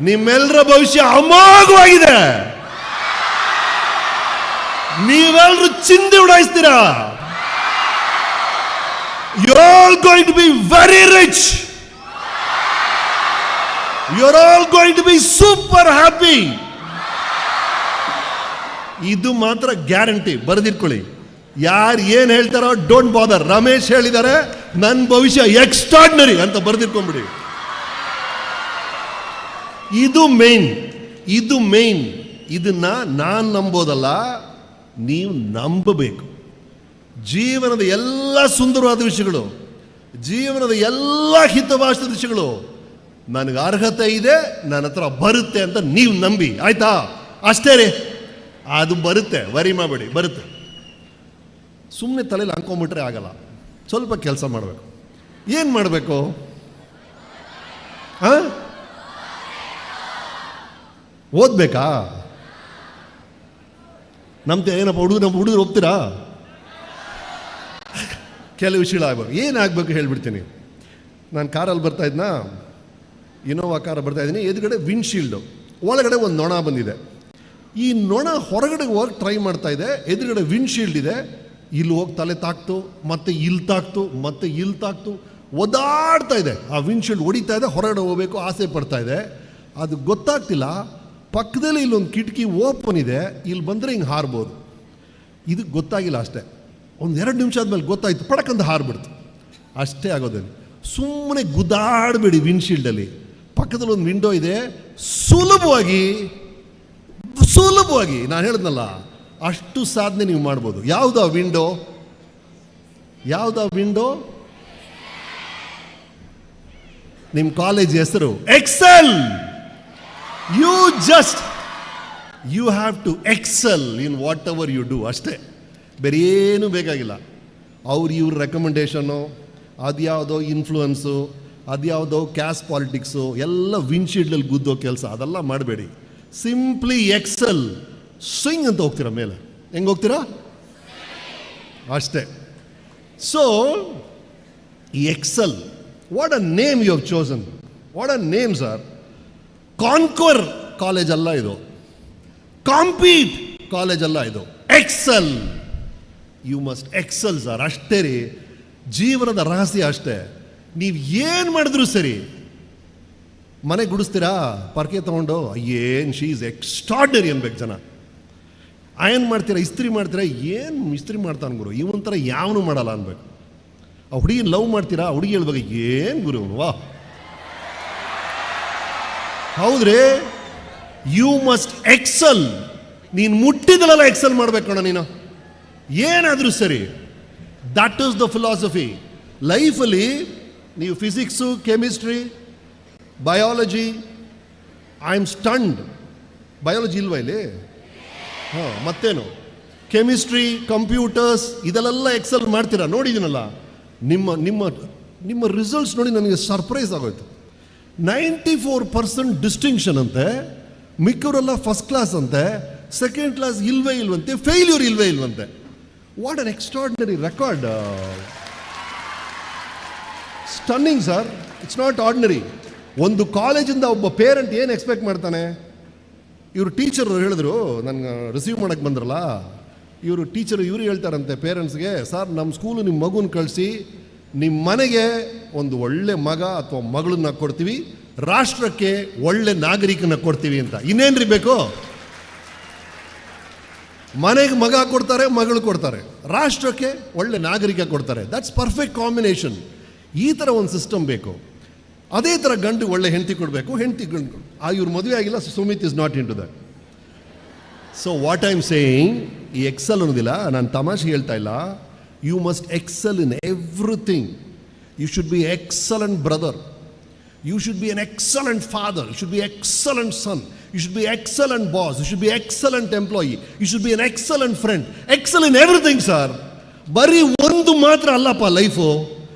ನಿಮ್ಮೆಲ್ಲರ ಭವಿಷ್ಯ ಅಮೋಘವಾಗಿದೆ. ನೀವೆಲ್ಲರೂ ಚಿಂದಿ ಉಡಾಯಿಸ್ತೀರಾ. You are all going to be very rich. You are all going to be super happy. ಇದು ಮಾತ್ರ ಗ್ಯಾರಂಟಿ, ಬರೆದಿಟ್ಕೊಳ್ಳಿ. ಯಾರು ಏನು ಹೇಳ್ತಾರೋ ಡೋಂಟ್ ಬಾದರ್. ರಮೇಶ್ ಹೇಳಿದ್ದಾರೆ ನನ್ನ ಭವಿಷ್ಯ ಎಕ್ಸ್ಟ್ರಾರ್ಡಿನರಿ ಅಂತ ಬರೆದಿಟ್ಕೊಂಡ್ಬಿಡಿ. ಇದು ಮೇನ್. ಇದನ್ನ ನಾನು ನಂಬೋದಲ್ಲ, ನೀವು ನಂಬಬೇಕು. ಜೀವನದ ಎಲ್ಲ ಸುಂದರವಾದ ವಿಷಯಗಳು, ಜೀವನದ ಎಲ್ಲ ಹಿತವಾದ ವಿಷಯಗಳು ನನಗೆ ಅರ್ಹತೆ ಇದೆ, ನನ್ನ ಹತ್ರ ಬರುತ್ತೆ ಅಂತ ನೀವು ನಂಬಿ. ಆಯ್ತಾ? ಅಷ್ಟೇ ರೀ, ಅದು ಬರುತ್ತೆ, ವರಿ ಮಾಡಬೇಡಿ, ಬರುತ್ತೆ. ಸುಮ್ಮನೆ ತಲೆಯಲ್ಲಿ ಹಾಕೊಂಬಿಟ್ರೆ ಆಗಲ್ಲ. ಸ್ವಲ್ಪ ಕೆಲಸ ಮಾಡಬೇಕು. ಏನು ಮಾಡಬೇಕು? ಓದಬೇಕಾ? ಏನಪ್ಪ ಹುಡುಗರು ಹೋಗ್ತೀರಾ? ಕೆಲವು ವಿಷಯಗಳಾಗಬೇಕು. ಏನಾಗಬೇಕು ಹೇಳ್ಬಿಡ್ತೀನಿ. ನಾನು ಕಾರಲ್ಲಿ ಬರ್ತಾ ಇದ್ನಾ, ಇನೋವಾ ಕಾರ್ ಬರ್ತಾ ಇದ್ದೀನಿ. ಎದುರುಗಡೆ ವಿಂಡ್ಶೀಲ್ಡು ಒಳಗಡೆ ಒಂದು ನೊಣ ಬಂದಿದೆ. ಈ ನೊಣ ಹೊರಗಡೆ ಹೋಗಿ ಟ್ರೈ ಮಾಡ್ತಾ ಇದೆ. ಎದುರುಗಡೆ ವಿಂಡ್ಶೀಲ್ಡ್ ಇದೆ. ಇಲ್ಲಿ ಹೋಗಿ ತಲೆ ತಾಕ್ತು, ಮತ್ತೆ ಇಲ್ಲಿ ತಾಕ್ತು, ಒದಾಡ್ತಾ ಇದೆ. ಆ ವಿಂಡ್ಶೀಲ್ಡ್ ಹೊಡಿತಾ ಇದೆ, ಹೊರಗಡೆ ಹೋಗಬೇಕು ಆಸೆ ಪಡ್ತಾ ಇದೆ. ಅದು ಗೊತ್ತಾಗ್ತಿಲ್ಲ. ಪಕ್ಕದಲ್ಲಿ ಇಲ್ಲೊಂದು ಕಿಟಕಿ ಓಪನ್ ಇದೆ, ಇಲ್ಲಿ ಬಂದರೆ ಹಿಂಗೆ ಹಾರ್ಬೋದು. ಇದು ಗೊತ್ತಾಗಿಲ್ಲ ಅಷ್ಟೇ. 1-2 ನಿಮಿಷ ಆದಮೇಲೆ ಗೊತ್ತಾಯ್ತು, ಪಡಕಂತ ಹಾರ್ಬಿಡ್ತು. ಅಷ್ಟೇ ಆಗೋದೇನು. ಸುಮ್ಮನೆ ಗುದ್ದಾಡಬೇಡಿ. ವಿಂಡ್ಶೀಲ್ಡಲ್ಲಿ ಪಕ್ಕದಲ್ಲಿ ಒಂದು ವಿಂಡೋ ಇದೆ. ಸುಲಭವಾಗಿ ನಾನು ಹೇಳಿದ್ನಲ್ಲ, ಅಷ್ಟು ಸಾಧನೆ ನೀವು ಮಾಡ್ಬೋದು. ಯಾವುದಾ ವಿಂಡೋ? ನಿಮ್ಮ ಕಾಲೇಜ್ ಹೆಸರು Excel. You have to excel in whatever you do. ಅಷ್ಟೇ, ಬೇರೆ ಏನೂ ಬೇಕಾಗಿಲ್ಲ. ಇವ್ರ ರೆಕಮೆಂಡೇಶನ್ನು, ಅದ್ಯಾವುದೋ ಇನ್ಫ್ಲೂಯೆನ್ಸು, ಅದ್ಯಾವುದೋ ಕ್ಯಾಸ್ಟ್ ಪಾಲಿಟಿಕ್ಸು, ಎಲ್ಲ ವಿಂಡ್ಶೀಲ್ಡಲ್ಲಿ ಗುದ್ದೋ ಕೆಲಸ, ಅದೆಲ್ಲ ಮಾಡಬೇಡಿ. Simply Excel. ಸ್ವಿಂಗ್ ಅಂತ ಹೋಗ್ತೀರಾ ಮೇಲೆ. ಹೆಂಗೆ ಹೋಗ್ತೀರಾ? ಅಷ್ಟೇ. ಸೊ ಈ Excel, what a name you have chosen. What a name sir. Conquer college ಅಲ್ಲ ಇದು, ಕಾಂಪೀಟ್ ಕಾಲೇಜ್ ಅಲ್ಲ ಇದು, Excel. You must excel sir. ಅಷ್ಟೇ ರೀ ಜೀವನದ ರಹಸ್ಯ. ಅಷ್ಟೇ. ನೀವು ಏನು ಮಾಡಿದ್ರು ಸರಿ. ಮನೆ ಗುಡಿಸ್ತೀರಾ, ಪರ್ಕೆ ತೊಗೊಂಡು ಶಿ ಈಸ್ ಎಕ್ಸ್ಟ್ರಾರ್ಡಿನರಿ ಅನ್ಬೇಕು ಜನ. ಅಯನ್ ಮಾಡ್ತೀರಾ, ಇಸ್ತ್ರಿ ಮಾಡ್ತೀರಾ, ಏನು ಇಸ್ತ್ರಿ ಮಾಡ್ತಾನೆ ಗುರು, ಇವೊಂಥರ ಯಾವನು ಮಾಡಲ್ಲ ಅನ್ಬೇಕು. ಆ ಹುಡುಗಿನ ಲವ್ ಮಾಡ್ತೀರಾ, ಹುಡುಗಿ ಹೇಳ್ಬೇಕು ಏನು ಗುರು ವಾ, ಹೌದ್ರಿ, ಯು ಮಸ್ಟ್ ಎಕ್ಸಲ್. ನೀನು ಮುಟ್ಟಿದಲ್ಲ ಎಕ್ಸಲ್ ಮಾಡ್ಬೇಕು ಕಣ ನೀನು, ಏನಾದರೂ ಸರಿ. ದಟ್ ಈಸ್ ದ ಫಿಲಾಸಫಿ ಲೈಫಲ್ಲಿ. ನೀವು physics, chemistry, biology, I am stunned. Biology ಇಲ್ವಾ ಇಲ್ಲಿ? ಹಾಂ, ಮತ್ತೇನು ಕೆಮಿಸ್ಟ್ರಿ, ಕಂಪ್ಯೂಟರ್ಸ್ ಇದೆಲ್ಲ ಎಕ್ಸೆಲ್ ಮಾಡ್ತೀರಾ, ನೋಡಿದ್ದೀನಲ್ಲ. ನಿಮ್ಮ ನಿಮ್ಮ ನಿಮ್ಮ ರಿಸಲ್ಟ್ಸ್ ನೋಡಿ ನನಗೆ ಸರ್ಪ್ರೈಸ್ ಆಗೋಯ್ತು. 94% ಡಿಸ್ಟಿಂಕ್ಷನ್ ಅಂತೆ, ಮಿಕ್ಕವರೆಲ್ಲ ಫಸ್ಟ್ ಕ್ಲಾಸ್ ಅಂತೆ, ಸೆಕೆಂಡ್ ಕ್ಲಾಸ್ ಇಲ್ವೇ ಇಲ್ವಂತೆ, ಫೇಲ್ಯೂರ್ ಇಲ್ವೇ ಇಲ್ವಂತೆ. What an extraordinary record. Stunning sir, it's not ordinary. ಒಂದು ಕಾಲೇಜಿಂದ ಒಬ್ಬ ಪೇರೆಂಟ್ ಏನು ಎಕ್ಸ್ಪೆಕ್ಟ್ ಮಾಡ್ತಾನೆ? ಇವರು ಟೀಚರ್ ಹೇಳಿದ್ರು, ನನಗೆ ರಿಸೀವ್ ಮಾಡೋಕ್ಕೆ ಬಂದ್ರಲ್ಲ, ಇವರು ಟೀಚರ್ ಇವರು ಹೇಳ್ತಾರಂತೆ ಪೇರೆಂಟ್ಸ್ಗೆ, ಸರ್ ನಮ್ಮ ಸ್ಕೂಲು ನಿಮ್ಮ ಮಗುನ ಕಳಿಸಿ, ನಿಮ್ಮ ಮನೆಗೆ ಒಂದು ಒಳ್ಳೆ ಮಗ ಅಥವಾ ಮಗಳನ್ನ ಕೊಡ್ತೀವಿ, ರಾಷ್ಟ್ರಕ್ಕೆ ಒಳ್ಳೆ ನಾಗರಿಕನ ಕೊಡ್ತೀವಿ ಅಂತ. ಇನ್ನೇನ್ರಿ ಬೇಕು? ಮನೆಗೆ ಮಗ ಕೊಡ್ತಾರೆ, ಮಗಳು ಕೊಡ್ತಾರೆ, ರಾಷ್ಟ್ರಕ್ಕೆ ಒಳ್ಳೆ ನಾಗರಿಕ ಕೊಡ್ತಾರೆ. That's perfect combination. ಈ ಥರ ಒಂದು ಸಿಸ್ಟಮ್ ಬೇಕು. ಅದೇ ಥರ ಗಂಡು ಒಳ್ಳೆ ಹೆಂಡತಿ ಕೊಡಬೇಕು, ಹೆಂಡತಿ ಗಂಡು. ಇವ್ರ ಮದುವೆ ಆಗಿಲ್ಲ, Sumit is not into that. So what I am saying, ಈ ಎಕ್ಸೆಲ್ ಅನ್ನೋದಿಲ್ಲ, ನಾನು ತಮಾಷೆ ಹೇಳ್ತಾ ಇಲ್ಲ. You must excel in everything. You should be excellent brother, you should be an excellent father, you should be excellent son, you should be excellent boss, you should be excellent employee, you should be an excellent friend. Excel in everything sir. ಬರೀ ಒಂದು ಮಾತ್ರ ಅಲ್ಲಪ್ಪ ಲೈಫು,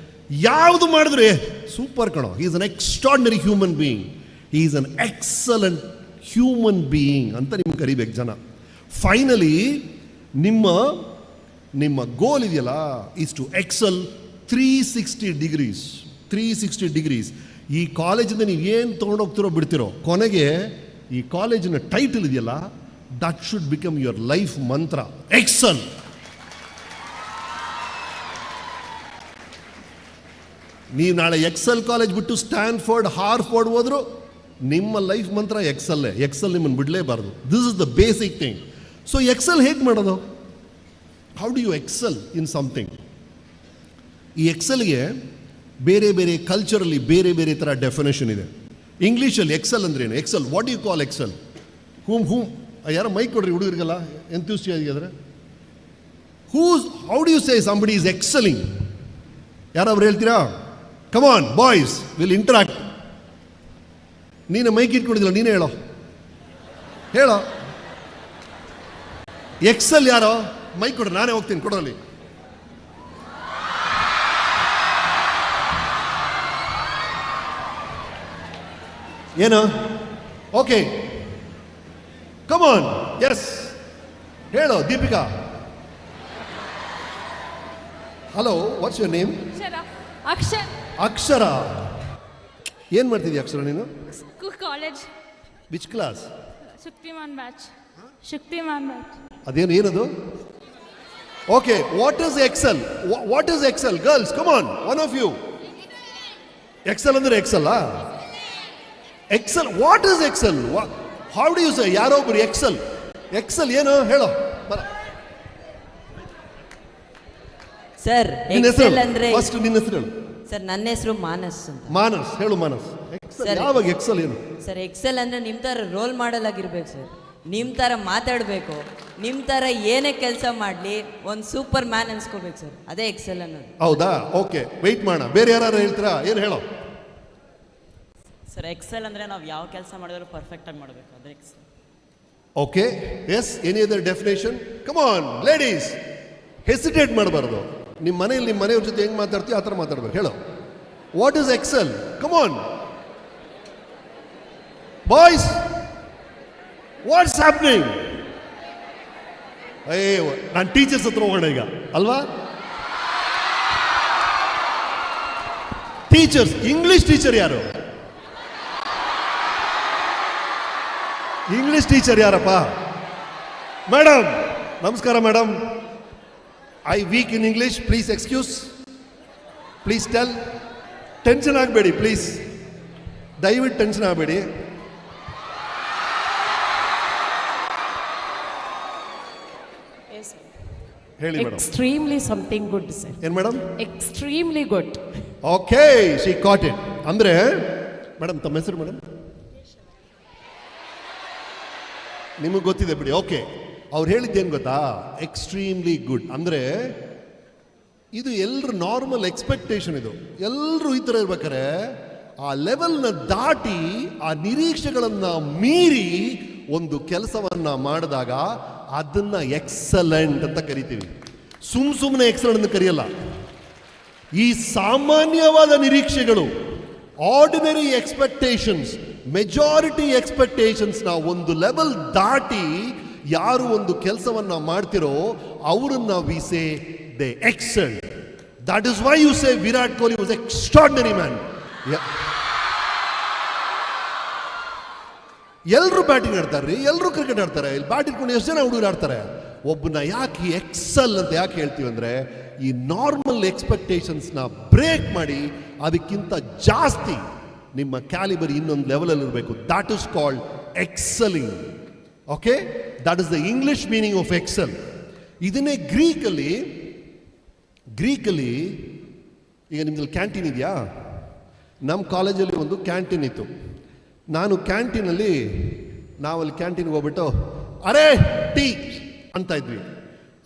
ಯಾವುದು ಮಾಡಿದ್ರೆ ಸೂಪರ್ ಕಣೋ. He is an extraordinary human being, he is an excellent human being ಅಂತ ನಿಮ್ಗೆ ಕರಿಬೇಕು ಜನ. ಫೈನಲಿ ನಿಮ್ಮ ಗೋಲ್ ಇದೆಯಲ್ಲ, is to excel 360 degrees. 360 degrees. ಈ ಕಾಲೇಜಿಂದ ನೀವು ಏನು ತೊಗೊಂಡೋಗ್ತಿರೋ ಬಿಡ್ತಿರೋ, ಕೊನೆಗೆ ಈ ಕಾಲೇಜಿನ ಟೈಟಲ್ ಇದೆಯಲ್ಲ, that should become your life mantra, Excel. ನೀವು ನಾಳೆ ಎಕ್ಸೆಲ್ ಕಾಲೇಜ್ ಬಿಟ್ಟು ಸ್ಟ್ಯಾನ್ಫೋರ್ಡ್, ಹಾರ್ಫೋರ್ಡ್ ಹೋದ್ರು ನಿಮ್ಮ ಲೈಫ್ ಮಂತ್ರ ಎಕ್ಸೆಲ್ಲೇ. ಎಕ್ಸೆಲ್ ನಿಮ್ಮನ್ನು ಬಿಡಲೇಬಾರ್ದು. This is the basic thing. So excel ಹೇಗೆ ಮಾಡೋದು? How do you excel in something? ಈ ಎಕ್ಸೆಲ್ಗೆ ಬೇರೆ ಬೇರೆ ಕಲ್ಚರಲ್ಲಿ ಬೇರೆ ಬೇರೆ ಥರ ಡೆಫಿನೇಷನ್ ಇದೆ. ಇಂಗ್ಲೀಷಲ್ಲಿ ಎಕ್ಸೆಲ್ ಅಂದ್ರೇನು? Excel, what you call excel? ಯಾರೋ ಮೈಕ್ ಕೊಡ್ರಿ ಹುಡುಗರಿಗೆಲ್ಲ, ಎಂಥೂಸಿಯಾಸ್ಟಿಕ್ ಆದರೆ. How do you say somebody is excelling? ಯಾರಾದ್ರು ಹೇಳ್ತೀರಾ? Come on boys, will interact. ನೀನು ಮೈಕ್ ಇಟ್ಕೊಂಡಿದ್ದಿಲ್ಲ, ನೀನೇ ಹೇಳೋ. ಎಕ್ಸೆಲ್ ಯಾರೋ? ಮೈಕ್ ಕೊಡ್ರಿ, ನಾನೇ ಹೋಗ್ತೀನಿ, ಕೊಡೋಲ್ಲಿ. ಏನು? ಓಕೆ, ಕಮ್ ಆನ್, ಎಸ್ ಹೇಳೋ. Deepika, hello, what's your name? Akshara. ಏನು ಮಾಡ್ತಿದ್ದೀಯ ಅಕ್ಷರ ನೀನು? College. Which class? Shaktiman batch. Shaktiman batch. ಅದೇನು, ಏನದು? Okay, what is excel? What is excel? Girls come on, one of you. Excel ಅಂದ್ರೆ excel? Excel, what is excel? How do you say? ಯಾರೋ ಒಬ್ರು ಎಕ್ಸೆಲ್. ಎಕ್ಸೆಲ್ ಏನು ಹೇಳೋ. ಸರ್, ಎಕ್ಸೆಲ್ ಅಂದ್ರೆ ಫಸ್ಟ್ ನಿನ್ನ ಹೆಸರು ಹೇಳು. ಸರ್, ನನ್ನ ಹೆಸರು ಮಾನಸ್ ಅಂತ. ಮಾನಸ್, ಹೇಳು ಮಾನಸ್. ಯಾವಾಗ ಎಕ್ಸೆಲ್ ಏನು? ಸರ್, ಎಕ್ಸೆಲ್ ಅಂದ್ರೆ ನಿಮ್ಮ ಥರ ರೋಲ್ ಮಾಡೆಲ್ ಆಗಿರ್ಬೇಕು ಸರ್. ನಿಮ್ಮ ಥರ ಮಾತಾಡಬೇಕು, ನಿಮ್ಮ ಥರ ಏನೇ ಕೆಲಸ ಮಾಡಲಿ ಒಂದು ಸೂಪರ್ ಮ್ಯಾನ್ ಅನ್ಸ್ಕೋಬೇಕು ಸರ್. ಅದೇ ಎಕ್ಸೆಲ್ ಅನ್ನೋದು. ಹೌದಾ? ಓಕೆ, ವೆಯ್ಟ್ ಮಾಡೋಣ. ಬೇರೆ ಯಾರು ಹೇಳ್ತೀರಾ? ಏನು ಹೇಳೋ. ಸರ್, ಎಕ್ಸೆಲ್ ಅಂದ್ರೆ ನಾವು ಯಾವ ಕೆಲಸ ಮಾಡಿದ್ರು ಪರ್ಫೆಕ್ಟ್ ಆಗಿ ಮಾಡಬೇಕು, ಅದೇ excel. Okay, yes, any other definition? Come on ladies, hesitate ಮಾಡಬಾರ್ದು. ನಿಮ್ಮ ಮನೆಯಲ್ಲಿ ನಿಮ್ಮ ಮನೆಯವ್ರ ಜೊತೆ ಹೆಂಗೆ ಮಾತಾಡ್ತೀವಿ ಆ ಥರ ಮಾತಾಡ್ಬೇಕು. ಹೇಳೋ, what is excel? Come on boys, what's happening? ನಾನು ಟೀಚರ್ಸ್ ಹತ್ರ ಹೋಗೋಣ ಈಗ ಅಲ್ವಾ? ಟೀಚರ್ಸ್, ಇಂಗ್ಲಿಷ್ ಟೀಚರ್ ಯಾರು? ಇಂಗ್ಲಿಷ್ ಟೀಚರ್ ಯಾರಪ್ಪ? ಮೇಡಮ್, ನಮಸ್ಕಾರ madam. I weak in English, please excuse, please tell. Tension ಆಗಬೇಡಿ ಪ್ಲೀಸ್, ದಯವಿಟ್ಟು ಟೆನ್ಷನ್ ಆಗಬೇಡಿ. ಹೇಳಿ madam. Extremely something good sir. ಏನು madam? Extremely good. Okay, she caught it. ಅಂದರೆ ಮೇಡಮ್ ತಮ್ಮ ಹೆಸರು ಮೇಡಮ್? ನಿಮಗೆ ಗೊತ್ತಿದೆ ಬಿಡಿ. ಓಕೆ, ಅವ್ರು ಹೇಳಿದ್ದೇನು ಗೊತ್ತಾ? ಎಕ್ಸ್ಟ್ರೀಮ್ಲಿ ಗುಡ್ ಅಂದರೆ ಇದು ಎಲ್ಲರೂ ನಾರ್ಮಲ್ ಎಕ್ಸ್ಪೆಕ್ಟೇಷನ್. ಇದು ಎಲ್ಲರೂ ಈ ಥರ ಇರ್ಬೇಕಾರೆ ಆ ಲೆವೆಲ್ನ ದಾಟಿ ಆ ನಿರೀಕ್ಷೆಗಳನ್ನು ಮೀರಿ ಒಂದು ಕೆಲಸವನ್ನು ಮಾಡಿದಾಗ ಅದನ್ನ ಎಕ್ಸಲೆಂಟ್ ಅಂತ ಕರಿತೀವಿ. ಸುಮ್ಮನೆ ಎಕ್ಸಲೆಂಟ್ ಅಂತ ಕರೆಯಲ್ಲ. ಈ ಸಾಮಾನ್ಯವಾದ ನಿರೀಕ್ಷೆಗಳು, ಆರ್ಡಿನರಿ ಎಕ್ಸ್ಪೆಕ್ಟೇಷನ್ಸ್, ಮೆಜಾರಿಟಿ ಎಕ್ಸ್ಪೆಕ್ಟೇಷನ್ಸ್ ನ ಒಂದು ಲೆವೆಲ್ ದಾಟಿ ಯಾರು ಒಂದು ಕೆಲಸವನ್ನ ಮಾಡ್ತಿರೋ ಅವರನ್ನ we say they excel. That is why you say Virat Kohli was extraordinary man. ಎಲ್ಲರೂ ಬ್ಯಾಟಿಂಗ್ ಆಡ್ತಾರೆ, ಎಲ್ಲರೂ ಕ್ರಿಕೆಟ್ ಆಡ್ತಾರೆ. ಇಲ್ಲಿ ಬ್ಯಾಟ್ ಇಟ್ಕೊಂಡು ಎಷ್ಟು ಜನ ಹುಡುಗರು ಆಡ್ತಾರೆ. ಒಬ್ಬನ ಯಾಕೆ ಎಕ್ಸೆಲ್ ಅಂತ ಯಾಕೆ ಹೇಳ್ತೀವಿ ಅಂದರೆ ಈ ನಾರ್ಮಲ್ ಎಕ್ಸ್ಪೆಕ್ಟೇಷನ್ಸ್ನ ಬ್ರೇಕ್ ಮಾಡಿ ಅದಕ್ಕಿಂತ ಜಾಸ್ತಿ ನಿಮ್ಮ ಕ್ಯಾಲಿಬರ್ ಇನ್ನೊಂದು ಲೆವೆಲಲ್ಲಿ ಇರಬೇಕು. That is called excelling. Okay, that is the English meaning of excel. ಇದನ್ನೇ ಗ್ರೀಕಲ್ಲಿ ಈಗ ನಿಮ್ಮಲ್ಲಿ ಕ್ಯಾಂಟೀನ್ ಇದೆಯಾ? ನಮ್ಮ ಕಾಲೇಜಲ್ಲಿ ಒಂದು ಕ್ಯಾಂಟೀನ್ ಇತ್ತು. ನಾನು ಕ್ಯಾಂಟೀನಲ್ಲಿ ನಾವಲ್ಲಿ ಕ್ಯಾಂಟೀನ್ಗೆ ಹೋಗ್ಬಿಟ್ಟು ಅರೇ ಟೀ ಅಂತ ಇದ್ವಿ.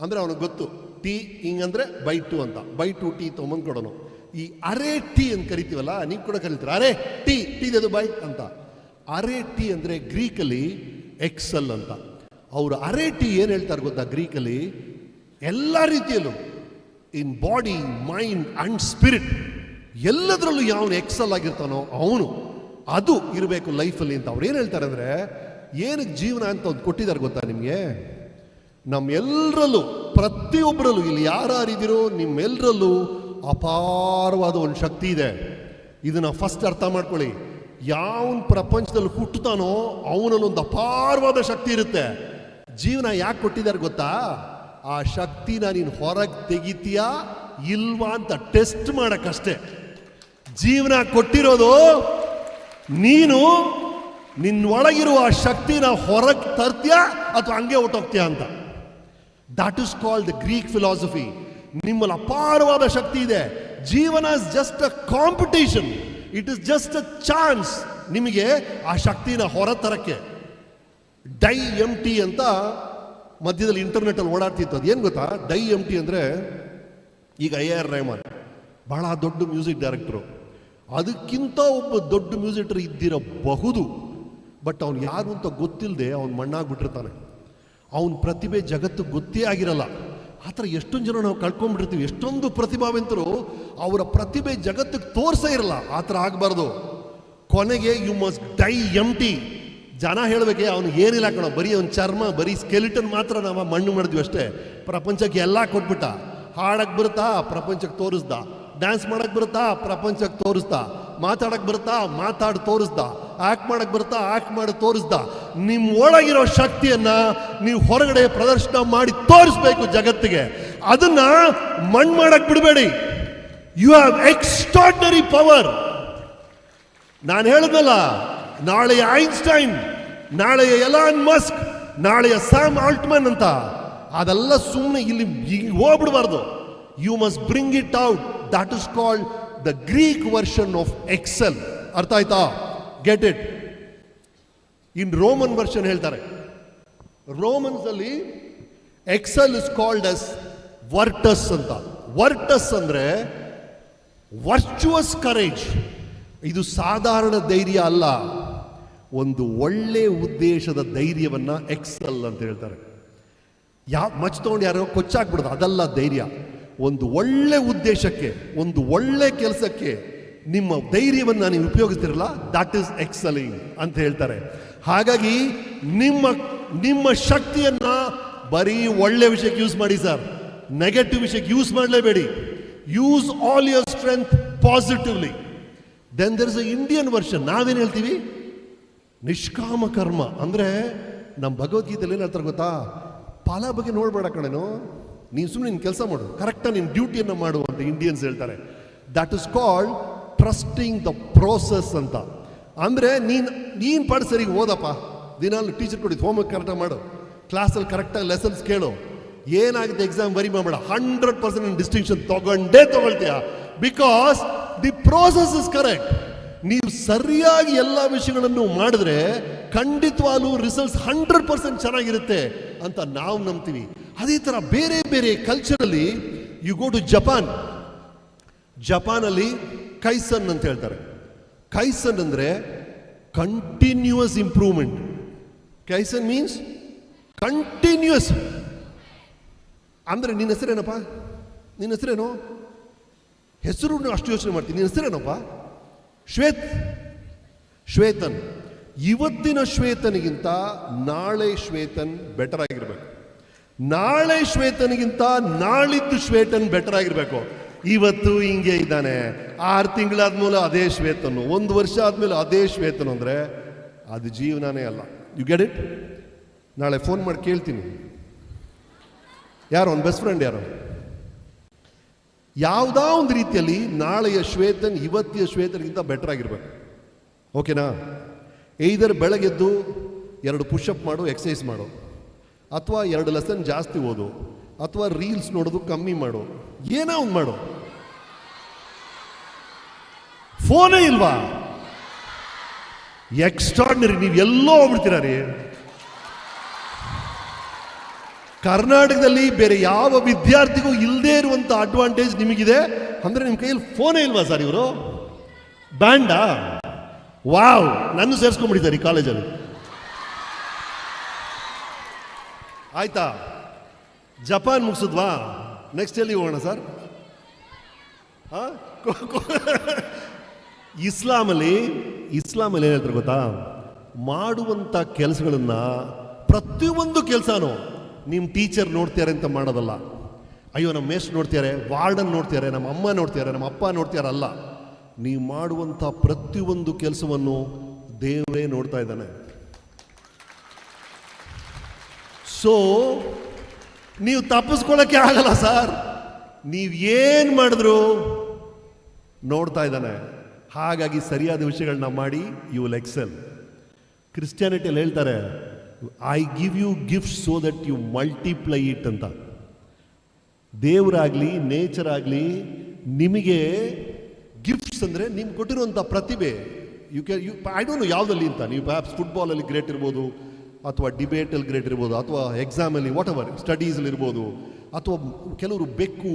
ಅಂದರೆ ಅವನಿಗೆ ಗೊತ್ತು ಟೀ ಹಿಂಗಂದ್ರೆ ಬೈ ಟು ಅಂತ, ಬೈ ಟು ಟೀ ತೊಗೊಂಬಂದು ಕೊಡೋನು. ಈ ಅರೇ ಟೀ ಅಂತ ಕರಿತೀವಲ್ಲ, ನೀವು ಕೂಡ ಕರಿತೀರ ಅರೇ ಟೀದು ಬೈ ಅಂತ. ಅರೇ ಟೀ ಅಂದರೆ ಗ್ರೀಕಲ್ಲಿ ಎಕ್ಸೆಲ್ ಅಂತ. ಅವರು ಅರೇ ಟೀ ಏನು ಹೇಳ್ತಾರೆ ಗೊತ್ತಾ? ಗ್ರೀಕಲ್ಲಿ ಎಲ್ಲ ರೀತಿಯಲ್ಲೂ ಇನ್ ಬಾಡಿ, ಮೈಂಡ್ ಅಂಡ್ ಸ್ಪಿರಿಟ್ ಎಲ್ಲದರಲ್ಲೂ ಯಾವನು ಎಕ್ಸೆಲ್ ಆಗಿರ್ತಾನೋ ಅವನು ಅದು ಇರಬೇಕು ಲೈಫಲ್ಲಿ ಅಂತ ಅವ್ರು ಏನು ಹೇಳ್ತಾರೆ ಅಂದರೆ, ಏನಕ್ಕೆ ಜೀವನ ಅಂತ ಒಂದು ಕೊಟ್ಟಿದ್ದಾರೆ ಗೊತ್ತಾ ನಿಮಗೆ? ನಮ್ಮೆಲ್ಲರಲ್ಲೂ, ಪ್ರತಿಯೊಬ್ಬರಲ್ಲೂ, ಇಲ್ಲಿ ಯಾರಿದ್ದೀರೋ ನಿಮ್ಮೆಲ್ಲರಲ್ಲೂ ಅಪಾರವಾದ ಒಂದು ಶಕ್ತಿ ಇದೆ. ಇದನ್ನ ಫಸ್ಟ್ ಅರ್ಥ ಮಾಡ್ಕೊಳ್ಳಿ. ಯಾವನ್ ಪ್ರಪಂಚದಲ್ಲಿ ಹುಟ್ಟುತ್ತಾನೋ ಅವನಲ್ಲಿ ಒಂದು ಅಪಾರವಾದ ಶಕ್ತಿ ಇರುತ್ತೆ. ಜೀವನ ಯಾಕೆ ಕೊಟ್ಟಿದ್ದಾರೆ ಗೊತ್ತಾ? ಆ ಶಕ್ತಿನ ನೀನು ಹೊರಗೆ ತೆಗಿತೀಯಾ ಇಲ್ವಾ ಅಂತ ಟೆಸ್ಟ್ ಮಾಡಕ್ಕಷ್ಟೇ. ಜೀವನ ಕೊಟ್ಟಿರೋದು ನೀನು ನಿನ್ನೊಳಗಿರುವ ಆ ಶಕ್ತಿನ ಹೊರಗೆ ತರ್ತೀಯಾ ಅಥವಾ ಹಂಗೆ ಹೊಟ್ಟೋಗ್ತೀಯಾ ಅಂತ. That is called the Greek philosophy. ನಿಮ್ಮಲ್ಲಿ ಅಪಾರವಾದ ಶಕ್ತಿ ಇದೆ. ಜೀವನ is just a competition. It is just a chance ನಿಮಗೆ ಆ ಶಕ್ತಿನ ಹೊರತರಕ್ಕೆ. ಡೈ ಎಮ್ ಟಿ ಅಂತ ಮಧ್ಯದಲ್ಲಿ ಇಂಟರ್ನೆಟ್ಟಲ್ಲಿ ಓಡಾಡ್ತಿತ್ತು. ಅದು ಏನು ಗೊತ್ತಾ? ಡೈ ಎಮ್ ಟಿ ಅಂದರೆ ಈಗ AR ರೆಹಮಾನ್ ಬಹಳ ದೊಡ್ಡ ಮ್ಯೂಸಿಕ್ ಡೈರೆಕ್ಟರು. ಅದಕ್ಕಿಂತ ಒಬ್ಬ ದೊಡ್ಡ ಮ್ಯೂಸಿಕ್ ಡೈರೆಕ್ಟರ್ ಇದ್ದಿರಬಹುದು. ಬಟ್ ಅವನು ಯಾರು ಅಂತ ಗೊತ್ತಿಲ್ಲದೆ ಅವನು ಮಣ್ಣಾಗ್ಬಿಟ್ಟಿರ್ತಾನೆ. ಅವನ ಪ್ರತಿಭೆ ಜಗತ್ತು ಗೊತ್ತೇ ಆಗಿರಲ್ಲ. ಆ ಥರ ಎಷ್ಟೊಂದು ಜನ ನಾವು ಕಳ್ಕೊಂಡ್ಬಿಟ್ಟಿರ್ತೀವಿ. ಎಷ್ಟೊಂದು ಪ್ರತಿಭಾವಂತರು ಅವರ ಪ್ರತಿಭೆ ಜಗತ್ತಿಗೆ ತೋರಿಸೇ ಇರಲ್ಲ. ಆ ಥರ ಆಗಬಾರ್ದು. ಕೊನೆಗೆ you must die empty. ಜನ ಹೇಳಬೇಕೆ ಅವನು ಏನಿಲ್ಲ ಕಣೋ, ಬರೀ ಅವ್ನ ಚರ್ಮ, ಬರೀ ಸ್ಕೆಲಿಟನ್ ಮಾತ್ರ ನಾವು ಮಣ್ಣು ಮಾಡಿದ್ವಿ ಅಷ್ಟೇ. ಪ್ರಪಂಚಕ್ಕೆ ಎಲ್ಲ ಕೊಟ್ಬಿಟ್ಟ. ಹಾಡಕ್ಕೆ ಬರುತ್ತಾ? ಪ್ರಪಂಚಕ್ಕೆ ತೋರಿಸ್ದ. ಡ್ಯಾನ್ಸ್ ಮಾಡಕ್ಕೆ ಬರುತ್ತಾ? ಪ್ರಪಂಚಕ್ಕೆ ತೋರಿಸ್ದ. ಮಾತಾಡಕ್ಕೆ ಬರುತ್ತಾ? ಮಾತಾಡಿ ತೋರಿಸ್ದ. ಆಕ್ಟ್ ಮಾಡಕ್ಕೆ ಬರುತ್ತಾ? ಆಕ್ಟ್ ಮಾಡಿ ತೋರಿಸ್ದ. ನಿಮ್ಮ ಒಳಗಿರೋ ಶಕ್ತಿಯನ್ನ ನೀವು ಹೊರಗಡೆ ಪ್ರದರ್ಶನ ಮಾಡಿ ತೋರಿಸ್ಬೇಕು ಜಗತ್ತಿಗೆ. ಅದನ್ನ ಮಣ್ಣು ಮಾಡಕ್ಕೆ ಬಿಡಬೇಡಿ. You have extraordinary power. ನಾನು ಹೇಳಿದ್ನಲ್ಲ, ನಾಳೆಯ ಐನ್ಸ್ಟೈನ್, ನಾಳೆಯ ಎಲಾನ್ ಮಸ್ಕ್, ನಾಳೆಯ ಸ್ಯಾಮ್ ಆಲ್ಟ್ಮನ್ ಅಂತ ಅದೆಲ್ಲ ಸುಮ್ಮನೆ ಇಲ್ಲಿ ಹೋಗ್ಬಿಡಬಾರ್ದು. You must bring it out. That is called the Greek version of excel. ಅರ್ಥ ಆಯ್ತಾ? Get it. In Roman version ಹೇಳ್ತಾರೆ. ರೋಮನ್ಸ್ ಅಲ್ಲಿ excel is called as virtus ಅಂತ. ವರ್ಟಸ್ ಅಂದ್ರೆ ವರ್ಚುವಸ್ ಕರೇಜ್. ಇದು ಸಾಧಾರಣ ಧೈರ್ಯ ಅಲ್ಲ, ಒಂದು ಒಳ್ಳೆ ಉದ್ದೇಶದ ಧೈರ್ಯವನ್ನ ಎಕ್ಸೆಲ್ ಅಂತ ಹೇಳ್ತಾರೆ. ಮಚ್ ತಗೊಂಡು ಯಾರೋ ಕೊಚ್ಚಾಕ್ಬಿಡೋದು ಅದಲ್ಲ ಧೈರ್ಯ. ಒಂದು ಒಳ್ಳೆ ಉದ್ದೇಶಕ್ಕೆ, ಒಂದು ಒಳ್ಳೆ ಕೆಲಸಕ್ಕೆ ನಿಮ್ಮ ಧೈರ್ಯವನ್ನು ನೀವು ಉಪಯೋಗಿಸ್ತಿರಲ್ಲ, ದಟ್ ಈಸ್ ಎಕ್ಸೆಲಿಂಗ್ ಅಂತ ಹೇಳ್ತಾರೆ. ಹಾಗಾಗಿ ನಿಮ್ಮ ಶಕ್ತಿಯನ್ನ ಬರೀ ಒಳ್ಳೆ ವಿಷಯಕ್ಕೆ ಯೂಸ್ ಮಾಡಿ ಸರ್, ನೆಗೆಟಿವ್ ವಿಷಯಕ್ಕೆ ಯೂಸ್ ಮಾಡಲೇಬೇಡಿ. Use all your strength positively. Then there is a Indian version. ನಾವೇನು ಹೇಳ್ತೀವಿ? ನಿಷ್ಕಾಮ ಕರ್ಮ. ಅಂದರೆ ನಮ್ಮ ಭಗವದ್ಗೀತೆಯಲ್ಲಿ ಏನು ಹೇಳ್ತಾರೆ ಗೊತ್ತಾ? ಫಲ ಬಗ್ಗೆ ನೋಡ್ಬೇಡ ಕಣೇನು, ನೀನು ಸುಮ್ಮನೆ ನಿನ್ನ ಕೆಲಸ ಮಾಡು, ಕರೆಕ್ಟಾಗಿ ನಿನ್ನ ಡ್ಯೂಟಿಯನ್ನು ಮಾಡು ಅಂತ ಇಂಡಿಯನ್ಸ್ ಹೇಳ್ತಾರೆ. That is called trusting the process ಅಂತ. ಅಂದರೆ ನೀನು ಪಾಡು ಸರಿಗೆ ಓದಪ್ಪ, ದಿನಾಲು ಟೀಚರ್ ಕೊಡಿದ್ದು ಹೋಮ್ವರ್ಕ್ ಕರೆಕ್ಟಾಗಿ ಮಾಡು, ಕ್ಲಾಸಲ್ಲಿ ಕರೆಕ್ಟಾಗಿ ಲೆಸನ್ಸ್ ಕೇಳು, ಏನಾಗುತ್ತೆ ಎಕ್ಸಾಮ್ ವರಿ ಮಾಡಬೇಡ, 100% ಡಿಸ್ಟಿಂಕ್ಷನ್ ತಗೊಳ್ತೀಯ. Because the process is correct. ನೀವು ಸರಿಯಾಗಿ ಎಲ್ಲ ವಿಷಯಗಳನ್ನು ಮಾಡಿದ್ರೆ ಖಂಡಿತವಾಗ್ಲೂ ರಿಸಲ್ಟ್ಸ್ 100% ಚೆನ್ನಾಗಿರುತ್ತೆ ಅಂತ ನಾವು ನಂಬ್ತೀವಿ. ಅದೇ ಥರ ಬೇರೆ ಬೇರೆ ಕಲ್ಚರಲ್ಲಿ ಯು ಗೋ ಟು ಜಪಾನಲ್ಲಿ ಕೈಸನ್ ಅಂತ ಹೇಳ್ತಾರೆ. ಕೈಸನ್ ಅಂದರೆ continuous improvement. Kaizen means continuous. ಅಂದರೆ ನಿನ್ನ ಹೆಸರೇನಪ್ಪ? ನಿನ್ನ ಹೆಸರೇನು? ಹೆಸರು ಅಷ್ಟು ಯೋಚನೆ ಮಾಡ್ತೀನಿ. ನಿನ್ನ ಹೆಸರೇನಪ್ಪ? ಶ್ವೇತನ್. ಇವತ್ತಿನ ಶ್ವೇತನಿಗಿಂತ ನಾಳೆ ಶ್ವೇತನ್ ಬೆಟರ್ ಆಗಿರ್ಬೇಕು. ನಾಳೆ ಶ್ವೇತನಿಗಿಂತ ನಾಳಿದ್ದು ಶ್ವೇತನ್ ಬೆಟರ್ ಆಗಿರ್ಬೇಕು. ಇವತ್ತು ಹಿಂಗೆ ಇದ್ದಾನೆ, 6 ತಿಂಗಳಾದ್ಮೇಲೆ ಅದೇ ಶ್ವೇತನು, 1 ವರ್ಷ ಆದ್ಮೇಲೆ ಅದೇ ಶ್ವೇತನು ಅಂದರೆ ಅದು ಜೀವನನೇ ಅಲ್ಲ. You get it? ನಾಳೆ ಫೋನ್ ಮಾಡಿ ಕೇಳ್ತೀನಿ, ಯಾರು ಅವ್ನ ಬೆಸ್ಟ್ ಫ್ರೆಂಡ್ ಯಾರು? ಯಾವುದೋ ಒಂದು ರೀತಿಯಲ್ಲಿ ನಾಳೆಯ ಶ್ವೇತನ್ ಇವತ್ತಿನ ಶ್ವೇತನಿಗಿಂತ ಬೆಟರ್ ಆಗಿರ್ಬೇಕು. ಓಕೆನಾ? either ಬೆಳಗ್ಗೆದ್ದು 2 ಪುಷಪ್ ಮಾಡು, ಎಕ್ಸಸೈಸ್ ಮಾಡು, ಅಥವಾ 2 ಲೆಸನ್ ಜಾಸ್ತಿ ಓದು, ಅಥವಾ ರೀಲ್ಸ್ ನೋಡೋದು ಕಮ್ಮಿ ಮಾಡು, ಏನೋ ಒಂದು ಮಾಡು. ಫೋನೇ ಇಲ್ವಾ? ಎಕ್ಸ್ಟ್ರಾರ್ಡಿನರಿ. ನೀವು ಎಲ್ಲೋ ಹೋಗ್ಬಿಡ್ತೀರ ರೀ. ಕರ್ನಾಟಕದಲ್ಲಿ ಬೇರೆ ಯಾವ ವಿದ್ಯಾರ್ಥಿಗೂ ಇಲ್ಲದೆ ಇರುವಂಥ ಅಡ್ವಾಂಟೇಜ್ ನಿಮಗಿದೆ. ಅಂದರೆ ನಿಮ್ಮ ಕೈಯಲ್ಲಿ ಫೋನೇ ಇಲ್ವಾ ಸರ್? ಇವರು ಬ್ಯಾಂಡಾ? ವಾವ್, ನನ್ನ ಸೇರಿಸ್ಕೊಂಡ್ಬಿಟ್ಟಿದ್ದಾರೆ ಈ ಕಾಲೇಜಲ್ಲಿ. ಆಯ್ತಾ? ಜಪಾನ್ ಮುಗಿಸಿದ್ವಾ? ನೆಕ್ಸ್ಟ್ ಎಲ್ಲಿ ಹೋಗೋಣ ಸರ್? ಇಸ್ಲಾಮಲ್ಲಿ ಏನು ಹೇಳ್ತಾರೆ ಗೊತ್ತಾ? ಮಾಡುವಂಥ ಕೆಲಸಗಳನ್ನು ಪ್ರತಿಯೊಂದು ಕೆಲಸನೂ ನಿಮ್ಮ ಟೀಚರ್ ನೋಡ್ತಾರೆ ಅಂತ ಮಾಡೋದಲ್ಲ. ಅಯ್ಯೋ ನಮ್ಮ ಮೇಸ್ಟ್ ನೋಡ್ತಾರೆ, ವಾರ್ಡನ್ ನೋಡ್ತಾರೆ, ನಮ್ಮ ಅಮ್ಮ ನೋಡ್ತಾರೆ, ನಮ್ಮ ಅಪ್ಪ ನೋಡ್ತಾರಲ್ಲ. ನೀವು ಮಾಡುವಂಥ ಪ್ರತಿಯೊಂದು ಕೆಲಸವನ್ನು ದೇವರೇ ನೋಡ್ತಾ ಇದ್ದಾನೆ. ಸೊ ನೀವು ತಪ್ಪಿಸ್ಕೊಳ್ಳೋಕ್ಕೆ ಆಗಲ್ಲ ಸರ್. ನೀವು ಏನು ಮಾಡಿದ್ರು ನೋಡ್ತಾ ಇದ್ದಾನೆ. ಹಾಗಾಗಿ ಸರಿಯಾದ ವಿಷಯಗಳನ್ನ ಮಾಡಿ ಯು ವಿಲ್ ಎಕ್ಸೆಲ್. ಕ್ರಿಸ್ಟಿಯಾನಿಟಿಯಲ್ಲಿ ಹೇಳ್ತಾರೆ, I give you gift so that you multiply it ಅಂತ. ದೇವರಾಗಲಿ ನೇಚರ್ ಆಗಲಿ ನಿಮಗೆ ಗಿಫ್ಟ್ಸ್ ಅಂದರೆ ನಿಮ್ಗೆ ಕೊಟ್ಟಿರುವಂಥ ಪ್ರತಿಭೆ. ಐ ಡೋಂಟ್ ನೋ ಯಾವುದಲ್ಲಿ ಅಂತ. ನೀವು ಪರ್ಹ್ಯಾಪ್ಸ್ ಫುಟ್ಬಾಲಲ್ಲಿ ಗ್ರೇಟ್ ಇರ್ಬೋದು, ಅಥವಾ ಡಿಬೇಟಲ್ಲಿ ಗ್ರೇಟ್ ಇರ್ಬೋದು, ಅಥವಾ ಎಕ್ಸಾಮಲ್ಲಿ ವಾಟ್ ಎವರ್ ಸ್ಟಡೀಸಲ್ಲಿ ಇರ್ಬೋದು, ಅಥವಾ ಕೆಲವರು ಬೆಕ್ಕು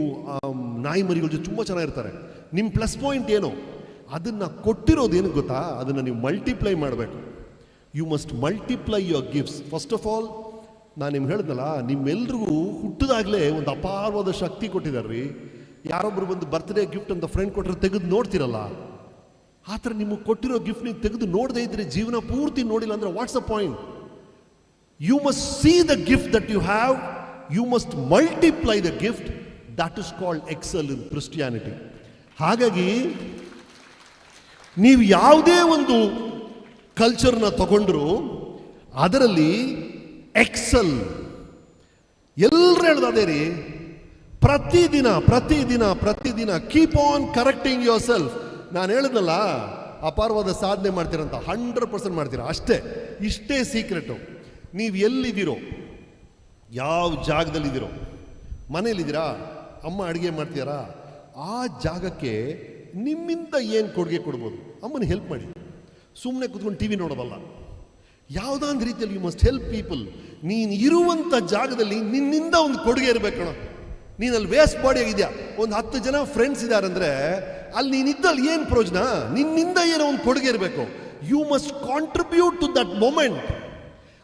ನಾಯಿ ಮರಿಗಳ ಜೊತೆ ತುಂಬ ಚೆನ್ನಾಗಿರ್ತಾರೆ. ನಿಮ್ಮ ಪ್ಲಸ್ ಪಾಯಿಂಟ್ ಏನು? ಅದನ್ನು ಕೊಟ್ಟಿರೋದು ಏನಕ್ಕೆ ಗೊತ್ತಾ? ಅದನ್ನು ನೀವು ಮಲ್ಟಿಪ್ಲೈ ಮಾಡಬೇಕು. You must multiply your gifts. First of all ನಾನು ನಿಮ್ಗೆ ಹೇಳಿದ್ನಲ್ಲ, ನಿಮ್ಮೆಲ್ರಿಗೂ ಹುಟ್ಟಿದಾಗಲೇ ಒಂದು ಅಪಾರವಾದ ಶಕ್ತಿ ಕೊಟ್ಟಿದ್ದಾರೆ ರೀ. ಯಾರೊಬ್ಬರು ಬಂದು ಬರ್ತ್ಡೇ ಗಿಫ್ಟ್ ಅಂತ ಫ್ರೆಂಡ್ ಕೊಟ್ಟರೆ ತೆಗೆದು ನೋಡ್ತಿರಲ್ಲ, ಆ ಥರ ನಿಮಗೆ ಕೊಟ್ಟಿರೋ ಗಿಫ್ಟ್ ನೀವು ತೆಗೆದು ನೋಡದೇ ಇದ್ರೆ, ಜೀವನ ಪೂರ್ತಿ ನೋಡಿಲ್ಲ ಅಂದರೆ what's the point? You must see the gift that you have, you must multiply the gift. That is called excel in Christianity. ಹಾಗಾಗಿ ನೀವು ಯಾವುದೇ ಒಂದು ಕಲ್ಚರ್ನ ತಗೊಂಡ್ರು ಅದರಲ್ಲಿ ಎಕ್ಸೆಲ್. ಎಲ್ಲರೂ ಹೇಳ್ದೆ ರೀ, ಪ್ರತಿದಿನ keep on correcting your self. ನಾನು ಹೇಳಿದ್ನಲ್ಲ, ಅಪಾರವಾದ ಸಾಧನೆ ಮಾಡ್ತೀರಂತ, 100% ಮಾಡ್ತೀರಾ ಅಷ್ಟೇ. ಇಷ್ಟೇ ಸೀಕ್ರೆಟು. ನೀವು ಎಲ್ಲಿದ್ದೀರೋ, ಯಾವ ಜಾಗದಲ್ಲಿದ್ದೀರೋ, ಮನೇಲಿದ್ದೀರಾ, ಅಮ್ಮ ಅಡುಗೆ ಮಾಡ್ತೀರಾ, ಆ ಜಾಗಕ್ಕೆ ನಿಮ್ಮಿಂದ ಏನು ಕೊಡುಗೆ ಕೊಡ್ಬೋದು? ಅಮ್ಮನ ಹೆಲ್ಪ್ ಮಾಡಿ. ಸುಮ್ಮನೆ ಕೂತ್ಕೊಂಡು ಟಿ ವಿ ನೋಡೋದಲ್ಲ. ಯಾವುದಾದ ರೀತಿಯಲ್ಲಿ ಯು ಮಸ್ಟ್ ಹೆಲ್ಪ್ ಪೀಪಲ್. ನೀನು ಇರುವಂಥ ಜಾಗದಲ್ಲಿ ನಿನ್ನಿಂದ ಒಂದು ಕೊಡುಗೆ ಇರಬೇಕು ಕಣ. ನೀನಲ್ಲಿ ವೇಸ್ಟ್ ಬಾಡಿ ಆಗಿದೆಯಾ, ಒಂದು 10 ಜನ ಫ್ರೆಂಡ್ಸ್ ಇದ್ದಾರಂದರೆ ಅಲ್ಲಿ ನೀನಿದ್ದಲ್ಲಿ ಏನು ಪ್ರಯೋಜನ? ನಿನ್ನಿಂದ ಏನೋ ಒಂದು ಕೊಡುಗೆ ಇರಬೇಕು. You must contribute to that moment.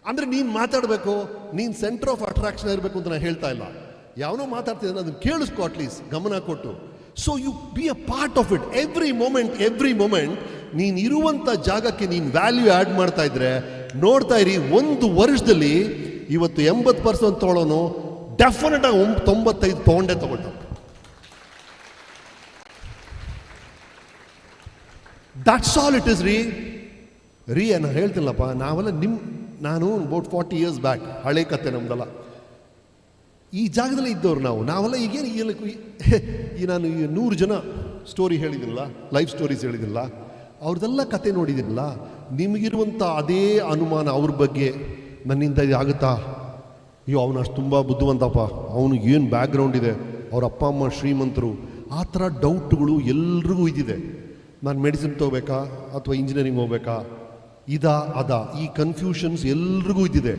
ಅಂದರೆ ನೀನು ಮಾತಾಡಬೇಕು, ನೀನು ಸೆಂಟರ್ ಆಫ್ ಅಟ್ರಾಕ್ಷನ್ ಇರಬೇಕು ಅಂತ ನಾನು ಹೇಳ್ತಾ ಇಲ್ಲ. ಯಾವನೋ ಮಾತಾಡ್ತಿದ್ದಾನೆ, ಅದನ್ನು ಕೇಳಿಸ್ಕೊ ಅಟ್ಲೀಸ್ಟ್, ಗಮನ ಕೊಟ್ಟು. So you be a part of it. Every moment ನೀನು ಇರುವಂಥ ಜಾಗಕ್ಕೆ ನೀನು ವ್ಯಾಲ್ಯೂ ಆ್ಯಡ್ ಮಾಡ್ತಾ ಇದ್ರೆ, ನೋಡ್ತಾ ಇರಿ, 1 ವರ್ಷದಲ್ಲಿ ಇವತ್ತು 80% ತೊಗೊಳ್ಳೋನು ಡೆಫಿನೆಟ್ ಆಗಿ 95 ತೊಗೊಂಡೇ ತಗೊಳ್ತ. ದಟ್ಸ್ ಆಲ್ ಇಟ್ ಇಸ್ ರೀ. ನಾನು ಹೇಳ್ತಿಲ್ಲಪ್ಪ, ನಾನು ಅಬೌಟ್ 40 years ಬ್ಯಾಕ್, ಹಳೆ ಕತೆ ನಮ್ದಲ್ಲ, ಈ ಜಾಗದಲ್ಲೇ ಇದ್ದವ್ರು ನಾವೆಲ್ಲ ಈಗೇನು ನಾನು 100 ಜನ ಸ್ಟೋರಿ ಹೇಳಿದಿಲ್ಲ, ಲೈಫ್ ಸ್ಟೋರೀಸ್ ಹೇಳಿದಿಲ್ಲ, ಅವ್ರದ್ದೆಲ್ಲ ಕತೆ ನೋಡಿದಿಲ್ಲ. ನಿಮಗಿರುವಂಥ ಅದೇ ಅನುಮಾನ ಅವ್ರ ಬಗ್ಗೆ, ನನ್ನಿಂದ ಆಗುತ್ತಾ, ಅಯ್ಯೋ ಅವನು ಅಷ್ಟು ತುಂಬ ಬುದ್ಧಿವಂತಪ್ಪ, ಅವನು ಏನು ಬ್ಯಾಕ್ಗ್ರೌಂಡ್ ಇದೆ, ಅವ್ರ ಅಪ್ಪ ಅಮ್ಮ ಶ್ರೀಮಂತರು, ಆ ಥರ ಡೌಟ್ಗಳು ಎಲ್ರಿಗೂ ಇದ್ದಿದೆ. ನಾನು ಮೆಡಿಸಿನ್ ತೊಗೋಬೇಕಾ ಅಥವಾ ಇಂಜಿನಿಯರಿಂಗ್ ಹೋಗ್ಬೇಕಾ, ಅದಾ ಈ ಕನ್ಫ್ಯೂಷನ್ಸ್ ಎಲ್ರಿಗೂ ಇದ್ದಿದೆ.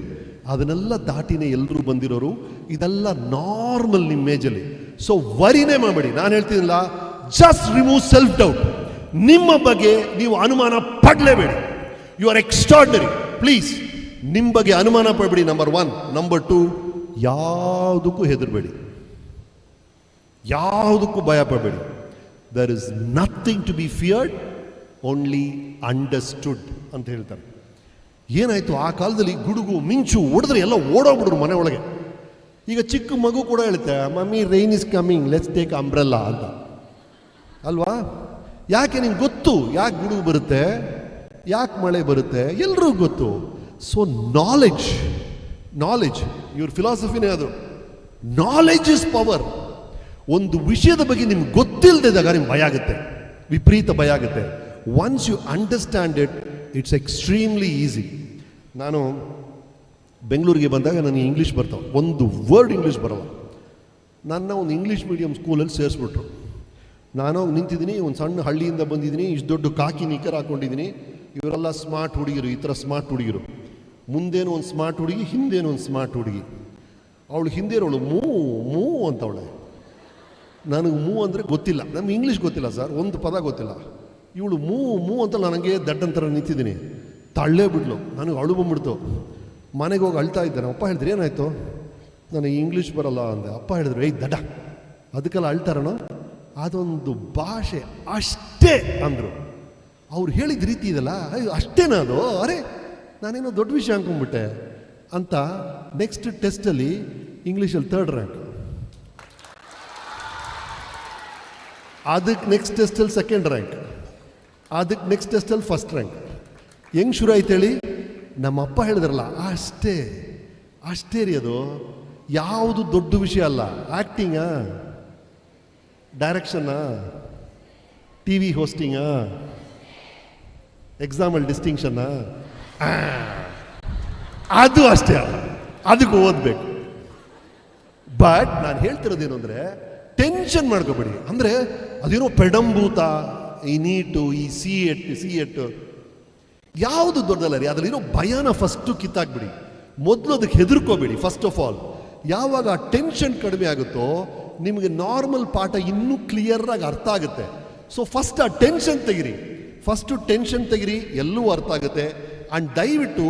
ಅದನ್ನೆಲ್ಲ ದಾಟಿನೇ ಎಲ್ಲರೂ ಬಂದಿರೋರು. ಇದೆಲ್ಲ ನಾರ್ಮಲ್ ನಿಮ್ಮ ಏಜಲ್ಲಿ. ಸೊ ವರಿನೇ ಮಾಡಬೇಡಿ. ನಾನು ಹೇಳ್ತೀನಿಲ್ಲ, ಜಸ್ಟ್ ರಿಮೂವ್ ಸೆಲ್ಫ್ ಡೌಟ್. ನಿಮ್ಮ ಬಗ್ಗೆ ನೀವು ಅನುಮಾನ ಪಡಲೇಬೇಡಿ. You are extraordinary. ಪ್ಲೀಸ್ ನಿಮ್ಮ ಬಗ್ಗೆ ಅನುಮಾನ ಪಡಬೇಡಿ. ನಂಬರ್ 1. ನಂಬರ್ 2, ಯಾವುದಕ್ಕೂ ಹೆದರಬೇಡಿ, ಯಾವುದಕ್ಕೂ ಭಯ ಪಡಬೇಡಿ. There is nothing to be feared, only understood ಅಂತ ಹೇಳ್ತಾರೆ. ಏನಾಯಿತು ಆ ಕಾಲದಲ್ಲಿ, ಗುಡುಗು ಮಿಂಚು ಹೊಡೆದ್ರೆ ಎಲ್ಲ ಓಡೋಗ್ಬಿಡ್ರು ಮನೆ ಒಳಗೆ. ಈಗ ಚಿಕ್ಕ ಮಗು ಕೂಡ ಹೇಳುತ್ತೆ, mummy rain is coming, let's take umbrella ಅಂತ ಅಲ್ವಾ? ಯಾಕೆ ನಿಮ್ಗೆ ಗೊತ್ತು ಯಾಕೆ ಗುಡುಗು ಬರುತ್ತೆ, ಯಾಕೆ ಮಳೆ ಬರುತ್ತೆ, ಎಲ್ರಿಗೂ ಗೊತ್ತು. ಸೊ ನಾಲೆಡ್ಜ್ ಇವ್ರ ಫಿಲಾಸಫಿನೇ ಅದು. Knowledge is power. ಒಂದು ವಿಷಯದ ಬಗ್ಗೆ ನಿಮ್ಗೆ ಗೊತ್ತಿಲ್ಲದಿದ್ದಾಗ ನಿಮ್ಗೆ ಭಯ ಆಗುತ್ತೆ, ವಿಪರೀತ ಭಯ ಆಗುತ್ತೆ. Once you understand it, it's extremely easy. ನಾನು ಬೆಂಗಳೂರಿಗೆ ಬಂದಾಗ ನನಗೆ ಇಂಗ್ಲೀಷ್ ಬರ್ತಾವೆ, ಒಂದು ವರ್ಡ್ ಇಂಗ್ಲೀಷ್ ಬರೋಲ್ಲ. ನನ್ನ ಒಂದು ಇಂಗ್ಲೀಷ್ ಮೀಡಿಯಮ್ ಸ್ಕೂಲಲ್ಲಿ ಸೇರಿಸ್ಬಿಟ್ರು. ನಾನು ನಿಂತಿದ್ದೀನಿ, ಒಂದು ಸಣ್ಣ ಹಳ್ಳಿಯಿಂದ ಬಂದಿದ್ದೀನಿ, ಇಷ್ಟು ದೊಡ್ಡ ಕಾಕಿ ನಿಕ್ಕರ್ ಹಾಕ್ಕೊಂಡಿದ್ದೀನಿ. ಇವರೆಲ್ಲ ಸ್ಮಾರ್ಟ್ ಹುಡುಗಿರು, ಈ ಥರ ಸ್ಮಾರ್ಟ್ ಹುಡುಗಿರು. ಮುಂದೇನು ಒಂದು ಸ್ಮಾರ್ಟ್ ಹುಡುಗಿ, ಹಿಂದೇನು ಒಂದು ಸ್ಮಾರ್ಟ್ ಹುಡುಗಿ. ಅವಳು ಹಿಂದೆ ಇರೋಳು ಮೂ ಅಂತವಳೆ. ನನಗೆ ಅಂದರೆ ಗೊತ್ತಿಲ್ಲ, ನಮ್ಗೆ ಇಂಗ್ಲೀಷ್ ಗೊತ್ತಿಲ್ಲ ಸರ್, ಒಂದು ಪದ ಗೊತ್ತಿಲ್ಲ. ಇವಳು ಮೂ ಅಂತ ನನಗೆ ದಡ್ಡಂತರ ನಿಂತಿದ್ದೀನಿ. ತಳ್ಳೇ ಬಿಡ್ಲು, ನನಗೆ ಅಳು ಬಂದ್ಬಿಡ್ತು. ಮನೆಗೆ ಹೋಗಿ ಅಳ್ತಾ ಇದ್ದಾನೆ. ಅಪ್ಪ ಹೇಳಿದ್ರು ಏನಾಯಿತು, ನನಗೆ ಇಂಗ್ಲೀಷ್ ಬರಲ್ಲ ಅಂದೆ. ಅಪ್ಪ ಹೇಳಿದ್ರು, ಏಯ್ ದಡ್ಡ, ಅದಕ್ಕೆಲ್ಲ ಅಳ್ತಾರಣ, ಅದೊಂದು ಭಾಷೆ ಅಷ್ಟೇ ಅಂದರು. ಅವ್ರು ಹೇಳಿದ ರೀತಿ ಇದೆಲ್ಲ, ಅಷ್ಟೇನಾ ಅದು, ಅರೆ ನಾನೇನೋ ದೊಡ್ಡ ವಿಷಯ ಅನ್ಕೊಂಡ್ಬಿಟ್ಟೆ ಅಂತ. ನೆಕ್ಸ್ಟ್ ಟೆಸ್ಟಲ್ಲಿ ಇಂಗ್ಲೀಷಲ್ಲಿ 3rd ರ್ಯಾಂಕ್, ಅದಕ್ಕೆ ನೆಕ್ಸ್ಟ್ ಟೆಸ್ಟಲ್ಲಿ 2nd ರ್ಯಾಂಕ್, ಅದಕ್ಕೆ ನೆಕ್ಸ್ಟ್ ಟೆಸ್ಟಲ್ಲಿ 1st ರ್ಯಾಂಕ್. ಹೆಂಗೆ ಶುರು ಆಯ್ತು ಹೇಳಿ? ನಮ್ಮಪ್ಪ ಹೇಳಿದ್ರಲ್ಲ, ಅಷ್ಟೇ ರೀ, ಅದು ಯಾವುದು ದೊಡ್ಡ ವಿಷಯ ಅಲ್ಲ. ಆ್ಯಕ್ಟಿಂಗಾ, ಡೈರೆಕ್ಷನ್ನಾ, ಟಿ ವಿ ಹೋಸ್ಟಿಂಗಾ, ಎಕ್ಸಾಮಲ್ಲಿ ಡಿಸ್ಟಿಂಕ್ಷನ್ನಾ, ಅದು ಅಷ್ಟೇ ಅಲ್ಲ, ಅದಕ್ಕೆ ಓದಬೇಕು. ಬಟ್ ನಾನು ಹೇಳ್ತಿರೋದೇನು ಅಂದರೆ, ಟೆನ್ಷನ್ ಮಾಡ್ಕೋಬೇಡಿ. ಅಂದರೆ ಅದೇನೋ ಪೆಡಂಭೂತ, ಈ ನೀಟು, ಈ ಸಿ ಎಟ್ ಯಾವುದು ದೊಡ್ಡದಲ್ಲ ರೀ. ಅದರಲ್ಲಿರೋ ಭಯನ ಫಸ್ಟು ಕಿತ್ತಾಕ್ಬಿಡಿ. ಮೊದಲು ಅದಕ್ಕೆ ಹೆದರ್ಕೋಬೇಡಿ. ಫಸ್ಟ್ ಆಫ್ ಆಲ್, ಯಾವಾಗ ಆ ಟೆನ್ಷನ್ ಕಡಿಮೆ ಆಗುತ್ತೋ ನಿಮಗೆ ನಾರ್ಮಲ್ ಪಾಠ ಇನ್ನೂ ಕ್ಲಿಯರಾಗಿ ಅರ್ಥ ಆಗುತ್ತೆ. ಸೊ ಫಸ್ಟ್ ಆ ಟೆನ್ಷನ್ ತೆಗಿರಿ, ಎಲ್ಲವೂ ಅರ್ಥ ಆಗುತ್ತೆ. ಆ್ಯಂಡ್ ದಯವಿಟ್ಟು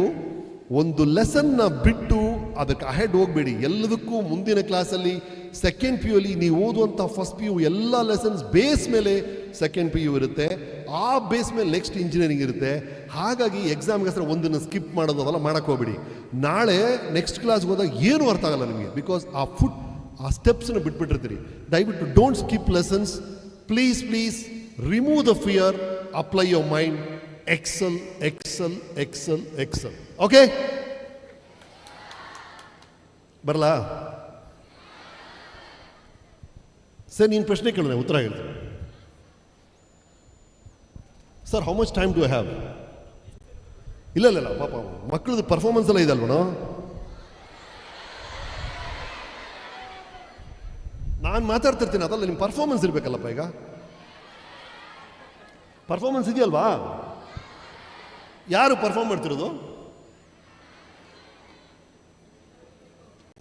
ಒಂದು ಲೆಸನ್ನ ಬಿಟ್ಟು ಅದಕ್ಕೆ ಅಹೆಡ್ ಹೋಗಬೇಡಿ. ಎಲ್ಲದಕ್ಕೂ ಮುಂದಿನ ಕ್ಲಾಸಲ್ಲಿ ಸೆಕೆಂಡ್ ಪಿ ಯು ಅಲ್ಲಿ ನೀವು ಓದುವಂಥ ಫಸ್ಟ್ ಪಿ ಯು ಎಲ್ಲ ಲೆಸನ್ಸ್ ಬೇಸ್ ಮೇಲೆ ಸೆಕೆಂಡ್ ಪಿ ಯು ಇರುತ್ತೆ. ಆ ಬೇಸ್ ಮೇಲೆ ನೆಕ್ಸ್ಟ್ ಇಂಜಿನಿಯರಿಂಗ್ ಇರುತ್ತೆ. ಹಾಗಾಗಿ ಎಕ್ಸಾಮ್ಗೆ ಹೆಸರು ಒಂದನ್ನು ಸ್ಕಿಪ್ ಮಾಡೋದು ಅದೆಲ್ಲ ಮಾಡೋಕ್ಕೆ ಹೋಗ್ಬೇಡಿ. ನಾಳೆ ನೆಕ್ಸ್ಟ್ ಕ್ಲಾಸ್ಗೆ ಹೋದಾಗ ಏನೂ ಅರ್ಥ ಆಗಲ್ಲ ನಿಮಗೆ, ಬಿಕಾಸ್ ಆ ಸ್ಟೆಪ್ಸನ್ನು ಬಿಟ್ಬಿಟ್ಟಿರ್ತೀರಿ. ದಯವಿಟ್ಟು don't skip lessons. Please remove the fear, apply your mind. Excel. Okay, ಬರಲಾ ಸರ್? ನೀನು ಪ್ರಶ್ನೆ ಕೇಳೋಣ, ಉತ್ತರ ಹೇಳ್ತೀನಿ. Sir, how much time do I have? ಇಲ್ಲ ಪಾಪ ಮಕ್ಕಳದ್ದು ಪರ್ಫಾರ್ಮೆನ್ಸ್ ಎಲ್ಲ ಇದೆ ಅಲ್ವಣ. ನಾನು ಮಾತಾಡ್ತಿರ್ತೀನಿ, ಅದಲ್ಲ ನಿಮ್ಮ ಪರ್ಫಾರ್ಮೆನ್ಸ್ ಇರಬೇಕಲ್ಲಪ್ಪ. ಈಗ ಪರ್ಫಾರ್ಮೆನ್ಸ್ ಇದೆಯಲ್ವಾ? ಯಾರು ಪರ್ಫಾರ್ಮ್ ಮಾಡ್ತಿರೋದು?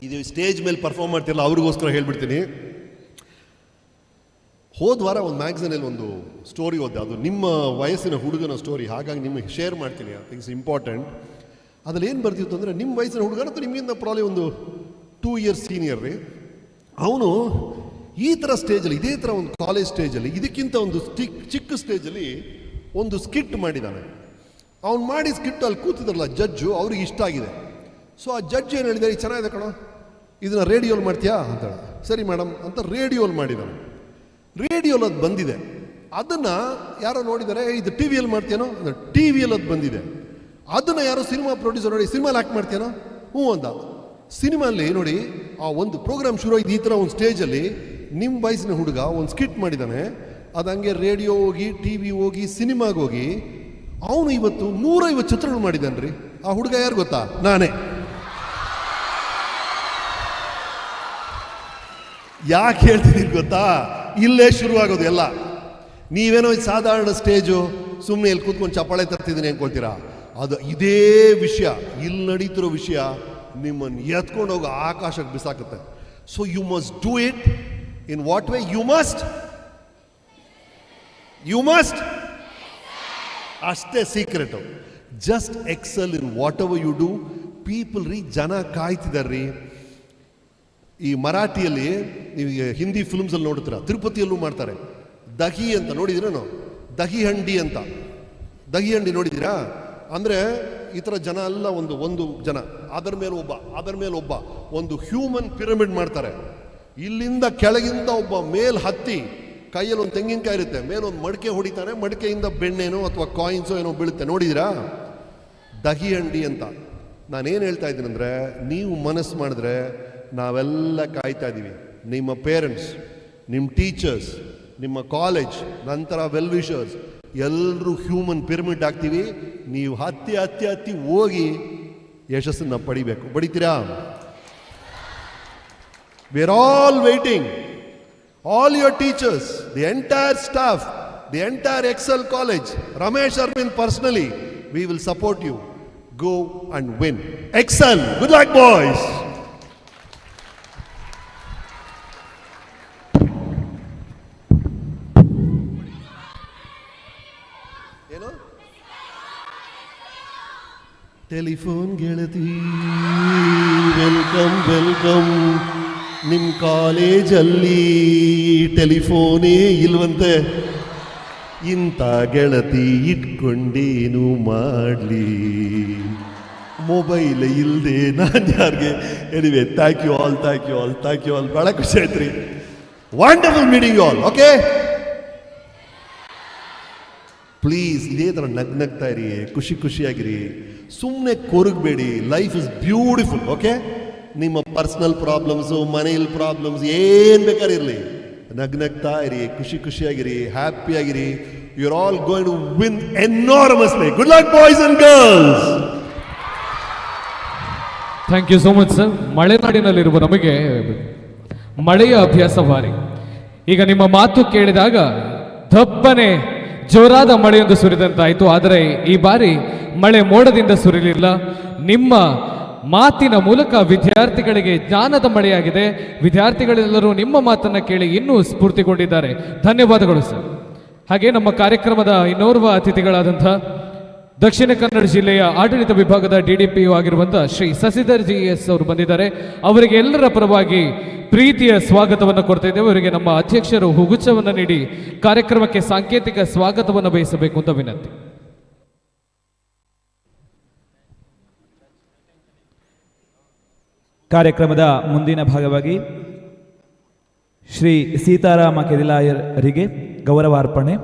ಇದು ಸ್ಟೇಜ್ ಮೇಲೆ ಪರ್ಫಾರ್ಮ್ ಮಾಡ್ತಿರಲ್ಲ, ಅವ್ರಿಗೋಸ್ಕರ ಹೇಳ್ಬಿಡ್ತೀನಿ. ಹೋದ ವಾರ ಒಂದು ಮ್ಯಾಗ್ಝಿನಲ್ಲಿ ಒಂದು ಸ್ಟೋರಿ ಓದಿದೆ. ಅದು ನಿಮ್ಮ ವಯಸ್ಸಿನ ಹುಡುಗನ ಸ್ಟೋರಿ, ಹಾಗಾಗಿ ನಿಮಗೆ ಶೇರ್ ಮಾಡ್ತೀನಿ. I think it's important. ಅದ್ರಲ್ಲಿ ಏನು ಬರ್ತಿತ್ತು ಅಂದರೆ, ನಿಮ್ಮ ವಯಸ್ಸಿನ ಹುಡುಗನ ಅಥವಾ ನಿಮ್ಮಿಂದ ಪ್ರಾಬ್ಲಿ ಒಂದು 2 years ಸೀನಿಯರ್ ರೀ. ಅವನು ಈ ಥರ ಸ್ಟೇಜಲ್ಲಿ, ಇದೇ ಥರ ಒಂದು ಕಾಲೇಜ್ ಸ್ಟೇಜಲ್ಲಿ, ಇದಕ್ಕಿಂತ ಒಂದು ಚಿಕ್ಕ ಸ್ಟೇಜಲ್ಲಿ ಒಂದು ಸ್ಕಿಟ್ ಮಾಡಿದ್ದಾನೆ. ಅವ್ನು ಮಾಡಿ ಸ್ಕಿಟ್ ಅಲ್ಲಿ ಕೂತಿದ್ರಲ್ಲ ಜಡ್ಜು, ಅವ್ರಿಗೆ ಇಷ್ಟ ಆಗಿದೆ. ಸೊ ಆ ಜಡ್ಜ್ ಏನು ಹೇಳಿದ್ದಾರೆ, ಚೆನ್ನಾಗಿದೆ ಕಣೋ, ಇದನ್ನು ರೇಡಿಯೋಲ್ ಮಾಡ್ತೀಯಾ ಅಂತ. ಸರಿ ಮೇಡಮ್ ಅಂತ ರೇಡಿಯೋಲ್ ಮಾಡಿದ್ದಾನೆ. ರೇಡಿಯೋಲ್ ಅದು ಬಂದಿದೆ. ಅದನ್ನು ಯಾರೋ ನೋಡಿದ್ದಾರೆ, ಇದು ಟಿ ವಿಯಲ್ಲಿ ಮಾಡ್ತೀಯನೋ, ಟಿ ವಿಯಲ್ಲಿ ಅದು ಬಂದಿದೆ. ಅದನ್ನು ಯಾರೋ ಸಿನಿಮಾ ಪ್ರೊಡ್ಯೂಸರ್ ನೋಡಿ, ಸಿನಿಮಾಲಿ ಆ್ಯಕ್ಟ್ ಮಾಡ್ತೀಯನೋ, ಹ್ಞೂ ಅಂದ. ಸಿನಿಮಾಲ್ಲಿ ನೋಡಿ, ಆ ಒಂದು ಪ್ರೋಗ್ರಾಮ್ ಶುರು ಆಯ್ತು. ಈ ಥರ ಒಂದು ಸ್ಟೇಜಲ್ಲಿ ನಿಮ್ಮ ವಯಸ್ಸಿನ ಹುಡುಗ ಒಂದು ಸ್ಕಿಟ್ ಮಾಡಿದ್ದಾನೆ. ಅದು ಹಂಗೆ ರೇಡಿಯೋ ಹೋಗಿ, ಟಿ ವಿ ಹೋಗಿ, ಸಿನಿಮಾಗೆ ಹೋಗಿ, ಅವನು ಇವತ್ತು 150 ಚಿತ್ರಗಳು ಮಾಡಿದ್ದಾನೆ ರೀ. ಆ ಹುಡುಗ ಯಾರು ಗೊತ್ತಾ? ನಾನೇ. ಯಾಕೆ ಹೇಳ್ತೀನಿ ಗೊತ್ತಾ, ಇಲ್ಲೇ ಶುರುವಾಗೋದು ಎಲ್ಲ. ನೀವೇನೋ ಸಾಧಾರಣ ಸ್ಟೇಜು, ಸುಮ್ಮನೆ ಇಲ್ಲಿ ಕೂತ್ಕೊಂಡು ಚಪ್ಪಾಳೆ ತರ್ತಿದ್ದೀನಿ ಅನ್ಕೊಳ್ತೀರಾ. ಅದು ಇದೇ ವಿಷಯ, ಇಲ್ಲಿ ನಡೀತಿರೋ ವಿಷಯ ನಿಮ್ಮನ್ನು ಎತ್ಕೊಂಡು ಹೋಗೋ ಆಕಾಶಕ್ಕೆ ಬಿಸಾಕುತ್ತೆ. So you must do it in what way? You must ಅಷ್ಟೇ secret. Just excel in whatever you do. People ರೀ, ಜನ ಕಾಯ್ತಿದಾರ್ರೀ. ಈ ಮರಾಠಿಯಲ್ಲಿ ನೀವು ಹಿಂದಿ ಫಿಲ್ಮ್ಸಲ್ಲಿ ನೋಡ್ತೀರಾ, ತಿರುಪತಿಯಲ್ಲೂ ಮಾಡ್ತಾರೆ. ದಹಿ ಅಂತ ನೋಡಿದಿರೇನು? ದಹಿ ಹಂಡಿ ಅಂತ. ದಹಿ ಹಂಡಿ ನೋಡಿದ್ದೀರಾ? ಅಂದರೆ ಈ ಥರ ಜನ ಎಲ್ಲ ಒಂದು ಜನ ಅದರ ಮೇಲೆ ಒಬ್ಬ ಒಂದು ಹ್ಯೂಮನ್ ಪಿರಮಿಡ್ ಮಾಡ್ತಾರೆ. ಇಲ್ಲಿಂದ ಕೆಳಗಿಂದ ಒಬ್ಬ ಮೇಲ್ ಹತ್ತಿ, ಕೈಯಲ್ಲಿ ಒಂದು ತೆಂಗಿನಕಾಯಿ ಇರುತ್ತೆ, ಮೇಲೊಂದು ಮಡಿಕೆ ಹೊಡಿತಾನೆ, ಮಡಿಕೆಯಿಂದ ಬೆಣ್ಣೆನೋ ಅಥವಾ ಕಾಯಿನ್ಸೋ ಏನೋ ಬೀಳುತ್ತೆ. ನೋಡಿದಿರಾ? ದಹಿ ಹಂಡಿ ಅಂತ. ನಾನೇನು ಹೇಳ್ತಾ ಇದ್ದೀನಿ ಅಂದರೆ, ನೀವು ಮನಸ್ಸು ಮಾಡಿದ್ರೆ ನಾವೆಲ್ಲ ಕಾಯ್ತಾ ಇದ್ದೀವಿ. ನಿಮ್ಮ ಪೇರೆಂಟ್ಸ್, ನಿಮ್ಮ ಟೀಚರ್ಸ್, ನಿಮ್ಮ ಕಾಲೇಜ್, ನಂತರ ವೆಲ್ ವಿಷರ್ಸ್ ಎಲ್ಲರೂ ಹ್ಯೂಮನ್ ಪಿರಮಿಡ್ ಆಗ್ತೀವಿ. ನೀವು ಹತ್ತಿ ಹೋಗಿ ಯಶಸ್ಸನ್ನು ಪಡಿಬೇಕು. ಬಡಿತೀರಾ? We are all waiting. All your teachers, the entire staff, the entire Excel college, Ramesh Aravind personally, we will support you. Go and win. Excel. Good luck, boys. ಏನು? ಟೆಲಿಫೋನ್ ಗೆಳತಿ, ವೆಲ್ಕಮ್. ನಿಮ್ಮ ಕಾಲೇಜಲ್ಲಿ ಟೆಲಿಫೋನೇ ಇಲ್ವಂತೆ. ಇಂಥ ಗೆಳತಿ ಇಟ್ಕೊಂಡೇನು ಮಾಡಲಿ, ಮೊಬೈಲ್ ಇಲ್ಲದೆ ನಾನು ಯಾರಿಗೆ. Anyway, thank you all. ಭಾಳ ಖುಷಿ ಆಯ್ತು ರೀ. Wonderful meeting you all. Okay, please ಇದೇ ಥರ ನಗ್ನಗ್ತಾ ಇರಿ, ಖುಷಿಯಾಗಿರಿ, ಸುಮ್ಮನೆ ಕೊರಗಬೇಡಿ. Life is beautiful. ಓಕೆ, ನಿಮ್ಮ ಪರ್ಸನಲ್ ಪ್ರಾಬ್ಲಮ್ಸು, ಮನೇಲಿ ಪ್ರಾಬ್ಲಮ್ಸ್ ಏನು ಬೇಕಾದ್ರೆ ಇರಲಿ, ನಗ್ನಗ್ತಾ ಇರಿ, ಖುಷಿಯಾಗಿರಿ, ಹ್ಯಾಪಿಯಾಗಿರಿ. You are all going to win enormously. Good luck boys and girls. Thank you so much sir. ಮಲೆನಾಡಿನಲ್ಲಿರುವ ನಮಗೆ ಮಳೆಯ ಅಭ್ಯಾಸ ಭಾರಿ. ಈಗ ನಿಮ್ಮ ಮಾತು ಕೇಳಿದಾಗ ದಪ್ಪನೆ ಜೋರಾದ ಮಳೆಯೊಂದು ಸುರಿದಂತಾಯಿತು. ಆದರೆ ಈ ಬಾರಿ ಮಳೆ ಮೋಡದಿಂದ ಸುರಿಲಿಲ್ಲ. ನಿಮ್ಮ ಮಾತಿನ ಮೂಲಕ ವಿದ್ಯಾರ್ಥಿಗಳಿಗೆ ಜ್ಞಾನದ ಮಳೆಯಾಗಿದೆ. ವಿದ್ಯಾರ್ಥಿಗಳೆಲ್ಲರೂ ನಿಮ್ಮ ಮಾತನ್ನು ಕೇಳಿ ಇನ್ನೂ ಸ್ಫೂರ್ತಿಗೊಂಡಿದ್ದಾರೆ. ಧನ್ಯವಾದಗಳು ಸರ್. ಹಾಗೆ ನಮ್ಮ ಕಾರ್ಯಕ್ರಮದ ಇನ್ನೋರ್ವ ಅತಿಥಿಗಳಾದಂಥ ದಕ್ಷಿಣ ಕನ್ನಡ ಜಿಲ್ಲೆಯ ಆಡಳಿತ ವಿಭಾಗದ DDPO ಆಗಿರುವಂಥ ಶ್ರೀ ಶಶಿಧರ್ GS ಅವರು ಬಂದಿದ್ದಾರೆ. ಅವರಿಗೆ ಎಲ್ಲರ ಪರವಾಗಿ ಪ್ರೀತಿಯ ಸ್ವಾಗತವನ್ನು ಕೊಡ್ತಾ ಇದ್ದೇವೆ. ಅವರಿಗೆ ನಮ್ಮ ಅಧ್ಯಕ್ಷರು ಹುಗುಚ್ಚವನ್ನು ನೀಡಿ ಕಾರ್ಯಕ್ರಮಕ್ಕೆ ಸಾಂಕೇತಿಕ ಸ್ವಾಗತವನ್ನು ಬಯಸಬೇಕು ಅಂತ ವಿನಂತಿ. ಕಾರ್ಯಕ್ರಮದ ಮುಂದಿನ ಭಾಗವಾಗಿ ಶ್ರೀ ಸೀತಾರಾಮ ಕೆದಿಲಾಯರಿಗೆ ಗೌರವಾರ್ಪಣೆ.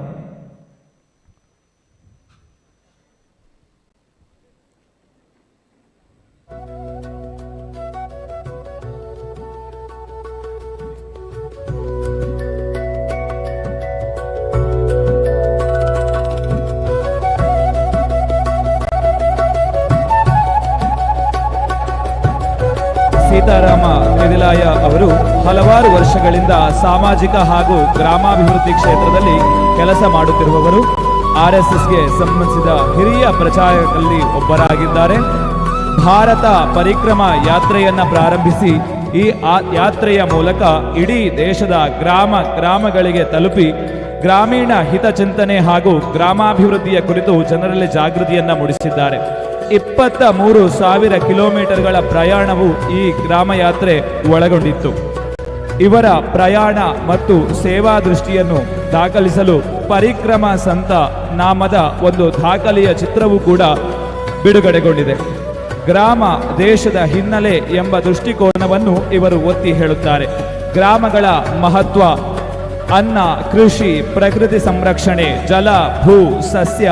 ಸೀತಾರಾಮ ಕೆದಿಲಾಯ ಅವರು ಹಲವಾರು ವರ್ಷಗಳಿಂದ ಸಾಮಾಜಿಕ ಹಾಗೂ ಗ್ರಾಮಾಭಿವೃದ್ಧಿ ಕ್ಷೇತ್ರದಲ್ಲಿ ಕೆಲಸ ಮಾಡುತ್ತಿರುವವರು. RSSಗೆ ಸಂಬಂಧಿಸಿದ ಹಿರಿಯ ಪ್ರಚಾರಕರಲ್ಲಿ ಒಬ್ಬರಾಗಿದ್ದಾರೆ. ಭಾರತ ಪರಿಕ್ರಮ ಯಾತ್ರೆಯನ್ನ ಪ್ರಾರಂಭಿಸಿ ಈ ಯಾತ್ರೆಯ ಮೂಲಕ ಇಡೀ ದೇಶದ ಗ್ರಾಮಗಳಿಗೆ ತಲುಪಿ ಗ್ರಾಮೀಣ ಹಿತಚಿಂತನೆ ಹಾಗೂ ಗ್ರಾಮಾಭಿವೃದ್ಧಿಯ ಕುರಿತು ಜನರಲ್ಲಿ ಜಾಗೃತಿಯನ್ನ ಮೂಡಿಸಿದ್ದಾರೆ. 23,000 ಕಿಲೋಮೀಟರ್ಗಳ ಪ್ರಯಾಣವು ಈ ಗ್ರಾಮಯಾತ್ರೆ ಒಳಗೊಂಡಿತ್ತು. ಇವರ ಪ್ರಯಾಣ ಮತ್ತು ಸೇವಾ ದೃಷ್ಟಿಯನ್ನು ದಾಖಲಿಸಲು ಪರಿಕ್ರಮ ಸಂತ ನಾಮದ ಒಂದು ದಾಖಲೆಯ ಚಿತ್ರವೂ ಕೂಡ ಬಿಡುಗಡೆಗೊಂಡಿದೆ. ಗ್ರಾಮ ದೇಶದ ಹಿನ್ನೆಲೆ ಎಂಬ ದೃಷ್ಟಿಕೋನವನ್ನು ಇವರು ಒತ್ತಿ ಹೇಳುತ್ತಾರೆ. ಗ್ರಾಮಗಳ ಮಹತ್ವ, ಅನ್ನ, ಕೃಷಿ, ಪ್ರಕೃತಿ ಸಂರಕ್ಷಣೆ, ಜಲ, ಭೂ, ಸಸ್ಯ,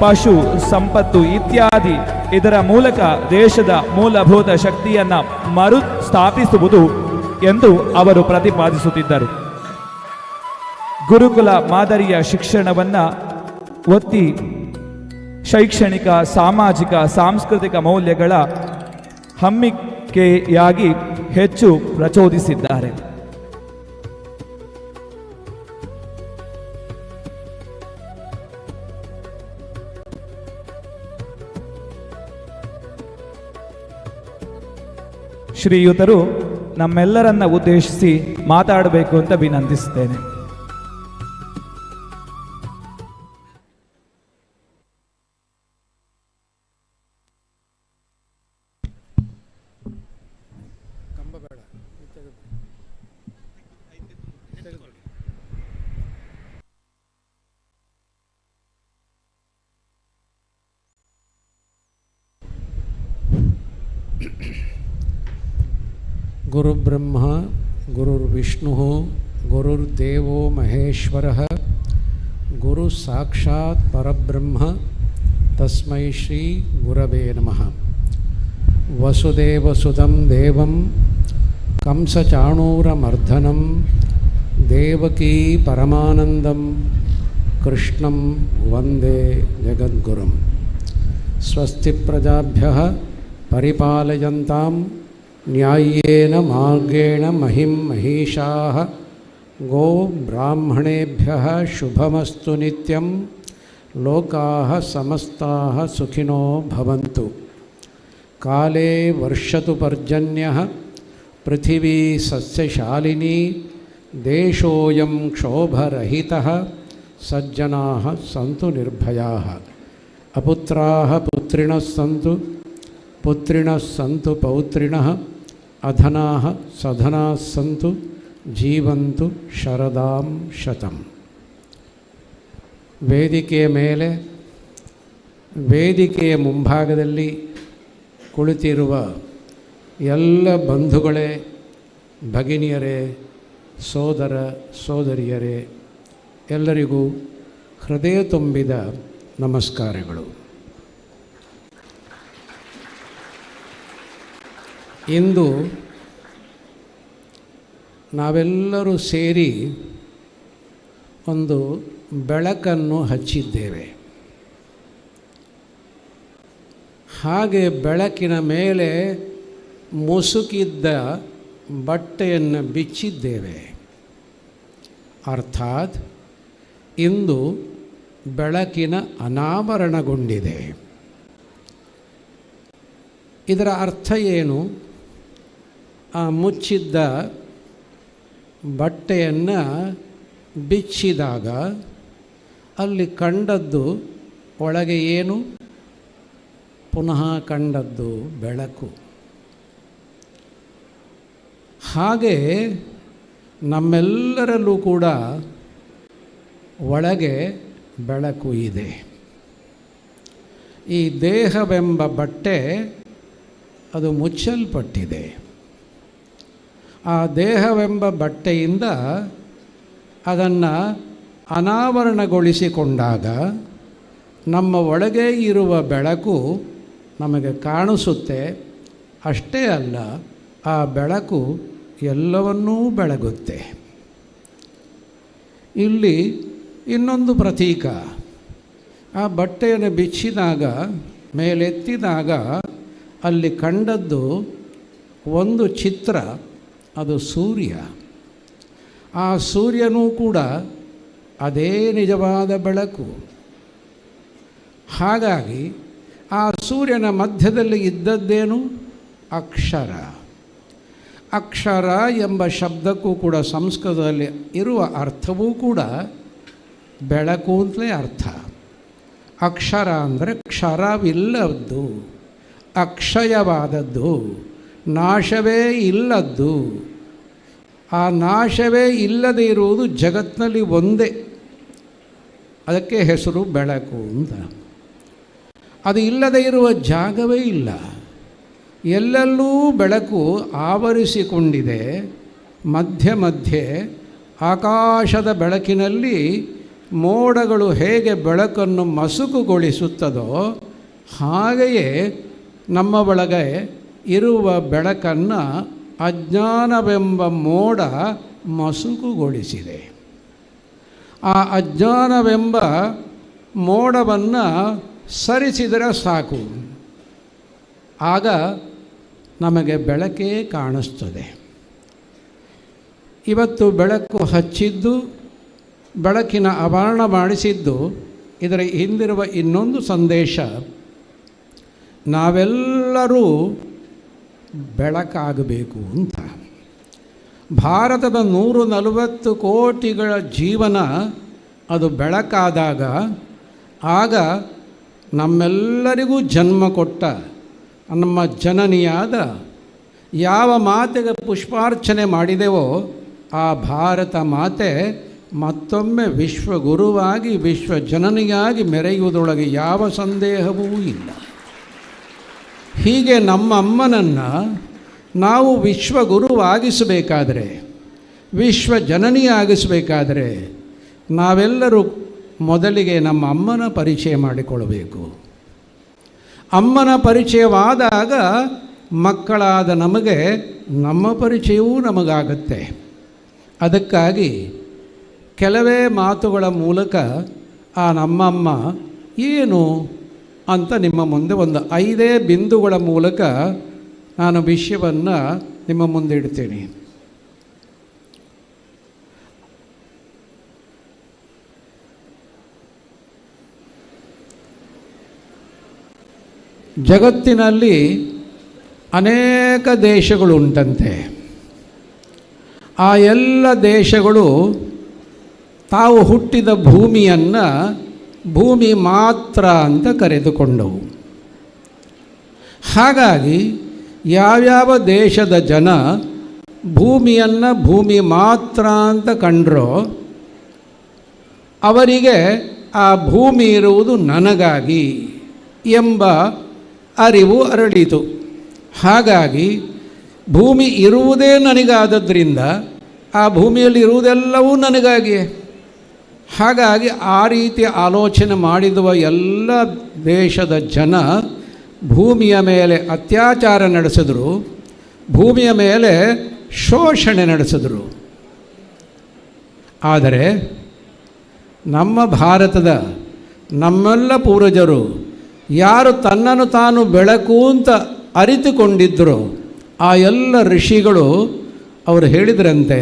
ಪಶು ಸಂಪತ್ತು ಇತ್ಯಾದಿ ಇದರ ಮೂಲಕ ದೇಶದ ಮೂಲಭೂತ ಶಕ್ತಿಯನ್ನ ಮರು ಸ್ಥಾಪಿಸುವುದು ಎಂದು ಅವರು ಪ್ರತಿಪಾದಿಸುತ್ತಿದ್ದರು. ಗುರುಕುಲ ಮಾದರಿಯ ಶಿಕ್ಷಣವನ್ನ ಒತ್ತಿ ಶೈಕ್ಷಣಿಕ, ಸಾಮಾಜಿಕ, ಸಾಂಸ್ಕೃತಿಕ ಮೌಲ್ಯಗಳ ಹಮ್ಮಿಕೆಯಾಗಿ ಹೆಚ್ಚು ಪ್ರಚೋದಿಸಿದ್ದಾರೆ. ಶ್ರೀಯುತರು ನಮ್ಮೆಲ್ಲರನ್ನ ಉದ್ದೇಶಿಸಿ ಮಾತಾಡಬೇಕು ಅಂತ ವಿನಂತಿಸುತ್ತೇನೆ. ಗುರುಬ್ರಹ್ಮ ಗುರುರ್ವಿಷ್ಣು ಗುರುರ್ದೇವೋ ಮಹೇಶ್ವರಃ ಗುರು ಸಾಕ್ಷಾತ್ ಪರಬ್ರಹ್ಮ ತಸ್ಮೈ ಶ್ರೀ ಗುರವೇ ನಮಃ. ವಸುದೇವಸುತಂ ದೇವಂ ಕಂಸಚಾಣೂರಮರ್ದನಂ ದೇವಕೀ ಪರಮಾನಂದಂ ಕೃಷ್ಣಂ ವಂದೇ ಜಗದ್ಗುರುಂ. ಸ್ವಸ್ತಿ ಪ್ರಜಾಭ್ಯಃ ಪರಿಪಾಲಯಂತಾಂ ನ್ಯಾಯೇನ ಮಾರ್ಗೇಣ ಮಹಿಂ ಮಹಿಷಾಃ ಗೋ ಬ್ರಾಹ್ಮಣೇಭ್ಯಃ ಶುಭಮಸ್ತು ನಿತ್ಯಂ ಲೋಕಾಃ ಸಮಸ್ತಾಃ ಸುಖಿನೋ ಭವಂತು. ಕಾಲೇ ವರ್ಷತು ಪರ್ಜನ್ಯಃ ಪೃಥಿವೀ ಸಸ್ಯಶಾಲಿನಿ ದೇಶೋಯಂ ಕ್ಷೋಭರಹಿತಃ ಸಜ್ಜನಾಃ ಸಂತು ನಿರ್ಭಯಾಃ. ಅಪುತ್ರಾಃ ಪುತ್ರಿಣಃ ಸಂತು ಪುತ್ರಿಣಃ ಸಂತು ಪೌತ್ರಿಣಃ ಅಧನಾಃ ಸಧನಾಃ ಸಂತು ಜೀವಂತು ಶರದಾಂ ಶತಂ. ವೇದಿಕೆಯ ಮೇಲೆ, ವೇದಿಕೆಯ ಮುಂಭಾಗದಲ್ಲಿ ಕುಳಿತಿರುವ ಎಲ್ಲ ಬಂಧುಗಳೇ, ಭಗಿನಿಯರೇ, ಸೋದರ ಸೋದರಿಯರೇ, ಎಲ್ಲರಿಗೂ ಹೃದಯ ತುಂಬಿದ ನಮಸ್ಕಾರಗಳು. ಇಂದು ನಾವೆಲ್ಲರೂ ಸೇರಿ ಒಂದು ಬೆಳಕನ್ನು ಹಚ್ಚಿದ್ದೇವೆ. ಹಾಗೆ ಬೆಳಕಿನ ಮೇಲೆ ಮುಸುಕಿದ್ದ ಬಟ್ಟೆಯನ್ನು ಬಿಚ್ಚಿದ್ದೇವೆ. ಅರ್ಥಾತ್ ಇಂದು ಬೆಳಕಿನ ಅನಾವರಣಗೊಂಡಿದೆ. ಇದರ ಅರ್ಥ ಏನು? ಆ ಮುಚ್ಚಿದ್ದ ಬಟ್ಟೆಯನ್ನು ಬಿಚ್ಚಿದಾಗ ಅಲ್ಲಿ ಕಂಡದ್ದು ಒಳಗೆ ಏನು? ಪುನಃ ಕಂಡದ್ದು ಬೆಳಕು. ಹಾಗೆ ನಮ್ಮೆಲ್ಲರಲ್ಲೂ ಕೂಡ ಒಳಗೆ ಬೆಳಕು ಇದೆ. ಈ ದೇಹವೆಂಬ ಬಟ್ಟೆ ಅದು ಮುಚ್ಚಲ್ಪಟ್ಟಿದೆ. ಆ ದೇಹವೆಂಬ ಬಟ್ಟೆಯಿಂದ ಅದನ್ನು ಅನಾವರಣಗೊಳಿಸಿಕೊಂಡಾಗ ನಮ್ಮ ಒಳಗೆ ಇರುವ ಬೆಳಕು ನಮಗೆ ಕಾಣಿಸುತ್ತೆ. ಅಷ್ಟೇ ಅಲ್ಲ, ಆ ಬೆಳಕು ಎಲ್ಲವನ್ನೂ ಬೆಳಗುತ್ತೆ. ಇಲ್ಲಿ ಇನ್ನೊಂದು ಪ್ರತೀಕ. ಆ ಬಟ್ಟೆಯನ್ನು ಬಿಚ್ಚಿದಾಗ, ಮೇಲೆತ್ತಿದಾಗ ಅಲ್ಲಿ ಕಂಡದ್ದು ಒಂದು ಚಿತ್ರ, ಅದು ಸೂರ್ಯ. ಆ ಸೂರ್ಯನೂ ಕೂಡ ಅದೇ ನಿಜವಾದ ಬೆಳಕು. ಹಾಗಾಗಿ ಆ ಸೂರ್ಯನ ಮಧ್ಯದಲ್ಲಿ ಇದ್ದದ್ದೇನು? ಅಕ್ಷರ. ಅಕ್ಷರ ಎಂಬ ಶಬ್ದಕ್ಕೂ ಕೂಡ ಸಂಸ್ಕೃತದಲ್ಲಿ ಇರುವ ಅರ್ಥವೂ ಕೂಡ ಬೆಳಕು ಅಂತಲೇ ಅರ್ಥ. ಅಕ್ಷರ ಅಂದರೆ ಕ್ಷರವಿಲ್ಲದ್ದು, ಅಕ್ಷಯವಾದದ್ದು, ನಾಶವೇ ಇಲ್ಲದ್ದು. ಆ ನಾಶವೇ ಇಲ್ಲದೇ ಇರುವುದು ಜಗತ್ತಿನಲ್ಲಿ ಒಂದೇ. ಅದಕ್ಕೆ ಹೆಸರು ಬೆಳಕು ಅಂತ. ಅದು ಇಲ್ಲದೇ ಇರುವ ಜಾಗವೇ ಇಲ್ಲ. ಎಲ್ಲೆಲ್ಲೂ ಬೆಳಕು ಆವರಿಸಿಕೊಂಡಿದೆ. ಮಧ್ಯೆ ಮಧ್ಯೆ ಆಕಾಶದ ಬೆಳಕಿನಲ್ಲಿ ಮೋಡಗಳು ಹೇಗೆ ಬೆಳಕನ್ನು ಮಸುಕುಗೊಳಿಸುತ್ತದೋ ಹಾಗೆಯೇ ನಮ್ಮ ಒಳಗೆ ಇರುವ ಬೆಳಕನ್ನು ಅಜ್ಞಾನವೆಂಬ ಮೋಡ ಮಸುಕುಗೊಳಿಸಿದೆ. ಆ ಅಜ್ಞಾನವೆಂಬ ಮೋಡವನ್ನು ಸರಿಸಿದರೆ ಸಾಕು, ಆಗ ನಮಗೆ ಬೆಳಕೇ ಕಾಣಿಸ್ತದೆ. ಇವತ್ತು ಬೆಳಕು ಹಚ್ಚಿದ್ದು, ಬೆಳಕಿನ ಆವರಣ ಮಾಡಿಸಿದ್ದು, ಇದರ ಹಿಂದಿರುವ ಇನ್ನೊಂದು ಸಂದೇಶ. ನಾವೆಲ್ಲರೂ ಬೆಳಕಾಗಬೇಕು ಅಂತ. ಭಾರತದ 140 ಕೋಟಿಗಳ ಜೀವನ ಅದು ಬೆಳಕಾದಾಗ, ಆಗ ನಮ್ಮೆಲ್ಲರಿಗೂ ಜನ್ಮ ಕೊಟ್ಟ ನಮ್ಮ ಜನನಿಯಾದ ಯಾವ ಮಾತೆಗೆ ಪುಷ್ಪಾರ್ಚನೆ ಮಾಡಿದೆವೋ ಆ ಭಾರತ ಮಾತೆ ಮತ್ತೊಮ್ಮೆ ವಿಶ್ವಗುರುವಾಗಿ ವಿಶ್ವಜನನಿಯಾಗಿ ಮೆರೆಯುವುದರೊಳಗೆ ಯಾವ ಸಂದೇಹವೂ ಇಲ್ಲ. ಹೀಗೆ ನಮ್ಮ ಅಮ್ಮನನ್ನು ನಾವು ವಿಶ್ವಗುರುವಾಗಿಸಬೇಕಾದರೆ, ವಿಶ್ವಜನನಿಯಾಗಿಸಬೇಕಾದರೆ ನಾವೆಲ್ಲರೂ ಮೊದಲಿಗೆ ನಮ್ಮ ಅಮ್ಮನ ಪರಿಚಯ ಮಾಡಿಕೊಳ್ಳಬೇಕು. ಅಮ್ಮನ ಪರಿಚಯವಾದಾಗ ಮಕ್ಕಳಾದ ನಮಗೆ ನಮ್ಮ ಪರಿಚಯವೂ ನಮಗಾಗುತ್ತೆ. ಅದಕ್ಕಾಗಿ ಕೆಲವೇ ಮಾತುಗಳ ಮೂಲಕ ಆ ನಮ್ಮಮ್ಮ ಏನು ಅಂತ ನಿಮ್ಮ ಮುಂದೆ ಒಂದು 5 ಬಿಂದುಗಳ ಮೂಲಕ ನಾನು ವಿಷಯವನ್ನು ನಿಮ್ಮ ಮುಂದೆ ಇಡ್ತೀನಿ. ಜಗತ್ತಿನಲ್ಲಿ ಅನೇಕ ದೇಶಗಳುಂಟಂತೆ. ಆ ಎಲ್ಲ ದೇಶಗಳು ತಾವು ಹುಟ್ಟಿದ ಭೂಮಿಯನ್ನು ಭೂಮಿ ಮಾತ್ರ ಅಂತ ಕರೆದುಕೊಂಡವು. ಹಾಗಾಗಿ ಯಾವ್ಯಾವ ದೇಶದ ಜನ ಭೂಮಿಯನ್ನು ಭೂಮಿ ಮಾತ್ರ ಅಂತ ಕಂಡ್ರೋ ಅವರಿಗೆ ಆ ಭೂಮಿ ಇರುವುದು ನನಗಾಗಿ ಎಂಬ ಅರಿವು ಹರಡಿತು. ಹಾಗಾಗಿ ಭೂಮಿ ಇರುವುದೇ ನನಗಾದದ್ರಿಂದ ಆ ಭೂಮಿಯಲ್ಲಿ ಇರುವುದೆಲ್ಲವೂ ನನಗಾಗಿಯೇ. ಹಾಗಾಗಿ ಆ ರೀತಿ ಆಲೋಚನೆ ಮಾಡಿರುವ ಎಲ್ಲ ದೇಶದ ಜನ ಭೂಮಿಯ ಮೇಲೆ ಅತ್ಯಾಚಾರ ನಡೆಸಿದ್ರು, ಭೂಮಿಯ ಮೇಲೆ ಶೋಷಣೆ ನಡೆಸಿದ್ರು. ಆದರೆ ನಮ್ಮ ಭಾರತದ ನಮ್ಮೆಲ್ಲ ಪೂರ್ವಜರು ಯಾರು ತನ್ನನ್ನು ತಾನು ಬೆಳಕು ಅಂತ ಅರಿತುಕೊಂಡಿದ್ದರೋ ಆ ಎಲ್ಲ ಋಷಿಗಳು ಅವರು ಹೇಳಿದ್ರಂತೆ,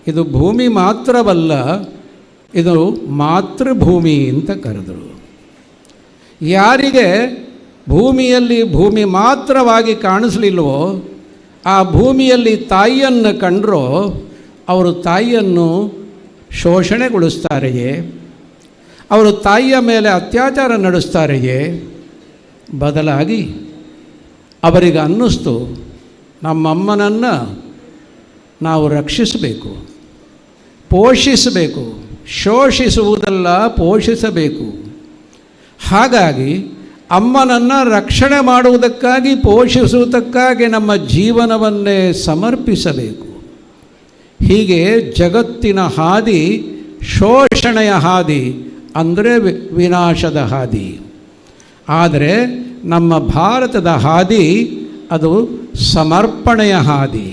ಇದು ಭೂಮಿ ಮಾತ್ರವಲ್ಲ, ಇದು ಮಾತೃಭೂಮಿ ಅಂತ ಕರೆದರು. ಯಾರಿಗೆ ಭೂಮಿಯಲ್ಲಿ ಭೂಮಿ ಮಾತ್ರವಾಗಿ ಕಾಣಿಸಲಿಲ್ವೋ ಆ ಭೂಮಿಯಲ್ಲಿ ತಾಯಿಯನ್ನು ಕಂಡರೋ ಅವರು ತಾಯಿಯನ್ನು ಶೋಷಣೆಗೊಳಿಸ್ತಾರೆಯೇ, ಅವರು ತಾಯಿಯ ಮೇಲೆ ಅತ್ಯಾಚಾರ ನಡೆಸ್ತಾರೆಯೇ? ಬದಲಾಗಿ ಅವರಿಗೆ ಅನ್ನಿಸ್ತು, ನಮ್ಮಮ್ಮನನ್ನು ನಾವು ರಕ್ಷಿಸಬೇಕು, ಪೋಷಿಸಬೇಕು, ಶೋಷಿಸುವುದಲ್ಲ ಪೋಷಿಸಬೇಕು. ಹಾಗಾಗಿ ಅಮ್ಮನನ್ನು ರಕ್ಷಣೆ ಮಾಡುವುದಕ್ಕಾಗಿ, ಪೋಷಿಸುವುದಕ್ಕಾಗಿ ನಮ್ಮ ಜೀವನವನ್ನೇ ಸಮರ್ಪಿಸಬೇಕು. ಹೀಗೆ ಜಗತ್ತಿನ ಹಾದಿ ಶೋಷಣೆಯ ಹಾದಿ, ಅಂದರೆ ವಿನಾಶದ ಹಾದಿ. ಆದರೆ ನಮ್ಮ ಭಾರತದ ಹಾದಿ ಅದು ಸಮರ್ಪಣೆಯ ಹಾದಿ.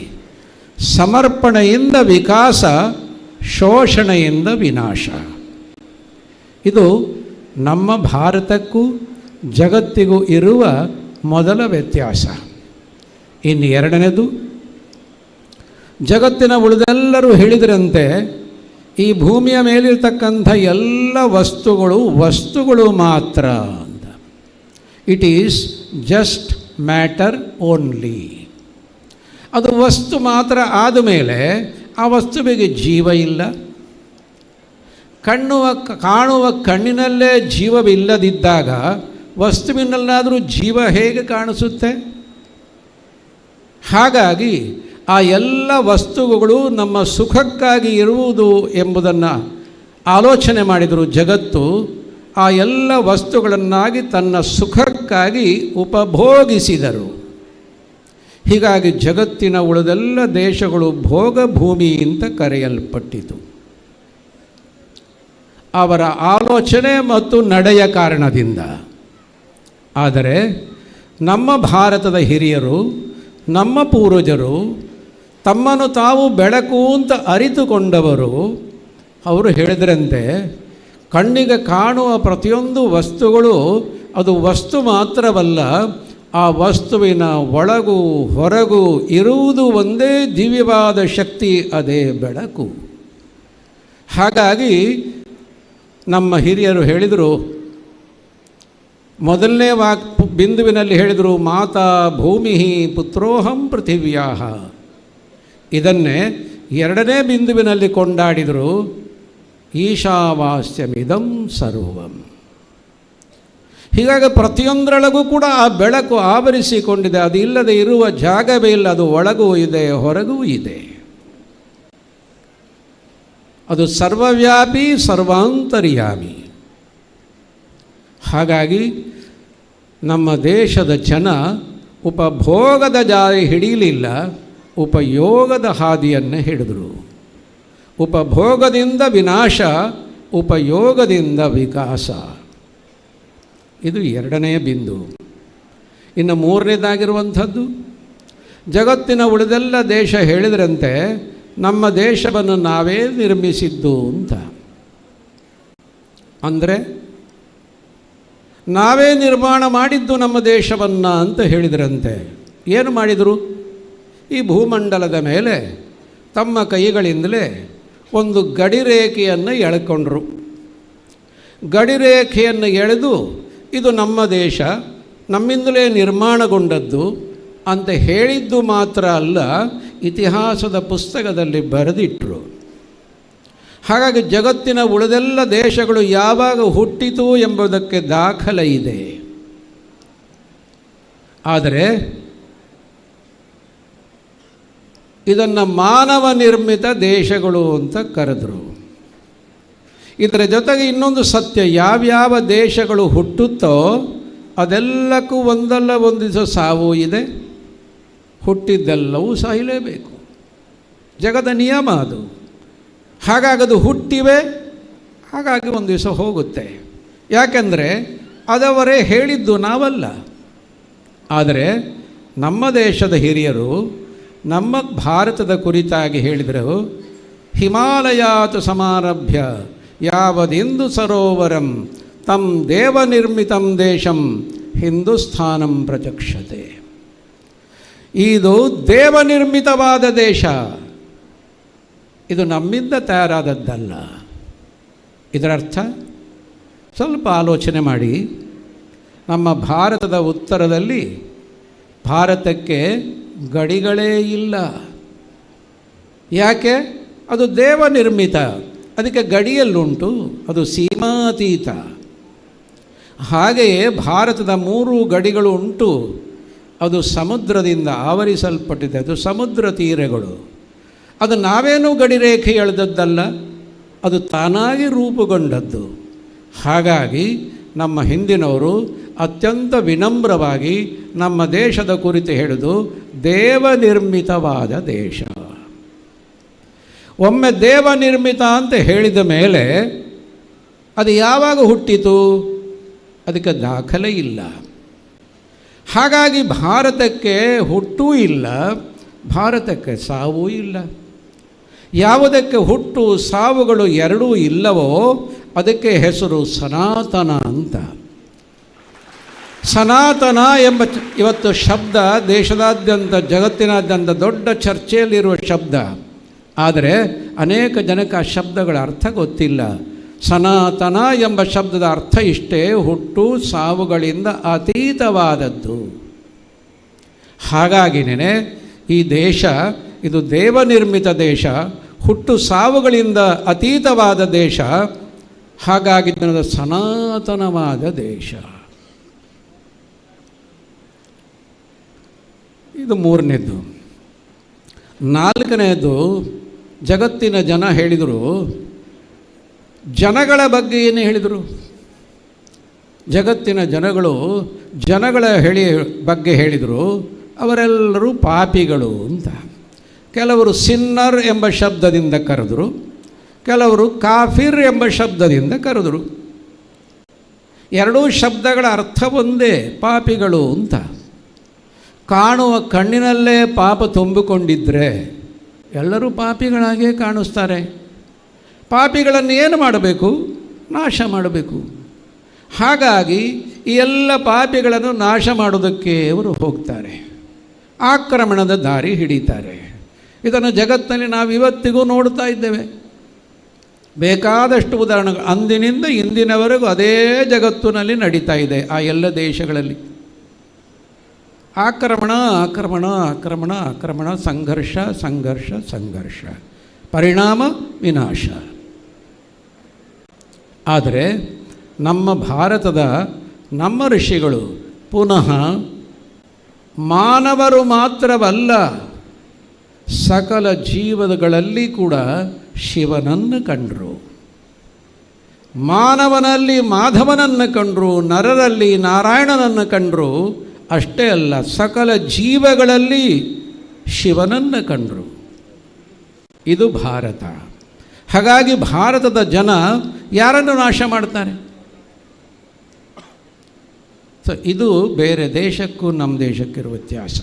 ಸಮರ್ಪಣೆಯಿಂದ ವಿಕಾಸ, ಶೋಷಣೆಯಿಂದ ವಿನಾಶ. ಇದು ನಮ್ಮ ಭಾರತಕ್ಕೂ ಜಗತ್ತಿಗೂ ಇರುವ ಮೊದಲ ವ್ಯತ್ಯಾಸ. ಇನ್ನು ಎರಡನೇದು, ಜಗತ್ತಿನ ಉಳಿದೆಲ್ಲರೂ ಹೇಳಿದರಂತೆ ಈ ಭೂಮಿಯ ಮೇಲಿರ್ತಕ್ಕಂಥ ಎಲ್ಲ ವಸ್ತುಗಳು ಮಾತ್ರ ಅಂತ. It is just matter only. ಅದು ವಸ್ತು ಮಾತ್ರ ಆದಮೇಲೆ ಆ ವಸ್ತುವಿಗೆ ಜೀವ ಇಲ್ಲ. ಕಾಣುವ ಕಣ್ಣಿನಲ್ಲೇ ಜೀವವಿಲ್ಲದಿದ್ದಾಗ ವಸ್ತುವಿನಲ್ಲಾದರೂ ಜೀವ ಹೇಗೆ ಕಾಣಿಸುತ್ತೆ? ಹಾಗಾಗಿ ಆ ಎಲ್ಲ ವಸ್ತುಗಳು ನಮ್ಮ ಸುಖಕ್ಕಾಗಿ ಇರುವುದು ಎಂಬುದನ್ನು ಆಲೋಚನೆ ಮಾಡಿದರು ಜಗತ್ತು. ಆ ಎಲ್ಲ ವಸ್ತುಗಳನ್ನಾಗಿ ತನ್ನ ಸುಖಕ್ಕಾಗಿ ಉಪಭೋಗಿಸಿದರು. ಹೀಗಾಗಿ ಜಗತ್ತಿನ ಉಳಿದೆಲ್ಲ ದೇಶಗಳು ಭೋಗಭೂಮಿ ಅಂತ ಕರೆಯಲ್ಪಟ್ಟಿತು. ಅವರ ಆಲೋಚನೆ ಮತ್ತು ನಡೆಯ ಕಾರಣದಿಂದ. ಆದರೆ ನಮ್ಮ ಭಾರತದ ಹಿರಿಯರು, ನಮ್ಮ ಪೂರ್ವಜರು ತಮ್ಮನ್ನು ತಾವು ಬೆಳಕು ಅಂತ ಅರಿತುಕೊಂಡವರು, ಅವರು ಹೇಳಿದ್ರಂತೆ, ಕಣ್ಣಿಗೆ ಕಾಣುವ ಪ್ರತಿಯೊಂದು ವಸ್ತುಗಳು ಅದು ವಸ್ತು ಮಾತ್ರವಲ್ಲ, ಆ ವಸ್ತುವಿನ ಒಳಗೂ ಹೊರಗೂ ಇರುವುದು ಒಂದೇ ದಿವ್ಯವಾದ ಶಕ್ತಿ, ಅದೇ ಬೆಳಕು. ಹಾಗಾಗಿ ನಮ್ಮ ಹಿರಿಯರು ಹೇಳಿದರು, ಮೊದಲನೇ ಬಿಂದುವಿನಲ್ಲಿ ಹೇಳಿದರು ಮಾತಾ ಭೂಮಿ ಪುತ್ರೋಹಂ ಪೃಥಿವ್ಯಾಹ. ಇದನ್ನೇ ಎರಡನೇ ಬಿಂದುವಿನಲ್ಲಿ ಕೊಂಡಾಡಿದರು ಈಶಾವಾಸ್ಯಮಿದಂ ಸರ್ವಂ. ಹೀಗಾಗಿ ಪ್ರತಿಯೊಂದರೊಳಗೂ ಕೂಡ ಆ ಬೆಳಕು ಆವರಿಸಿಕೊಂಡಿದೆ. ಅದು ಇಲ್ಲದೆ ಇರುವ ಜಾಗವೇ ಇಲ್ಲ. ಅದು ಒಳಗೂ ಇದೆ, ಹೊರಗೂ ಇದೆ. ಅದು ಸರ್ವವ್ಯಾಪಿ ಸರ್ವಾಂತರ್ಯಾಮಿ. ಹಾಗಾಗಿ ನಮ್ಮ ದೇಶದ ಜನ ಉಪಭೋಗದ ಜಾರಿ ಹಿಡಿಯಲಿಲ್ಲ, ಉಪಯೋಗದ ಹಾದಿಯನ್ನು ಹಿಡಿದರು. ಉಪಭೋಗದಿಂದ ವಿನಾಶ, ಉಪಯೋಗದಿಂದ ವಿಕಾಸ. ಇದು ಎರಡನೇ ಬಿಂದು. ಇನ್ನು ಮೂರನೇದಾಗಿರುವಂಥದ್ದು, ಜಗತ್ತಿನ ಉಳಿದೆಲ್ಲ ದೇಶ ಹೇಳಿದ್ರಂತೆ ನಮ್ಮ ದೇಶವನ್ನು ನಾವೇ ನಿರ್ಮಿಸಿದ್ದು ಅಂತ. ಅಂದರೆ ನಾವೇ ನಿರ್ಮಾಣ ಮಾಡಿದ್ದು ನಮ್ಮ ದೇಶವನ್ನು ಅಂತ ಹೇಳಿದ್ರಂತೆ. ಏನು ಮಾಡಿದರು? ಈ ಭೂಮಂಡಲದ ಮೇಲೆ ತಮ್ಮ ಕೈಗಳಿಂದಲೇ ಒಂದು ಗಡಿರೇಖೆಯನ್ನು ಎಳ್ಕೊಂಡ್ರು. ಗಡಿರೇಖೆಯನ್ನು ಎಳೆದು ಇದು ನಮ್ಮ ದೇಶ, ನಮ್ಮಿಂದಲೇ ನಿರ್ಮಾಣಗೊಂಡದ್ದು ಅಂತ ಹೇಳಿದ್ದು ಮಾತ್ರ ಅಲ್ಲ, ಇತಿಹಾಸದ ಪುಸ್ತಕದಲ್ಲಿ ಬರೆದಿಟ್ಟರು. ಹಾಗಾಗಿ ಜಗತ್ತಿನ ಉಳಿದೆಲ್ಲ ದೇಶಗಳು ಯಾವಾಗ ಹುಟ್ಟಿತು ಎಂಬುದಕ್ಕೆ ದಾಖಲೆ ಇದೆ. ಆದರೆ ಇದನ್ನು ಮಾನವ ನಿರ್ಮಿತ ದೇಶಗಳು ಅಂತ ಕರೆದರು. ಇದರ ಜೊತೆಗೆ ಇನ್ನೊಂದು ಸತ್ಯ, ಯಾವ್ಯಾವ ದೇಶಗಳು ಹುಟ್ಟುತ್ತೋ ಅದೆಲ್ಲಕ್ಕೂ ಒಂದಲ್ಲ ಒಂದು ದಿವಸ ಸಾವು ಇದೆ. ಹುಟ್ಟಿದ್ದೆಲ್ಲವೂ ಸಾಯಲೇಬೇಕು, ಜಗದ ನಿಯಮ ಅದು. ಹಾಗಾಗಿ ಅದು ಹುಟ್ಟಿವೆ, ಹಾಗಾಗಿ ಒಂದು ದಿವಸ ಹೋಗುತ್ತೆ. ಯಾಕೆಂದರೆ ಅದವರೇ ಹೇಳಿದ್ದು, ನಾವಲ್ಲ. ಆದರೆ ನಮ್ಮ ದೇಶದ ಹಿರಿಯರು ನಮ್ಮ ಭಾರತದ ಕುರಿತಾಗಿ ಹೇಳಿದರು, ಹಿಮಾಲಯಾತ್ ಸಮಾರಭ್ಯ ಯಾವದಿಂದು ಸರೋವರಂ ತಂ ದೇವನಿರ್ಮಿತಂ ದೇಶಂ ಹಿಂದೂಸ್ಥಾನಂ ಪ್ರಚಕ್ಷತೆ. ಇದು ದೇವನಿರ್ಮಿತವಾದ ದೇಶ, ಇದು ನಮ್ಮಿಂದ ತಯಾರಾದದ್ದಲ್ಲ. ಇದರರ್ಥ ಸ್ವಲ್ಪ ಆಲೋಚನೆ ಮಾಡಿ. ನಮ್ಮ ಭಾರತದ ಉತ್ತರದಲ್ಲಿ ಭಾರತಕ್ಕೆ ಗಡಿಗಳೇ ಇಲ್ಲ. ಯಾಕೆ? ಅದು ದೇವನಿರ್ಮಿತ, ಅದಕ್ಕೆ ಗಡಿಯಲ್ಲುಂಟು, ಅದು ಸೀಮಾತೀತ. ಹಾಗೆಯೇ ಭಾರತದ 3 ಗಡಿಗಳು ಉಂಟು. ಅದು ಸಮುದ್ರದಿಂದ ಆವರಿಸಲ್ಪಟ್ಟಿದೆ, ಅದು ಸಮುದ್ರ ತೀರಗಳು. ಅದು ನಾವೇನೂ ಗಡಿರೇಖೆ ಎಳೆದದ್ದಲ್ಲ, ಅದು ತಾನಾಗಿ ರೂಪುಗೊಂಡದ್ದು. ಹಾಗಾಗಿ ನಮ್ಮ ಹಿಂದಿನವರು ಅತ್ಯಂತ ವಿನಮ್ರವಾಗಿ ನಮ್ಮ ದೇಶದ ಕುರಿತು ಹೇಳುವುದು ದೇವನಿರ್ಮಿತವಾದ ದೇಶ. ಒಮ್ಮೆ ದೇವನಿರ್ಮಿತ ಅಂತ ಹೇಳಿದ ಮೇಲೆ ಅದು ಯಾವಾಗ ಹುಟ್ಟಿತು ಅದಕ್ಕೆ ದಾಖಲೆ ಇಲ್ಲ. ಹಾಗಾಗಿ ಭಾರತಕ್ಕೆ ಹುಟ್ಟೂ ಇಲ್ಲ, ಭಾರತಕ್ಕೆ ಸಾವೂ ಇಲ್ಲ. ಯಾವುದಕ್ಕೆ ಹುಟ್ಟು ಸಾವುಗಳು ಎರಡೂ ಇಲ್ಲವೋ ಅದಕ್ಕೆ ಹೆಸರು ಸನಾತನ ಅಂತ. ಸನಾತನ ಎಂಬ ಇವತ್ತು ಶಬ್ದ ದೇಶದಾದ್ಯಂತ, ಜಗತ್ತಿನಾದ್ಯಂತ ದೊಡ್ಡ ಚರ್ಚೆಯಲ್ಲಿರುವ ಶಬ್ದ. ಆದರೆ ಅನೇಕ ಜನಕ್ಕೆ ಆ ಶಬ್ದಗಳ ಅರ್ಥ ಗೊತ್ತಿಲ್ಲ. ಸನಾತನ ಎಂಬ ಶಬ್ದದ ಅರ್ಥ ಇಷ್ಟೇ, ಹುಟ್ಟು ಸಾವುಗಳಿಂದ ಅತೀತವಾದದ್ದು. ಹಾಗಾಗಿನೇ ಈ ದೇಶ ಇದು ದೇವನಿರ್ಮಿತ ದೇಶ, ಹುಟ್ಟು ಸಾವುಗಳಿಂದ ಅತೀತವಾದ ದೇಶ. ಹಾಗಾಗಿ ಇದನ್ನು ಸನಾತನವಾದ ದೇಶ. ಇದು ಮೂರನೇದು. ನಾಲ್ಕನೇದು, ಜಗತ್ತಿನ ಜನ ಹೇಳಿದರು, ಜನಗಳ ಬಗ್ಗೆ ಏನು ಹೇಳಿದರು? ಜಗತ್ತಿನ ಜನಗಳ ಬಗ್ಗೆ ಹೇಳಿದರು, ಅವರೆಲ್ಲರೂ ಪಾಪಿಗಳು ಅಂತ. ಕೆಲವರು ಸಿನ್ನರ್ ಎಂಬ ಶಬ್ದದಿಂದ ಕರೆದರು, ಕೆಲವರು ಕಾಫಿರ್ ಎಂಬ ಶಬ್ದದಿಂದ ಕರೆದರು. ಎರಡೂ ಶಬ್ದಗಳ ಅರ್ಥ ಒಂದೇ, ಪಾಪಿಗಳು ಅಂತ. ಕಾಣುವ ಕಣ್ಣಿನಲ್ಲೇ ಪಾಪ ತುಂಬಿಕೊಂಡಿದ್ದರೆ ಎಲ್ಲರೂ ಪಾಪಿಗಳಾಗೇ ಕಾಣಿಸ್ತಾರೆ. ಪಾಪಿಗಳನ್ನು ಏನು ಮಾಡಬೇಕು? ನಾಶ ಮಾಡಬೇಕು. ಹಾಗಾಗಿ ಈ ಎಲ್ಲ ಪಾಪಿಗಳನ್ನು ನಾಶ ಮಾಡೋದಕ್ಕೆ ಅವರು ಹೋಗ್ತಾರೆ, ಆಕ್ರಮಣದ ದಾರಿ ಹಿಡಿತಾರೆ. ಇದನ್ನು ಜಗತ್ತಿನಲ್ಲಿ ನಾವು ಇವತ್ತಿಗೂ ನೋಡ್ತಾ ಇದ್ದೇವೆ. ಬೇಕಾದಷ್ಟು ಉದಾಹರಣೆಗಳು ಅಂದಿನಿಂದ ಇಂದಿನವರೆಗೂ ಅದೇ ಜಗತ್ತಿನಲ್ಲಿ ನಡೀತಾ ಇದೆ. ಆ ಎಲ್ಲ ದೇಶಗಳಲ್ಲಿ ಆಕ್ರಮಣ ಆಕ್ರಮಣ ಆಕ್ರಮಣ ಆಕ್ರಮಣ, ಸಂಘರ್ಷ ಸಂಘರ್ಷ ಸಂಘರ್ಷ, ಪರಿಣಾಮ ವಿನಾಶ. ಆದರೆ ನಮ್ಮ ಭಾರತದ ನಮ್ಮ ಋಷಿಗಳು ಪುನಃ ಮಾನವರು ಮಾತ್ರವಲ್ಲ, ಸಕಲ ಜೀವಗಳಲ್ಲಿ ಕೂಡ ಶಿವನನ್ನು ಕಂಡರು, ಮಾನವನಲ್ಲಿ ಮಾಧವನನ್ನು ಕಂಡರು, ನರರಲ್ಲಿ ನಾರಾಯಣನನ್ನು ಕಂಡರು. ಅಷ್ಟೇ ಅಲ್ಲ, ಸಕಲ ಜೀವಗಳಲ್ಲಿ ಶಿವನನ್ನು ಕಂಡರು. ಇದು ಭಾರತ. ಹಾಗಾಗಿ ಭಾರತದ ಜನ ಯಾರನ್ನು ನಾಶ ಮಾಡ್ತಾರೆ? ಸೊ ಇದು ಬೇರೆ ದೇಶಕ್ಕೂ ನಮ್ಮ ದೇಶಕ್ಕಿರುವ ವ್ಯತ್ಯಾಸ.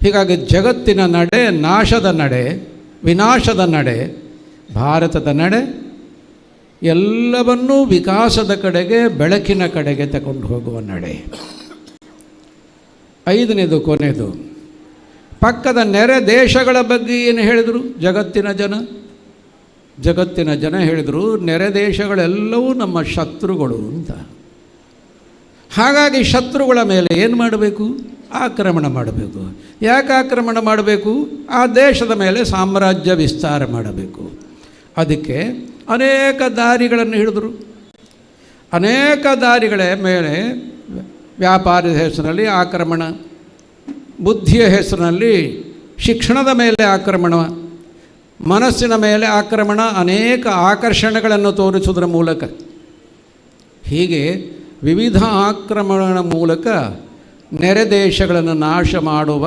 ಹೀಗಾಗಿ ಜಗತ್ತಿನ ನಡೆ ನಾಶದ ನಡೆ, ವಿನಾಶದ ನಡೆ, ಭಾರತದ ನಡೆ ಎಲ್ಲವನ್ನೂ ವಿಕಾಸದ ಕಡೆಗೆ, ಬೆಳಕಿನ ಕಡೆಗೆ ತಗೊಂಡು ಹೋಗುವ ನಡೆ. ಐದನೇದು ಕೊನೆಯದು, ಪಕ್ಕದ ನೆರೆ ದೇಶಗಳ ಬಗ್ಗೆ ಏನು ಹೇಳಿದರು ಜಗತ್ತಿನ ಜನ ಹೇಳಿದರು, ನೆರೆ ದೇಶಗಳೆಲ್ಲವೂ ನಮ್ಮ ಶತ್ರುಗಳು ಅಂತ. ಹಾಗಾಗಿ ಶತ್ರುಗಳ ಮೇಲೆ ಏನು ಮಾಡಬೇಕು? ಆಕ್ರಮಣ ಮಾಡಬೇಕು. ಯಾಕೆ ಆಕ್ರಮಣ ಮಾಡಬೇಕು? ಆ ದೇಶದ ಮೇಲೆ ಸಾಮ್ರಾಜ್ಯ ವಿಸ್ತಾರ ಮಾಡಬೇಕು. ಅದಕ್ಕೆ ಅನೇಕ ದಾರಿಗಳನ್ನು ಹಿಡಿದರು. ಅನೇಕ ದಾರಿಗಳ ಮೇಲೆ ವ್ಯಾಪಾರದ ಹೆಸರಿನಲ್ಲಿ ಆಕ್ರಮಣ, ಬುದ್ಧಿಯ ಹೆಸರಿನಲ್ಲಿ ಶಿಕ್ಷಣದ ಮೇಲೆ ಆಕ್ರಮಣ, ಮನಸ್ಸಿನ ಮೇಲೆ ಆಕ್ರಮಣ, ಅನೇಕ ಆಕರ್ಷಣೆಗಳನ್ನು ತೋರಿಸುವುದರ ಮೂಲಕ, ಹೀಗೆ ವಿವಿಧ ಆಕ್ರಮಣಗಳ ಮೂಲಕ ನೆರೆ ದೇಶಗಳನ್ನು ನಾಶ ಮಾಡುವ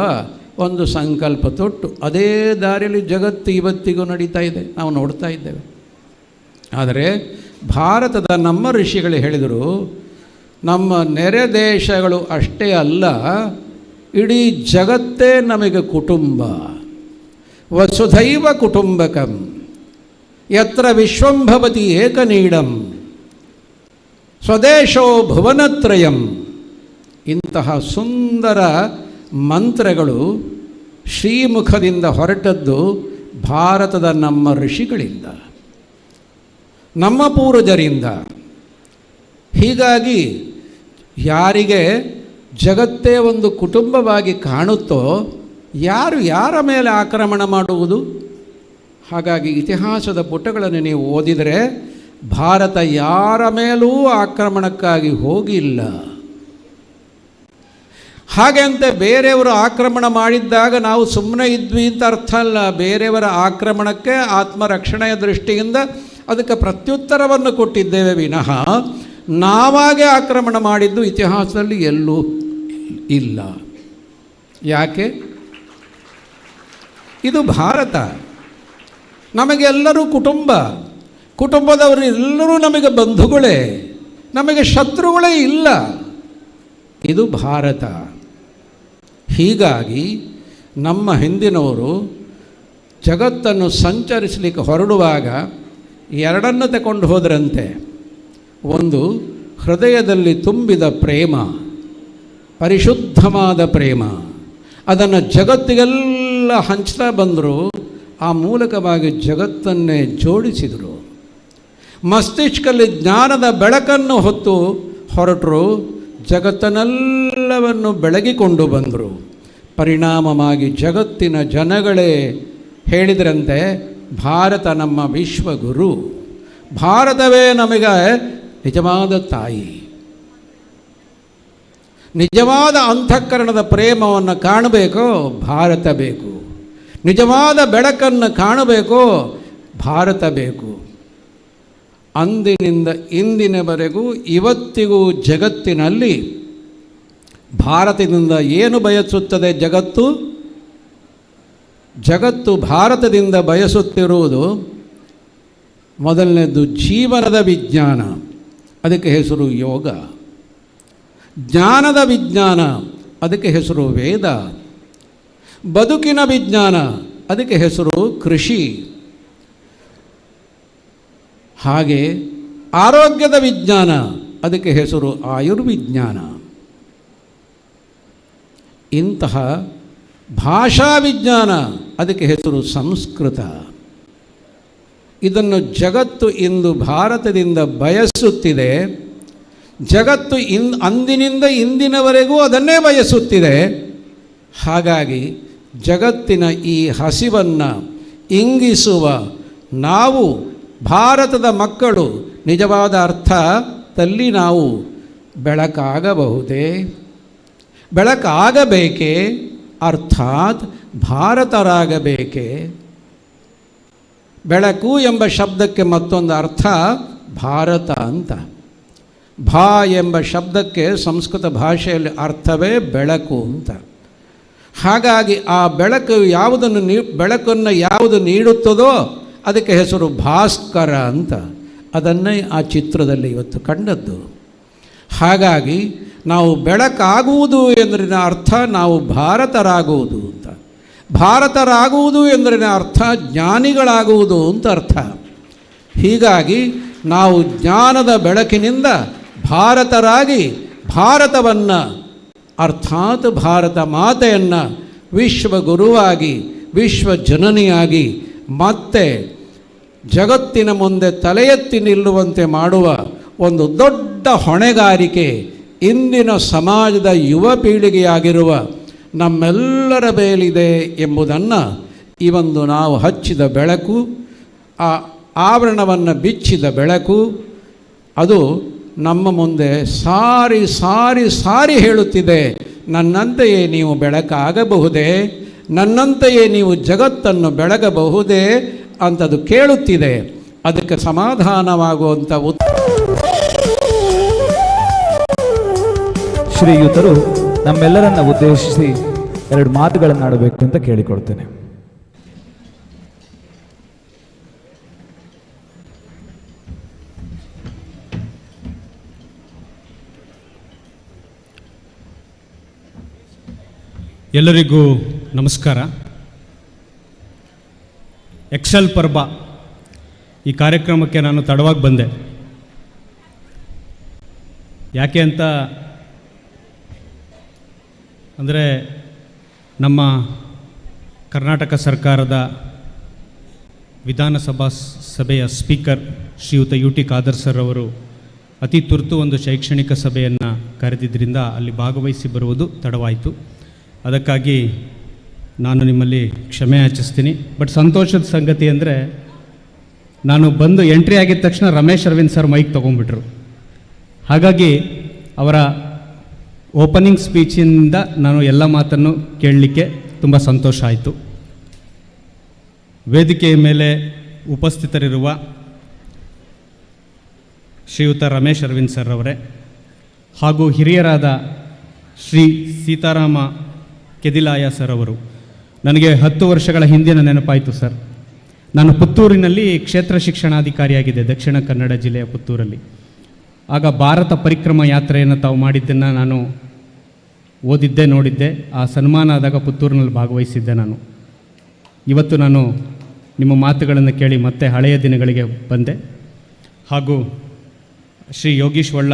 ಒಂದು ಸಂಕಲ್ಪ ತೊಟ್ಟು ಅದೇ ದಾರಿಯಲ್ಲಿ ಜಗತ್ತು ಇವತ್ತಿಗೂ ನಡೀತಾ ಇದೆ, ನಾವು ನೋಡ್ತಾ ಇದ್ದೇವೆ. ಆದರೆ ಭಾರತದ ನಮ್ಮ ಋಷಿಗಳು ಹೇಳಿದರು, ನಮ್ಮ ನೆರೆ ದೇಶಗಳು ಅಷ್ಟೇ ಅಲ್ಲ, ಇಡೀ ಜಗತ್ತೇ ನಮಗೆ ಕುಟುಂಬ. ವಸುಧೈವ ಕುಟುಂಬಕಂ ಯತ್ರ ವಿಶ್ವಂಭವತಿ ಏಕನೀಡಂ ಸ್ವದೇಶೋ ಭುವನತ್ರಯಂ. ಇಂತಹ ಸುಂದರ ಮಂತ್ರಗಳು ಶ್ರೀಮುಖದಿಂದ ಹೊರಟದ್ದು ಭಾರತದ ನಮ್ಮ ಋಷಿಗಳಿಂದ, ನಮ್ಮ ಪೂರ್ವಜರಿಂದ. ಹೀಗಾಗಿ ಯಾರಿಗೆ ಜಗತ್ತೇ ಒಂದು ಕುಟುಂಬವಾಗಿ ಕಾಣುತ್ತೋ ಯಾರು ಯಾರ ಮೇಲೆ ಆಕ್ರಮಣ ಮಾಡುವುದು? ಹಾಗಾಗಿ ಇತಿಹಾಸದ ಪುಟಗಳನ್ನು ನೀವು ಓದಿದರೆ ಭಾರತ ಯಾರ ಮೇಲೂ ಆಕ್ರಮಣಕ್ಕಾಗಿ ಹೋಗಿಲ್ಲ. ಹಾಗೆ ಅಂತ ಬೇರೆಯವರು ಆಕ್ರಮಣ ಮಾಡಿದ್ದಾಗ ನಾವು ಸುಮ್ಮನೆ ಇದ್ವಿ ಅಂತ ಅರ್ಥ ಅಲ್ಲ. ಬೇರೆಯವರ ಆಕ್ರಮಣಕ್ಕೆ ಆತ್ಮರಕ್ಷಣೆಯ ದೃಷ್ಟಿಯಿಂದ ಅದಕ್ಕೆ ಪ್ರತ್ಯುತ್ತರವನ್ನು ಕೊಟ್ಟಿದ್ದೇವೆ ವಿನಃ ನಾವಾಗೇ ಆಕ್ರಮಣ ಮಾಡಿದ್ದು ಇತಿಹಾಸದಲ್ಲಿ ಎಲ್ಲೂ ಇಲ್ಲ. ಯಾಕೆ? ಇದು ಭಾರತ. ನಮಗೆಲ್ಲರೂ ಕುಟುಂಬ, ಕುಟುಂಬದವರು ಎಲ್ಲರೂ ನಮಗೆ ಬಂಧುಗಳೇ, ನಮಗೆ ಶತ್ರುಗಳೇ ಇಲ್ಲ. ಇದು ಭಾರತ. ಹೀಗಾಗಿ ನಮ್ಮ ಹಿಂದಿನವರು ಜಗತ್ತನ್ನು ಸಂಚರಿಸಲಿಕ್ಕೆ ಹೊರಡುವಾಗ ಎರಡನ್ನು ತಗೊಂಡು ಹೋದರಂತೆ. ಒಂದು ಹೃದಯದಲ್ಲಿ ತುಂಬಿದ ಪ್ರೇಮ, ಪರಿಶುದ್ಧವಾದ ಪ್ರೇಮ, ಅದನ್ನು ಜಗತ್ತಿಗೆಲ್ಲ ಹಂಚ್ತಾ ಬಂದರು. ಆ ಮೂಲಕವಾಗಿ ಜಗತ್ತನ್ನೇ ಜೋಡಿಸಿದರು. ಮಸ್ತಿಷ್ಕದಲ್ಲಿ ಜ್ಞಾನದ ಬೆಳಕನ್ನು ಹೊತ್ತು ಹೊರಟರು, ಜಗತ್ತನ್ನೆಲ್ಲವನ್ನು ಬೆಳಗಿಕೊಂಡು ಬಂದರು. ಪರಿಣಾಮವಾಗಿ ಜಗತ್ತಿನ ಜನಗಳೇ ಹೇಳಿದ್ರಂತೆ, ಭಾರತ ನಮ್ಮ ವಿಶ್ವಗುರು, ಭಾರತವೇ ನಮಗೆ ನಿಜವಾದ ತಾಯಿ. ನಿಜವಾದ ಅಂತಃಕರಣದ ಪ್ರೇಮವನ್ನು ಕಾಣಬೇಕೋ ಭಾರತ ಬೇಕು, ನಿಜವಾದ ಬೆಳಕನ್ನು ಕಾಣಬೇಕೋ ಭಾರತ ಬೇಕು. ಅಂದಿನಿಂದ ಇಂದಿನವರೆಗೂ ಇವತ್ತಿಗೂ ಜಗತ್ತಿನಲ್ಲಿ ಭಾರತದಿಂದ ಏನು ಬಯಸುತ್ತದೆ ಜಗತ್ತು? ಜಗತ್ತು ಭಾರತದಿಂದ ಬಯಸುತ್ತಿರುವುದು ಮೊದಲನೇದು ಜೀವನದ ವಿಜ್ಞಾನ, ಅದಕ್ಕೆ ಹೆಸರು ಯೋಗ. ಜ್ಞಾನದ ವಿಜ್ಞಾನ, ಅದಕ್ಕೆ ಹೆಸರು ವೇದ. ಬದುಕಿನ ವಿಜ್ಞಾನ, ಅದಕ್ಕೆ ಹೆಸರು ಕೃಷಿ. ಹಾಗೆ ಆರೋಗ್ಯದ ವಿಜ್ಞಾನ, ಅದಕ್ಕೆ ಹೆಸರು ಆಯುರ್ವಿಜ್ಞಾನ. ಇಂತಹ ಭಾಷಾ ವಿಜ್ಞಾನ, ಅದಕ್ಕೆ ಹೆಸರು ಸಂಸ್ಕೃತ. ಇದನ್ನು ಜಗತ್ತು ಇಂದು ಭಾರತದಿಂದ ಬಯಸುತ್ತಿದೆ. ಜಗತ್ತು ಅಂದಿನಿಂದ ಇಂದಿನವರೆಗೂ ಅದನ್ನೇ ಬಯಸುತ್ತಿದೆ. ಹಾಗಾಗಿ ಜಗತ್ತಿನ ಈ ಹಸಿವನ್ನು ಇಂಗಿಸುವ ನಾವು ಭಾರತದ ಮಕ್ಕಳು ನಿಜವಾದ ಅರ್ಥದಲ್ಲಿ ನಾವು ಬೆಳಕಾಗಬಹುದೇ? ಬೆಳಕಾಗಬೇಕೇ? ಅರ್ಥಾತ್ ಭಾರತರಾಗಬೇಕೇ? ಬೆಳಕು ಎಂಬ ಶಬ್ದಕ್ಕೆ ಮತ್ತೊಂದು ಅರ್ಥ ಭಾರತ ಅಂತ. ಭಾ ಎಂಬ ಶಬ್ದಕ್ಕೆ ಸಂಸ್ಕೃತ ಭಾಷೆಯಲ್ಲಿ ಅರ್ಥವೇ ಬೆಳಕು ಅಂತ. ಹಾಗಾಗಿ ಆ ಬೆಳಕು ಬೆಳಕನ್ನು ಯಾವುದು ನೀಡುತ್ತದೋ ಅದಕ್ಕೆ ಹೆಸರು ಭಾಸ್ಕರ ಅಂತ. ಅದನ್ನೇ ಆ ಚಿತ್ರದಲ್ಲಿ ಇವತ್ತು ಕಂಡದ್ದು. ಹಾಗಾಗಿ ನಾವು ಬೆಳಕಾಗುವುದು ಎಂದರಿನ ಅರ್ಥ ನಾವು ಭಾರತರಾಗುವುದು ಅಂತ. ಭಾರತರಾಗುವುದು ಎಂದರಿನ ಅರ್ಥ ಜ್ಞಾನಿಗಳಾಗುವುದು ಅಂತ ಅರ್ಥ. ಹೀಗಾಗಿ ನಾವು ಜ್ಞಾನದ ಬೆಳಕಿನಿಂದ ಭಾರತರಾಗಿ ಭಾರತವನ್ನು ಅರ್ಥಾತ್ ಭಾರತ ಮಾತೆಯನ್ನು ವಿಶ್ವಗುರುವಾಗಿ ವಿಶ್ವಜನನಿಯಾಗಿ ಮತ್ತೆ ಜಗತ್ತಿನ ಮುಂದೆ ತಲೆ ಎತ್ತಿ ನಿಲ್ಲುವಂತೆ ಮಾಡುವ ಒಂದು ದೊಡ್ಡ ಹೊಣೆಗಾರಿಕೆ ಇಂದಿನ ಸಮಾಜದ ಯುವ ಪೀಳಿಗೆಯಾಗಿರುವ ನಮ್ಮೆಲ್ಲರ ಮೇಲಿದೆ ಎಂಬುದನ್ನು ಈ ಒಂದು ನಾವು ಹಚ್ಚಿದ ಬೆಳಕು, ಆ ಆವರಣವನ್ನು ಬಿಚ್ಚಿದ ಬೆಳಕು, ಅದು ನಮ್ಮ ಮುಂದೆ ಸಾರಿ ಸಾರಿ ಸಾರಿ ಹೇಳುತ್ತಿದೆ, ನನ್ನಂತೆಯೇ ನೀವು ಬೆಳಕಾಗಬಹುದೇ, ನನ್ನಂತೆಯೇ ನೀವು ಜಗತ್ತನ್ನು ಬೆಳಗಬಹುದೇ ಅಂತದು ಕೇಳುತ್ತಿದೆ. ಅದಕ್ಕೆ ಸಮಾಧಾನವಾಗುವಂಥ ಶ್ರೀಯುತರು ನಮ್ಮೆಲ್ಲರನ್ನ ಉದ್ದೇಶಿಸಿ 2 ಮಾತುಗಳನ್ನಾಡಬೇಕು ಅಂತ ಕೇಳಿಕೊಳ್ತೇನೆ. ಎಲ್ಲರಿಗೂ ನಮಸ್ಕಾರ. ಎಕ್ಸೆಲ್ ಪರ್ಬ ಈ ಕಾರ್ಯಕ್ರಮಕ್ಕೆ ನಾನು ತಡವಾಗಿ ಬಂದೆ. ಯಾಕೆ ಅಂತ ಅಂದರೆ ನಮ್ಮ ಕರ್ನಾಟಕ ಸರ್ಕಾರದ ವಿಧಾನಸಭಾ ಸಭೆಯ ಸ್ಪೀಕರ್ ಶ್ರೀಯುತ UT ಖಾದರ್ ಸರ್ ಅವರು ಅತಿ ತುರ್ತು ಒಂದು ಶೈಕ್ಷಣಿಕ ಸಭೆಯನ್ನು ಕರೆದಿದ್ದರಿಂದ ಅಲ್ಲಿ ಭಾಗವಹಿಸಿ ಬರುವುದು ತಡವಾಯಿತು. ಅದಕ್ಕಾಗಿ ನಾನು ನಿಮ್ಮಲ್ಲಿ ಕ್ಷಮೆ ಯಾಚಿಸ್ತೀನಿ. ಬಟ್ ಸಂತೋಷದ ಸಂಗತಿ ಅಂದರೆ ನಾನು ಬಂದು ಎಂಟ್ರಿ ಆಗಿದ ತಕ್ಷಣ ರಮೇಶ್ ಅರವಿಂದ್ ಸರ್ ಮೈಕ್ ತೊಗೊಂಡ್ಬಿಟ್ರು. ಹಾಗಾಗಿ ಅವರ ಓಪನಿಂಗ್ ಸ್ಪೀಚಿಂದ ನಾನು ಎಲ್ಲ ಮಾತನ್ನು ಕೇಳಲಿಕ್ಕೆ ತುಂಬ ಸಂತೋಷ ಆಯಿತು. ವೇದಿಕೆಯ ಮೇಲೆ ಉಪಸ್ಥಿತರಿರುವ ಶ್ರೀಯುತ ರಮೇಶ್ ಅರವಿಂದ್ ಸರ್ ಅವರೇ ಹಾಗೂ ಹಿರಿಯರಾದ ಶ್ರೀ ಸೀತಾರಾಮ ಕೆದಿಲಾಯ ಸರ್ ಅವರು, ನನಗೆ 10 ವರ್ಷಗಳ ಹಿಂದಿನ ನೆನಪಾಯಿತು ಸರ್. ನಾನು ಪುತ್ತೂರಿನಲ್ಲಿ ಕ್ಷೇತ್ರ ಶಿಕ್ಷಣಾಧಿಕಾರಿಯಾಗಿದೆ, ದಕ್ಷಿಣ ಕನ್ನಡ ಜಿಲ್ಲೆಯ ಪುತ್ತೂರಲ್ಲಿ. ಆಗ ಭಾರತ ಪರಿಕ್ರಮ ಯಾತ್ರೆಯನ್ನು ತಾವು ಮಾಡಿದ್ದನ್ನು ನಾನು ಓದಿದ್ದೆ, ನೋಡಿದ್ದೆ. ಆ ಸನ್ಮಾನ ಆದಾಗ ಪುತ್ತೂರಿನಲ್ಲಿ ಭಾಗವಹಿಸಿದ್ದೆ ನಾನು. ಇವತ್ತು ನಾನು ನಿಮ್ಮ ಮಾತುಗಳನ್ನು ಕೇಳಿ ಮತ್ತೆ ಹಳೆಯ ದಿನಗಳಿಗೆ ಬಂದೆ. ಹಾಗೂ ಶ್ರೀ ಯೋಗೀಶ್ ಒಳ್ಳ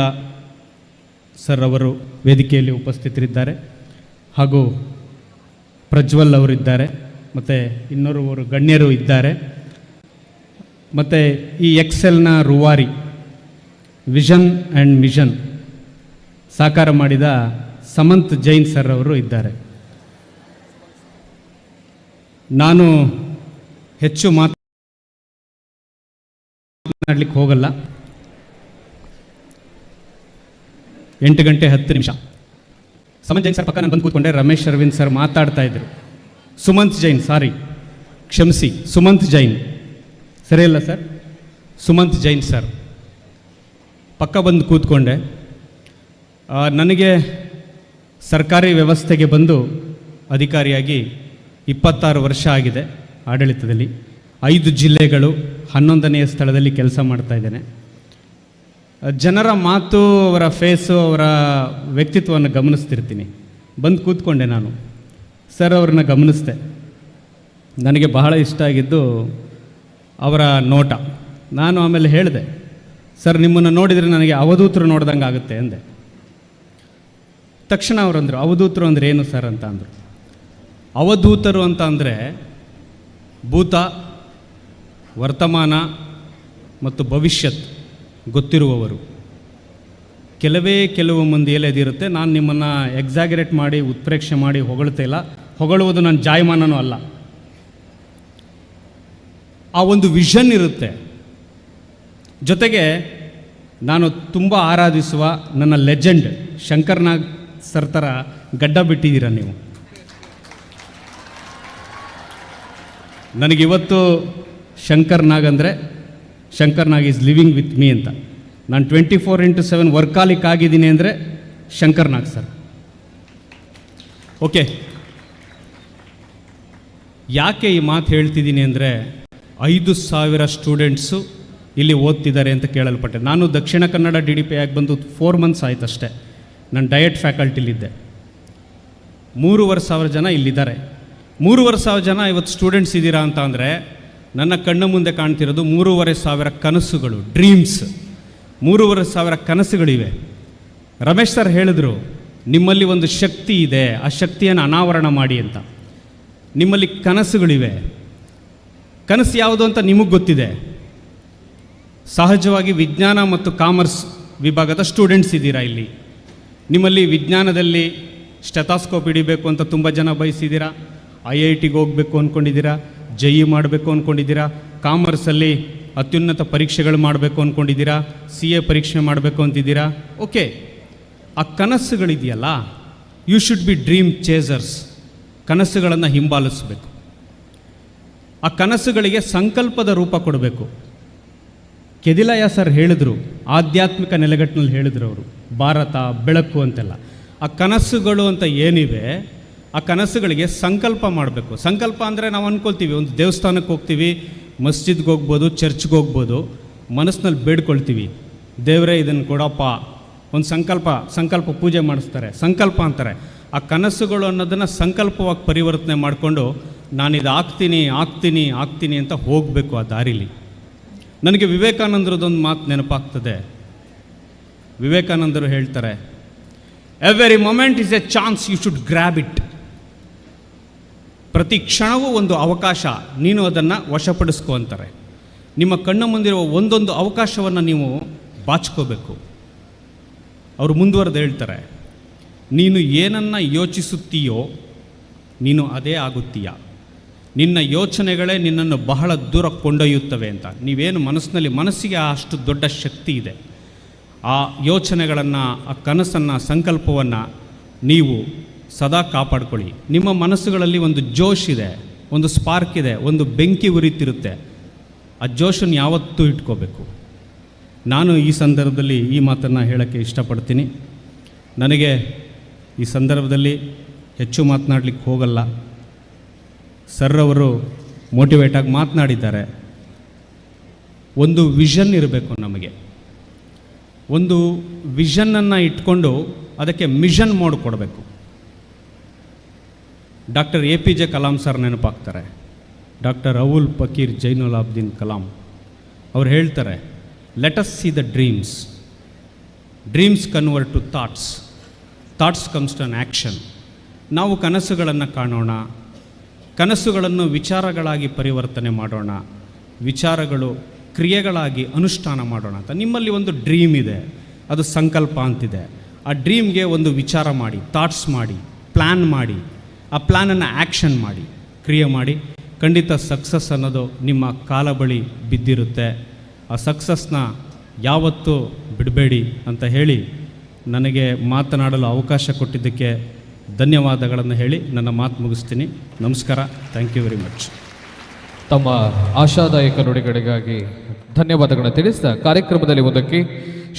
ಸರ್ ಅವರು ವೇದಿಕೆಯಲ್ಲಿ ಉಪಸ್ಥಿತರಿದ್ದಾರೆ, ಹಾಗೂ ಪ್ರಜ್ವಲ್ ಅವರಿದ್ದಾರೆ, ಮತ್ತು ಇನ್ನೋರ್ವರು ಗಣ್ಯರು ಇದ್ದಾರೆ. ಮತ್ತು ಈ ಎಕ್ಸೆಲ್ನ ರೂವಾರಿ ವಿಷನ್ ಆ್ಯಂಡ್ ಮಿಷನ್ ಸಾಕಾರ ಮಾಡಿದ ಸಮಂತ್ ಜೈನ್ ಸರ್ ಅವರು ಇದ್ದಾರೆ. ನಾನು ಹೆಚ್ಚು ಮಾತನಾಡಲಿಕ್ಕೆ ಹೋಗಲ್ಲ. 8 ಗಂಟೆ 10 ನಿಮಿಷ ಸಮಂತ್ ಜೈನ್ ಸರ್ ಪಕ್ಕ ನಾನು ಬಂದು ಕೂತ್ಕೊಂಡೆ. ರಮೇಶ್ ಅರವಿಂದ್ ಸರ್ ಮಾತಾಡ್ತಾ ಇದ್ರು. ಸುಮಂತ್ ಜೈನ್, ಕ್ಷಮಿಸಿ, ಸುಮಂತ್ ಜೈನ್ ಸರಿಯಲ್ಲ ಸರ್, ಸುಮಂತ್ ಜೈನ್ ಸರ್ ಪಕ್ಕ ಬಂದು ಕೂತ್ಕೊಂಡೆ. ನನಗೆ ಸರ್ಕಾರಿ ವ್ಯವಸ್ಥೆಗೆ ಬಂದು ಅಧಿಕಾರಿಯಾಗಿ 26 ವರ್ಷ ಆಗಿದೆ. ಆಡಳಿತದಲ್ಲಿ 5 ಜಿಲ್ಲೆಗಳು, 11ನೆಯ ಸ್ಥಳದಲ್ಲಿ ಕೆಲಸ ಮಾಡ್ತಾ ಇದ್ದೇನೆ. ಜನರ ಮಾತು, ಅವರ ಫೇಸು, ಅವರ ವ್ಯಕ್ತಿತ್ವವನ್ನು ಗಮನಿಸ್ತಿರ್ತೀನಿ. ಬಂದು ಕೂತ್ಕೊಂಡೆ ನಾನು. ಸರ್ ಅವ್ರನ್ನ ಗಮನಿಸಿದೆ. ನನಗೆ ಬಹಳ ಇಷ್ಟ ಆಗಿದ್ದು ಅವರ ನೋಟ. ನಾನು ಆಮೇಲೆ ಹೇಳಿದೆ, ಸರ್ ನಿಮ್ಮನ್ನು ನೋಡಿದರೆ ನನಗೆ ಅವಧೂತರು ನೋಡ್ದಂಗೆ ಆಗುತ್ತೆ ಅಂದೆ. ತಕ್ಷಣ ಅವರಂದರು, ಅವಧೂತರು ಅಂದರೆ ಏನು ಸರ್ ಅಂತ ಅಂದರು. ಅವಧೂತರು ಅಂತ ಅಂದರೆ ಭೂತ, ವರ್ತಮಾನ ಮತ್ತು ಭವಿಷ್ಯತ್ ಗೊತ್ತಿರುವವರು. ಕೆಲವು ಮಂದಿ ಎಲೆದಿರುತ್ತೆ. ನಾನು ನಿಮ್ಮನ್ನು ಎಕ್ಸಾಗರೇಟ್ ಮಾಡಿ ಉತ್ಪ್ರೇಕ್ಷೆ ಮಾಡಿ ಹೊಗಳ್ತಾ ಇಲ್ಲ. ಹೊಗಳುವುದು ನನ್ನ ಜಾಯಮಾನನೂ ಅಲ್ಲ. ಆ ಒಂದು ವಿಷನ್ ಇರುತ್ತೆ. ಜೊತೆಗೆ ನಾನು ತುಂಬ ಆರಾಧಿಸುವ ನನ್ನ ಲೆಜೆಂಡ್ ಶಂಕರ್ನಾಗ್ ಸರ್ ಥರ ಗಡ್ಡ ಬಿಟ್ಟಿದ್ದೀರ ನೀವು. ನನಗಿವತ್ತು ಶಂಕರ್ನಾಗ್ ಅಂದರೆ Shankar Nag is living with me ಅಂತ. ನಾನು 24/7 ವರ್ಕಾಲಿಕ್ ಆಗಿದ್ದೀನಿ ಅಂದರೆ ಶಂಕರ್ನಾಗ್ ಸರ್. ಓಕೆ, ಯಾಕೆ ಈ ಮಾತು ಹೇಳ್ತಿದ್ದೀನಿ ಅಂದರೆ 5,000 ಸ್ಟೂಡೆಂಟ್ಸು ಇಲ್ಲಿ ಓದ್ತಿದ್ದಾರೆ ಅಂತ ಕೇಳಲ್ಪಟ್ಟೆ. ನಾನು ದಕ್ಷಿಣ ಕನ್ನಡ DDP ಆಗಿ ಬಂದು 4 ಮಂತ್ಸ್ ಆಯ್ತು ಅಷ್ಟೇ. ನಾನು ಡಯಟ್ ಫ್ಯಾಕಲ್ಟಿಲಿದ್ದೆ. 3,500 ಜನ ಇಲ್ಲಿದ್ದಾರೆ. 3,500 ಜನ ಇವತ್ತು ಸ್ಟೂಡೆಂಟ್ಸ್ ಇದ್ದೀರಾ ಅಂತ ಅಂದರೆ ನನ್ನ ಕಣ್ಣ ಮುಂದೆ ಕಾಣ್ತಿರೋದು 3,500 ಕನಸುಗಳು, ಡ್ರೀಮ್ಸ್. 3,500 ಕನಸುಗಳಿವೆ. ರಮೇಶ್ ಸರ್ ಹೇಳಿದ್ರು, ನಿಮ್ಮಲ್ಲಿ ಒಂದು ಶಕ್ತಿ ಇದೆ, ಆ ಶಕ್ತಿಯನ್ನು ಅನಾವರಣ ಮಾಡಿ ಅಂತ. ನಿಮ್ಮಲ್ಲಿ ಕನಸುಗಳಿವೆ. ಕನಸು ಯಾವುದು ಅಂತ ನಿಮಗೆ ಗೊತ್ತಿದೆ. ಸಹಜವಾಗಿ ವಿಜ್ಞಾನ ಮತ್ತು ಕಾಮರ್ಸ್ ವಿಭಾಗದ ಸ್ಟೂಡೆಂಟ್ಸ್ ಇದ್ದೀರಾ ಇಲ್ಲಿ. ನಿಮ್ಮಲ್ಲಿ ವಿಜ್ಞಾನದಲ್ಲಿ ಸ್ಟೆಥಾಸ್ಕೋಪ್ ಹಿಡಿಬೇಕು ಅಂತ ತುಂಬ ಜನ ಬಯಸಿದ್ದೀರಾ. IITಗೆ ಹೋಗಬೇಕು ಅಂದ್ಕೊಂಡಿದ್ದೀರಾ, JEE ಮಾಡಬೇಕು ಅಂದ್ಕೊಂಡಿದ್ದೀರಾ. ಕಾಮರ್ಸಲ್ಲಿ ಅತ್ಯುನ್ನತ ಪರೀಕ್ಷೆಗಳು ಮಾಡಬೇಕು ಅಂದ್ಕೊಂಡಿದ್ದೀರಾ, CA ಪರೀಕ್ಷೆ ಮಾಡಬೇಕು ಅಂತಿದ್ದೀರಾ. ಓಕೆ, ಆ ಕನಸುಗಳಿದೆಯಲ್ಲ, ಯು ಶುಡ್ ಬಿ ಡ್ರೀಮ್ ಚೇಸರ್ಸ್. ಕನಸುಗಳನ್ನು ಹಿಂಬಾಲಿಸಬೇಕು. ಆ ಕನಸುಗಳಿಗೆ ಸಂಕಲ್ಪದ ರೂಪ ಕೊಡಬೇಕು. ಕೆದಿಲಾಯ ಸರ್ ಹೇಳಿದರು, ಆಧ್ಯಾತ್ಮಿಕ ನೆಲೆಗಟ್ಟಿನಲ್ಲಿ ಹೇಳಿದರು ಅವರು, ಭಾರತ ಬೆಳಕು ಅಂತೆಲ್ಲ. ಆ ಕನಸುಗಳು ಅಂತ ಏನಿವೆ, ಆ ಕನಸುಗಳಿಗೆ ಸಂಕಲ್ಪ ಮಾಡಬೇಕು. ಸಂಕಲ್ಪ ಅಂದರೆ ನಾವು ಅಂದ್ಕೊಳ್ತೀವಿ, ಒಂದು ದೇವಸ್ಥಾನಕ್ಕೆ ಹೋಗ್ತೀವಿ, ಮಸ್ಜಿದ್ಗೆ ಹೋಗ್ಬೋದು, ಚರ್ಚ್ಗೆ ಹೋಗ್ಬೋದು, ಮನಸ್ಸಿನಲ್ಲಿ ಬೇಡ್ಕೊಳ್ತೀವಿ, ದೇವರೇ ಇದನ್ನು ಕೊಡಪ್ಪ, ಒಂದು ಸಂಕಲ್ಪ ಪೂಜೆ ಮಾಡಿಸ್ತಾರೆ, ಸಂಕಲ್ಪ ಅಂತಾರೆ. ಆ ಕನಸುಗಳು ಅನ್ನೋದನ್ನು ಸಂಕಲ್ಪವಾಗಿ ಪರಿವರ್ತನೆ ಮಾಡಿಕೊಂಡು ನಾನಿದು ಆಗ್ತೀನಿ ಅಂತ ಹೋಗಬೇಕು ಆ ದಾರಿಲಿ. ನನಗೆ ವಿವೇಕಾನಂದರದೊಂದು ಮಾತು ನೆನಪಾಗ್ತದೆ. ವಿವೇಕಾನಂದರು ಹೇಳ್ತಾರೆ, every moment is a chance, you should grab it. ಪ್ರತಿ ಕ್ಷಣವೂ ಒಂದು ಅವಕಾಶ, ನೀನು ಅದನ್ನು ವಶಪಡಿಸ್ಕೊ ಅಂತಾರೆ. ನಿಮ್ಮ ಕಣ್ಣ ಮುಂದಿರುವ ಒಂದೊಂದು ಅವಕಾಶವನ್ನು ನೀವು ಬಾಚ್ಕೋಬೇಕು. ಅವರು ಮುಂದುವರೆದು ಹೇಳ್ತಾರೆ, ನೀನು ಏನನ್ನು ಯೋಚಿಸುತ್ತೀಯೋ ನೀನು ಅದೇ ಆಗುತ್ತೀಯ. ನಿನ್ನ ಯೋಚನೆಗಳೇ ನಿನ್ನನ್ನು ಬಹಳ ದೂರ ಕೊಂಡೊಯ್ಯುತ್ತವೆ ಅಂತ. ನೀವೇನು ಮನಸ್ಸಿಗೆ ಅಷ್ಟು ದೊಡ್ಡ ಶಕ್ತಿ ಇದೆ. ಆ ಯೋಚನೆಗಳನ್ನು, ಆ ಕನಸನ್ನು, ಸಂಕಲ್ಪವನ್ನು ನೀವು ಸದಾ ಕಾಪಾಡ್ಕೊಳ್ಳಿ. ನಿಮ್ಮ ಮನಸ್ಸುಗಳಲ್ಲಿ ಒಂದು ಜೋಶ್ ಇದೆ, ಒಂದು ಸ್ಪಾರ್ಕ್ ಇದೆ, ಒಂದು ಬೆಂಕಿ ಉರಿತಿರುತ್ತೆ. ಆ ಜೋಶನ್ನು ಯಾವತ್ತೂ ಇಟ್ಕೋಬೇಕು. ನಾನು ಈ ಸಂದರ್ಭದಲ್ಲಿ ಈ ಮಾತನ್ನು ಹೇಳೋಕ್ಕೆ ಇಷ್ಟಪಡ್ತೀನಿ. ನನಗೆ ಈ ಸಂದರ್ಭದಲ್ಲಿ ಹೆಚ್ಚು ಮಾತನಾಡಲಿಕ್ಕೆ ಹೋಗಲ್ಲ. ಸರ್ ಅವರು ಮೋಟಿವೇಟಾಗಿ ಮಾತನಾಡಿದ್ದಾರೆ. ಒಂದು ವಿಷನ್ ಇರಬೇಕು ನಮಗೆ. ಒಂದು ವಿಷನ್ನನ್ನು ಇಟ್ಕೊಂಡು ಅದಕ್ಕೆ ಮಿಷನ್ ಮೋಡ್ ಕೊಡಬೇಕು. ಡಾಕ್ಟರ್ APJ ಕಲಾಂ ಸರ್ ನೆನಪಾಗ್ತಾರೆ. ಡಾಕ್ಟರ್ ಅವುಲ್ ಫಕೀರ್ ಜೈನುಲ್ ಆಬ್ದೀನ್ ಕಲಾಂ ಅವ್ರು ಹೇಳ್ತಾರೆ, let us see the dreams. Dreams convert to thoughts. Thoughts comes to an action. ನಾವು ಕನಸುಗಳನ್ನು ಕಾಣೋಣ, ಕನಸುಗಳನ್ನು ವಿಚಾರಗಳಾಗಿ ಪರಿವರ್ತನೆ ಮಾಡೋಣ, ವಿಚಾರಗಳು ಕ್ರಿಯೆಗಳಾಗಿ ಅನುಷ್ಠಾನ ಮಾಡೋಣ ಅಂತ. ನಿಮ್ಮಲ್ಲಿ ಒಂದು ಡ್ರೀಮ್ ಇದೆ, ಅದು ಸಂಕಲ್ಪ ಅಂತಿದೆ. ಆ ಡ್ರೀಮ್ಗೆ ಒಂದು ವಿಚಾರ ಮಾಡಿ, ಥಾಟ್ಸ್ ಮಾಡಿ, ಪ್ಲ್ಯಾನ್ ಮಾಡಿ, ಆ ಪ್ಲ್ಯಾನನ್ನು ಆ್ಯಕ್ಷನ್ ಮಾಡಿ, ಕ್ರಿಯೆ ಮಾಡಿ. ಖಂಡಿತ ಸಕ್ಸಸ್ ಅನ್ನೋದು ನಿಮ್ಮ ಕಾಲ ಬಳಿ ಬಿದ್ದಿರುತ್ತೆ. ಆ ಸಕ್ಸಸ್ನ ಯಾವತ್ತೂ ಬಿಡಬೇಡಿ ಅಂತ ಹೇಳಿ ನನಗೆ ಮಾತನಾಡಲು ಅವಕಾಶ ಕೊಟ್ಟಿದ್ದಕ್ಕೆ ಧನ್ಯವಾದಗಳನ್ನು ಹೇಳಿ ನನ್ನ ಮಾತು ಮುಗಿಸ್ತೀನಿ. ನಮಸ್ಕಾರ. Thank you very much. ತಮ್ಮ ಆಶಾದಾಯಕ ನುಡಿಗಳಿಗಾಗಿ ಧನ್ಯವಾದಗಳನ್ನು ತಿಳಿಸಿದ ಕಾರ್ಯಕ್ರಮದಲ್ಲಿ ಒಂದಕ್ಕೆ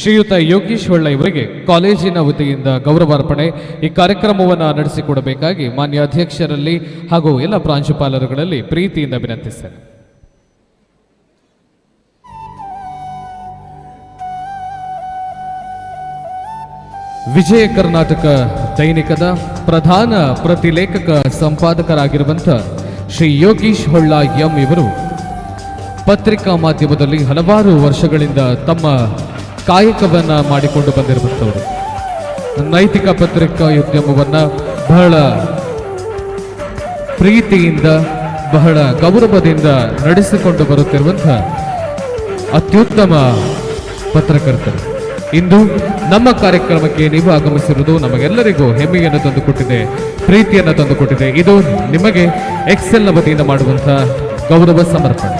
ಶ್ರೀಯುತ ಯೋಗೀಶ್ ಹೊಳ್ಳ ಇವರಿಗೆ ಕಾಲೇಜಿನ ವತಿಯಿಂದ ಗೌರವಾರ್ಪಣೆ. ಈ ಕಾರ್ಯಕ್ರಮವನ್ನು ನಡೆಸಿಕೊಡಬೇಕಾಗಿ ಮಾನ್ಯ ಅಧ್ಯಕ್ಷರಲ್ಲಿ ಹಾಗೂ ಎಲ್ಲ ಪ್ರಾಂಶುಪಾಲರುಗಳಲ್ಲಿ ಪ್ರೀತಿಯಿಂದ ವಿನಂತಿಸ್ತೇನೆ. ವಿಜಯ ಕರ್ನಾಟಕ ದೈನಿಕದ ಪ್ರಧಾನ ಪ್ರತಿಲೇಖಕ ಸಂಪಾದಕರಾಗಿರುವಂಥ ಶ್ರೀ ಯೋಗೀಶ್ ಹೊಳ್ಳ ಎಂ ಇವರು ಪತ್ರಿಕಾ ಮಾಧ್ಯಮದಲ್ಲಿ ಹಲವಾರು ವರ್ಷಗಳಿಂದ ತಮ್ಮ ಕಾಯಕವನ್ನು ಮಾಡಿಕೊಂಡು ಬಂದಿರುವಂಥವರು. ನೈತಿಕ ಪತ್ರಿಕಾ ಉದ್ಯಮವನ್ನು ಬಹಳ ಪ್ರೀತಿಯಿಂದ ಬಹಳ ಗೌರವದಿಂದ ನಡೆಸಿಕೊಂಡು ಬರುತ್ತಿರುವಂತಹ ಅತ್ಯುತ್ತಮ ಪತ್ರಕರ್ತರು. ಇಂದು ನಮ್ಮ ಕಾರ್ಯಕ್ರಮಕ್ಕೆ ನೀವು ಆಗಮಿಸಿರುವುದು ನಮಗೆಲ್ಲರಿಗೂ ಹೆಮ್ಮೆಯನ್ನು ತಂದುಕೊಟ್ಟಿದೆ, ಪ್ರೀತಿಯನ್ನು ತಂದುಕೊಟ್ಟಿದೆ. ಇದು ನಿಮಗೆ ಎಕ್ಸೆಲ್ನ ವತಿಯಿಂದ ಮಾಡುವಂತಹ ಗೌರವ ಸಮರ್ಪಣೆ.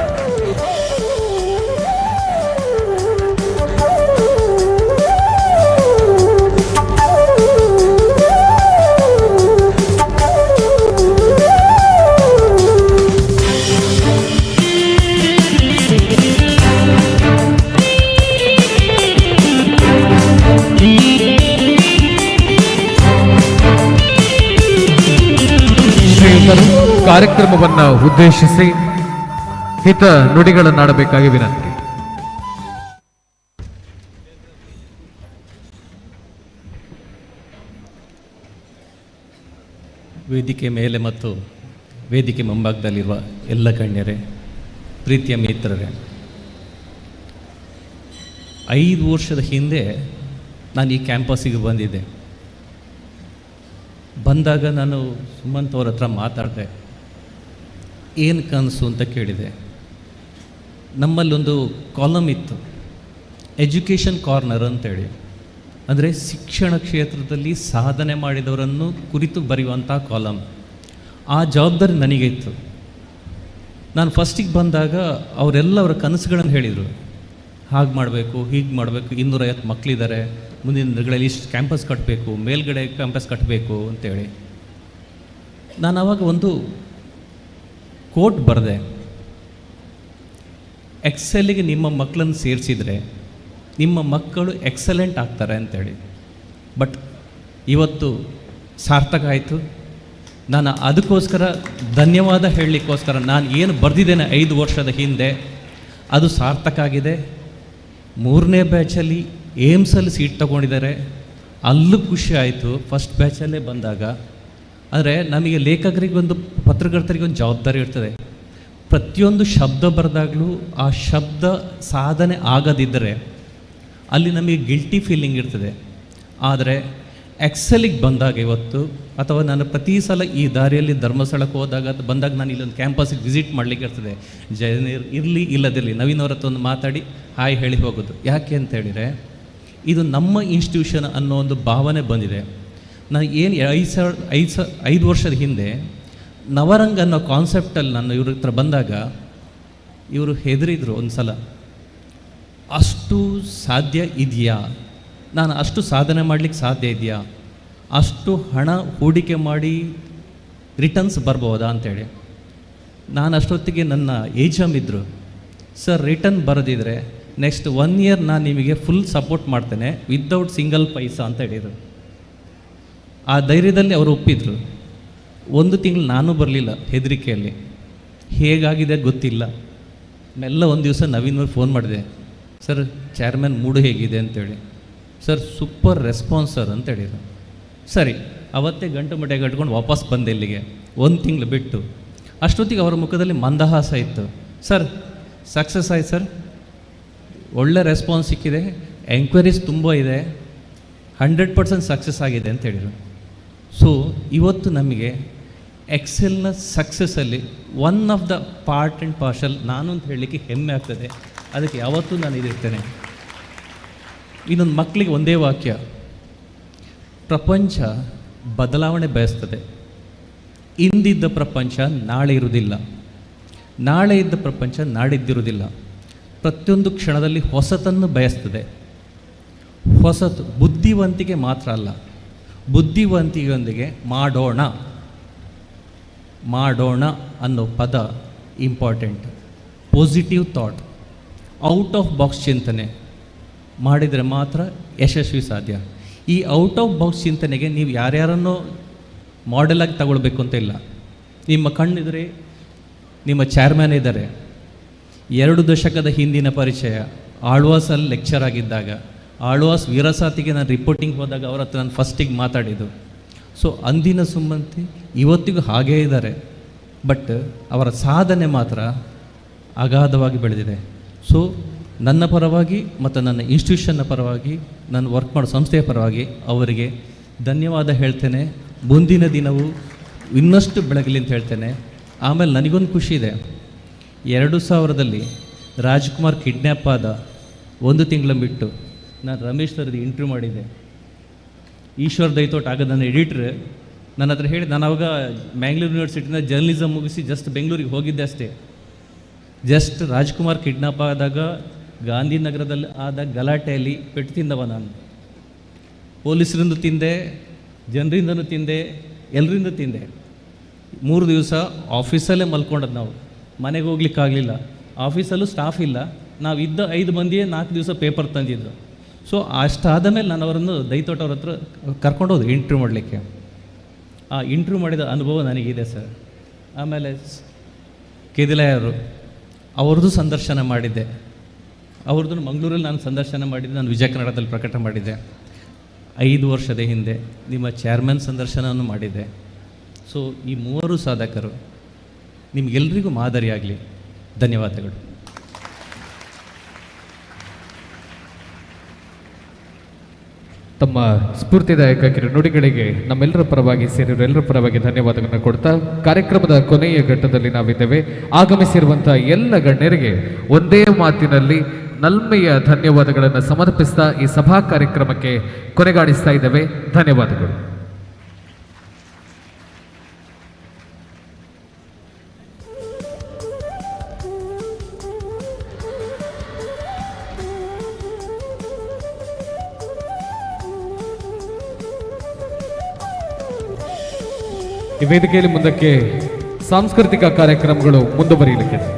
ಕಾರ್ಯಕ್ರಮವನ್ನು ಉದ್ದೇಶಿಸಿ ಹಿತ ನುಡಿಗಳನ್ನಾಡಬೇಕಾಗಿ ವಿನಂತಿ. ವೇದಿಕೆ ಮೇಲೆ ಮತ್ತು ವೇದಿಕೆ ಮುಂಭಾಗದಲ್ಲಿರುವ ಎಲ್ಲ ಗಣ್ಯರೇ, ಪ್ರೀತಿಯ ಮಿತ್ರರೇ, 5 ವರ್ಷದ ಹಿಂದೆ ನಾನು ಈ ಕ್ಯಾಂಪಸ್ಸಿಗೆ ಬಂದಿದ್ದೆ. ಬಂದಾಗ ನಾನು ಸುಮಂತ್ ಅವ್ರ ಹತ್ರ ಮಾತಾಡಿದೆ. ಏನು ಕನಸು ಅಂತ ಕೇಳಿದೆ. ನಮ್ಮಲ್ಲೊಂದು ಕಾಲಮ್ ಇತ್ತು, ಎಜುಕೇಷನ್ ಕಾರ್ನರ್ ಅಂತೇಳಿ. ಅಂದರೆ ಶಿಕ್ಷಣ ಕ್ಷೇತ್ರದಲ್ಲಿ ಸಾಧನೆ ಮಾಡಿದವರನ್ನು ಕುರಿತು ಬರೆಯುವಂಥ ಕಾಲಮ್. ಆ ಜವಾಬ್ದಾರಿ ನನಗೆ ಇತ್ತು. ನಾನು ಫಸ್ಟಿಗೆ ಬಂದಾಗ ಅವರೆಲ್ಲ ಅವರ ಕನಸುಗಳನ್ನು ಹೇಳಿದರು. ಹಾಗೆ ಮಾಡಬೇಕು, ಹೀಗೆ ಮಾಡಬೇಕು, 250 ಮಕ್ಕಳಿದ್ದಾರೆ, ಮುಂದಿನ ದಿನಗಳಲ್ಲಿ ಇಷ್ಟು ಕ್ಯಾಂಪಸ್ ಕಟ್ಟಬೇಕು, ಮೇಲ್ಗಡೆ ಕ್ಯಾಂಪಸ್ ಕಟ್ಟಬೇಕು ಅಂತೇಳಿ. ನಾನು ಆವಾಗ ಒಂದು ಕೋಟ್ ಬರೆದೆ, ಎಕ್ಸೆಲ್ಗೆ ನಿಮ್ಮ ಮಕ್ಕಳನ್ನು ಸೇರಿಸಿದರೆ ನಿಮ್ಮ ಮಕ್ಕಳು ಎಕ್ಸಲೆಂಟ್ ಆಗ್ತಾರೆ ಅಂತೇಳಿ. ಬಟ್ ಇವತ್ತು ಸಾರ್ಥಕ ಆಯಿತು. ನಾನು ಅದಕ್ಕೋಸ್ಕರ ಧನ್ಯವಾದ ಹೇಳಲಿಕ್ಕೋಸ್ಕರ ನಾನು ಏನು ಬರೆದಿದ್ದೇನೆ 5 ವರ್ಷದ ಹಿಂದೆ ಅದು ಸಾರ್ಥಕ ಆಗಿದೆ. 3ನೇ ಬ್ಯಾಚಲ್ಲಿ ಏಮ್ಸಲ್ಲಿ ಸೀಟ್ ತಗೊಂಡಿದ್ದಾರೆ, ಅಲ್ಲೂ ಖುಷಿ ಆಯಿತು ಫಸ್ಟ್ ಬ್ಯಾಚಲ್ಲೇ ಬಂದಾಗ. ಆದರೆ ನಮಗೆ ಲೇಖಕರಿಗೆ ಒಂದು ಪತ್ರಕರ್ತರಿಗೆ ಒಂದು ಜವಾಬ್ದಾರಿ ಇರ್ತದೆ. ಪ್ರತಿಯೊಂದು ಶಬ್ದ ಬರೆದಾಗಲೂ ಆ ಶಬ್ದ ಸಾಧನೆ ಆಗದಿದ್ದರೆ ಅಲ್ಲಿ ನಮಗೆ ಗಿಲ್ಟಿ ಫೀಲಿಂಗ್ ಇರ್ತದೆ. ಆದರೆ ಎಕ್ಸೆಲಿಗೆ ಬಂದಾಗ ಇವತ್ತು, ಅಥವಾ ನಾನು ಪ್ರತಿ ಸಲ ಈ ದಾರಿಯಲ್ಲಿ ಧರ್ಮಸ್ಥಳಕ್ಕೆ ಹೋದಾಗ ಬಂದಾಗ ನಾನು ಇಲ್ಲೊಂದು ಕ್ಯಾಂಪಸ್ಸಿಗೆ ವಿಸಿಟ್ ಮಾಡಲಿಕ್ಕೆ ಇರ್ತದೆ. ಜನರು ಇರಲಿ ಇಲ್ಲದಿರಲಿ ನವೀನವ್ರ ಹತ್ರ ಒಂದು ಮಾತಾಡಿ ಹಾಯ್ ಹೇಳಿ ಹೋಗೋದು. ಯಾಕೆ ಅಂತ ಹೇಳಿದರೆ ಇದು ನಮ್ಮ ಇನ್ಸ್ಟಿಟ್ಯೂಷನ್ ಅನ್ನೋ ಒಂದು ಭಾವನೆ ಬಂದಿದೆ. ನಾನು ಏನು 5 ವರ್ಷದ ಹಿಂದೆ ನವರಂಗ್ ಅನ್ನೋ ಕಾನ್ಸೆಪ್ಟಲ್ಲಿ ನಾನು ಇವ್ರ ಹತ್ರ ಬಂದಾಗ ಇವರು ಹೆದರಿದ್ರು ಒಂದು ಸಲ. ಅಷ್ಟು ಸಾಧ್ಯ ಇದೆಯಾ, ನಾನು ಅಷ್ಟು ಸಾಧನೆ ಮಾಡಲಿಕ್ಕೆ ಸಾಧ್ಯ ಇದೆಯಾ, ಅಷ್ಟು ಹಣ ಹೂಡಿಕೆ ಮಾಡಿ ರಿಟರ್ನ್ಸ್ ಬರ್ಬೋದಾ ಅಂತೇಳಿ. ನಾನು ಅಷ್ಟೊತ್ತಿಗೆ ನನ್ನ ಏಜಮ್ ಇದ್ದರು, ಸರ್ ರಿಟರ್ನ್ ಬರೆದಿದ್ರೆ ನೆಕ್ಸ್ಟ್ 1 ಇಯರ್ ನಾನು ನಿಮಗೆ ಫುಲ್ ಸಪೋರ್ಟ್ ಮಾಡ್ತೇನೆ ವಿದೌಟ್ ಸಿಂಗಲ್ ಪೈಸಾ ಅಂತ ಹೇಳಿದರು. ಆ ಧೈರ್ಯದಲ್ಲಿ ಅವರು ಒಪ್ಪಿದ್ರು. 1 ತಿಂಗಳು ನಾನು ಬರಲಿಲ್ಲ ಹೆದರಿಕೆಯಲ್ಲಿ. ಹೇಗಾಗಿದೆ ಗೊತ್ತಿಲ್ಲ. ಮೆಲ್ಲ ಒಂದು ದಿವಸ ನವೀನ್ ಫೋನ್ ಮಾಡಿದೆ, ಸರ್ ಚೇರ್ಮನ್ ಮೂಡು ಹೇಗಿದೆ ಅಂತೇಳಿ. ಸರ್ ಸೂಪರ್ ರೆಸ್ಪಾನ್ಸ್ ಸರ್ ಅಂತ ಹೇಳಿದರು. ಸರಿ, ಅವತ್ತೇ ಗಂಟು ಮಟ್ಟೆ ಕಟ್ಕೊಂಡು ವಾಪಸ್ ಬಂದೆ ಇಲ್ಲಿಗೆ 1 ತಿಂಗಳು ಬಿಟ್ಟು. ಅಷ್ಟೊತ್ತಿಗೆ ಅವರ ಮುಖದಲ್ಲಿ ಮಂದಹಾಸ ಇತ್ತು. ಸರ್ ಸಕ್ಸಸ್ ಆಯ್ತು ಸರ್, ಒಳ್ಳೆ ರೆಸ್ಪಾನ್ಸ್ ಸಿಕ್ಕಿದೆ, ಎಂಕ್ವೈರೀಸ್ ತುಂಬ ಇದೆ, 100% ಸಕ್ಸಸ್ ಆಗಿದೆ ಅಂತ ಹೇಳಿದರು. ಸೊ ಇವತ್ತು ನಮಗೆ ಎಕ್ಸೆಲ್ನ ಸಕ್ಸಸ್ಸಲ್ಲಿ one of the part and parcel ನಾನು ಅಂತ ಹೇಳಲಿಕ್ಕೆ ಹೆಮ್ಮೆ ಆಗ್ತದೆ. ಅದಕ್ಕೆ ಯಾವತ್ತೂ ನಾನು ಇದಿರ್ತೇನೆ. ಇನ್ನೊಂದು ಮಕ್ಕಳಿಗೆ ಒಂದೇ ವಾಕ್ಯ, ಪ್ರಪಂಚ ಬದಲಾವಣೆ ಬಯಸ್ತದೆ. ಇಂದಿದ್ದ ಪ್ರಪಂಚ ನಾಳೆ ಇರುವುದಿಲ್ಲ, ನಾಳೆ ಇದ್ದ ಪ್ರಪಂಚ ನಾಡಿದ್ದಿರುವುದಿಲ್ಲ. ಪ್ರತಿಯೊಂದು ಕ್ಷಣದಲ್ಲಿ ಹೊಸತನ್ನು ಬಯಸ್ತದೆ. ಹೊಸತು ಬುದ್ಧಿವಂತಿಕೆ ಮಾತ್ರ ಅಲ್ಲ, ಬುದ್ಧಿವಂತಿಕೆಯೊಂದಿಗೆ ಮಾಡೋಣ ಮಾಡೋಣ ಅನ್ನೋ ಪದ important. Positive thought, out of box ಚಿಂತನೆ ಮಾಡಿದರೆ ಮಾತ್ರ ಯಶಸ್ವಿ ಸಾಧ್ಯ. ಈ ಔಟ್ ಆಫ್ ಬಾಕ್ಸ್ ಚಿಂತನೆಗೆ ನೀವು ಯಾರ್ಯಾರನ್ನೋ ಮಾಡೆಲಾಗಿ ತಗೊಳ್ಬೇಕು ಅಂತ ಇಲ್ಲ. ನಿಮ್ಮ ಕಣ್ಣಿದ್ರೆ ನಿಮ್ಮ ಚೇರ್ಮ್ಯಾನ್ ಇದ್ದಾರೆ, 2 ದಶಕದ ಹಿಂದಿನ ಪರಿಚಯ, ಆಳ್ವಾಸಲ್ಲಿ ಲೆಕ್ಚರ್ ಆಗಿದ್ದಾಗ, ಆಳ್ವಾಸ್ ವೀರಸಾತಿಗೆ ನಾನು ರಿಪೋರ್ಟಿಂಗ್ ಹೋದಾಗ ಅವ್ರ ಹತ್ರ ನಾನು ಫಸ್ಟಿಗೆ ಮಾತಾಡಿದ್ದು. ಸೊ ಅಂದಿನ ಸುಮಂತಿ ಇವತ್ತಿಗೂ ಹಾಗೇ ಇದ್ದಾರೆ. ಬಟ್ ಅವರ ಸಾಧನೆ ಮಾತ್ರ ಅಗಾಧವಾಗಿ ಬೆಳೆದಿದೆ. ಸೊ ನನ್ನ ಪರವಾಗಿ ಮತ್ತು ನನ್ನ ಇನ್ಸ್ಟಿಟ್ಯೂಷನ್ನ ಪರವಾಗಿ, ನಾನು ವರ್ಕ್ ಮಾಡೋ ಸಂಸ್ಥೆಯ ಪರವಾಗಿ ಅವರಿಗೆ ಧನ್ಯವಾದ ಹೇಳ್ತೇನೆ. ಮುಂದಿನ ದಿನವೂ ಇನ್ನಷ್ಟು ಬೆಳಗಲಿ ಅಂತ ಹೇಳ್ತೇನೆ. ಆಮೇಲೆ ನನಗೊಂದು ಖುಷಿ ಇದೆ, 2000ರಲ್ಲಿ ರಾಜ್ಕುಮಾರ್ ಕಿಡ್ನ್ಯಾಪ್ ಆದ 1 ತಿಂಗಳು ಬಿಟ್ಟು ನಾನು ರಮೇಶ್ ಸರ್ದು ಇಂಟರ್ವ್ಯೂ ಮಾಡಿದ್ದೆ. ಈಶ್ವರ್ ದೈತೋಟ್ ಆಗ ನನ್ನ ಎಡಿಟ್ರ್ ನನ್ನ ಹತ್ರ ಹೇಳಿ, ನಾನು ಅವಾಗ ಮ್ಯಾಂಗ್ಳೂರು ಯೂನಿವರ್ಸಿಟಿಯಿಂದ ಜರ್ನಲಿಸಮ್ ಮುಗಿಸಿ ಜಸ್ಟ್ ಬೆಂಗಳೂರಿಗೆ ಹೋಗಿದ್ದೆ ಅಷ್ಟೇ. ಜಸ್ಟ್ ರಾಜ್ಕುಮಾರ್ ಕಿಡ್ನಾಪ್ ಆದಾಗ ಗಾಂಧಿನಗರದಲ್ಲಿ ಆದ ಗಲಾಟೆಯಲ್ಲಿ ಪೆಟ್ಟು ತಿಂದವ ನಾನು. ಪೊಲೀಸರಿಂದ ತಿಂದೆ, ಜನರಿಂದನೂ ತಿಂದೆ, ಎಲ್ಲರಿಂದ ತಿಂದೆ. 3 ದಿವಸ ಆಫೀಸಲ್ಲೇ ಮಲ್ಕೊಂಡದ್ದು ನಾವು, ಮನೆಗೆ ಹೋಗ್ಲಿಕ್ಕಾಗಲಿಲ್ಲ. ಆಫೀಸಲ್ಲೂ ಸ್ಟಾಫ್ ಇಲ್ಲ, ನಾವು ಇದ್ದ 5 ಮಂದಿಯೇ 4 ದಿವಸ ಪೇಪರ್ ತಂದಿದ್ರು. ಸೊ ಅಷ್ಟಾದ ಮೇಲೆ ನಾನು ಅವರನ್ನು ದೈತೋಟವ್ರ ಹತ್ರ ಕರ್ಕೊಂಡೋದು ಇಂಟರ್ವ್ಯೂ ಮಾಡಲಿಕ್ಕೆ. ಆ ಇಂಟರ್ವ್ಯೂ ಮಾಡಿದ ಅನುಭವ ನನಗಿದೆ ಸರ್. ಆಮೇಲೆ ಕೆದಿಲಾಯವರು ಅವ್ರದ್ದು ಸಂದರ್ಶನ ಮಾಡಿದ್ದೆ, ಅವ್ರದ್ದು ಮಂಗಳೂರಲ್ಲಿ ನಾನು ಸಂದರ್ಶನ ಮಾಡಿದ್ದೆ, ನಾನು ವಿಜಯ ಕನ್ನಡದಲ್ಲಿ ಪ್ರಕಟ ಮಾಡಿದ್ದೆ. 5 ವರ್ಷದ ಹಿಂದೆ ನಿಮ್ಮ ಚೇರ್ಮನ್ ಸಂದರ್ಶನವನ್ನು ಮಾಡಿದ್ದೆ. ಸೊ ಈ 3 ಸಾಧಕರು ನಿಮಗೆಲ್ಲರಿಗೂ ಮಾದರಿಯಾಗಲಿ. ಧನ್ಯವಾದಗಳು. ತಮ್ಮ ಸ್ಫೂರ್ತಿದಾಯಕ ನುಡಿಗಳಿಗೆ ನಮ್ಮೆಲ್ಲರ ಪರವಾಗಿ ಸೇರಿರೋರೆಲ್ಲರ ಪರವಾಗಿ ಧನ್ಯವಾದಗಳನ್ನು ಕೊಡ್ತಾ ಕಾರ್ಯಕ್ರಮದ ಕೊನೆಯ ಘಟ್ಟದಲ್ಲಿ ನಾವಿದ್ದೇವೆ. ಆಗಮಿಸಿರುವಂತಹ ಎಲ್ಲ ಗಣ್ಯರಿಗೆ ಒಂದೇ ಮಾತಿನಲ್ಲಿ ನಲ್ಮೆಯ ಧನ್ಯವಾದಗಳನ್ನು ಸಮರ್ಪಿಸ್ತಾ ಈ ಸಭಾ ಕಾರ್ಯಕ್ರಮಕ್ಕೆ ಕೊನೆಗಾಣಿಸ್ತಾ ಇದ್ದೇವೆ. ಧನ್ಯವಾದಗಳು. ಈ ವೇದಿಕೆಯಲ್ಲಿ ಮುಂದಕ್ಕೆ ಸಾಂಸ್ಕೃತಿಕ ಕಾರ್ಯಕ್ರಮಗಳು ಮುಂದುವರಿಯಲಿಕ್ಕಿದೆ.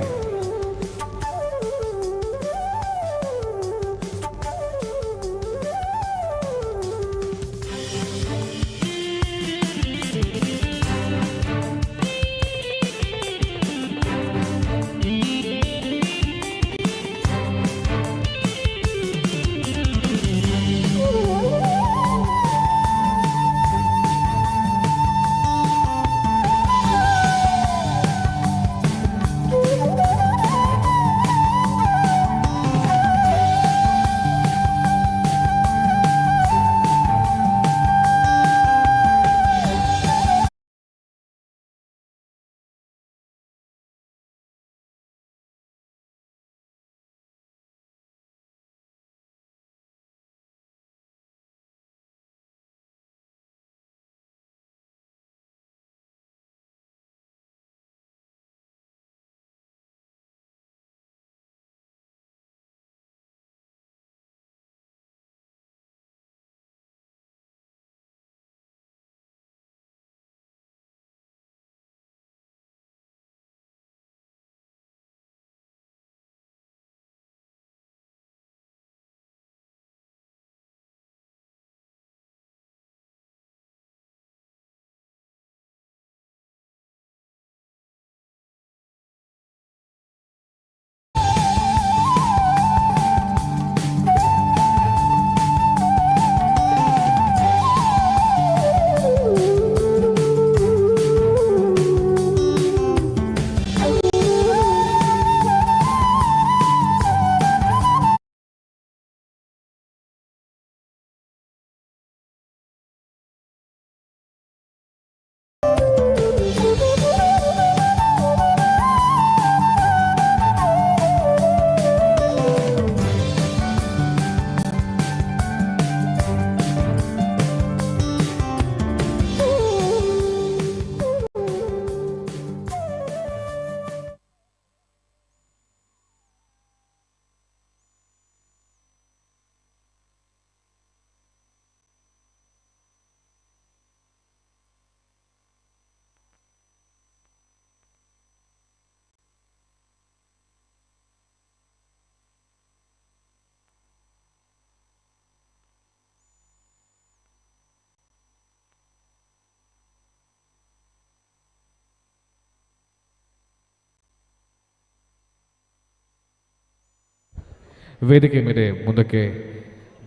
ವೇದಿಕೆ ಮೇಲೆ ಮುಂದಕ್ಕೆ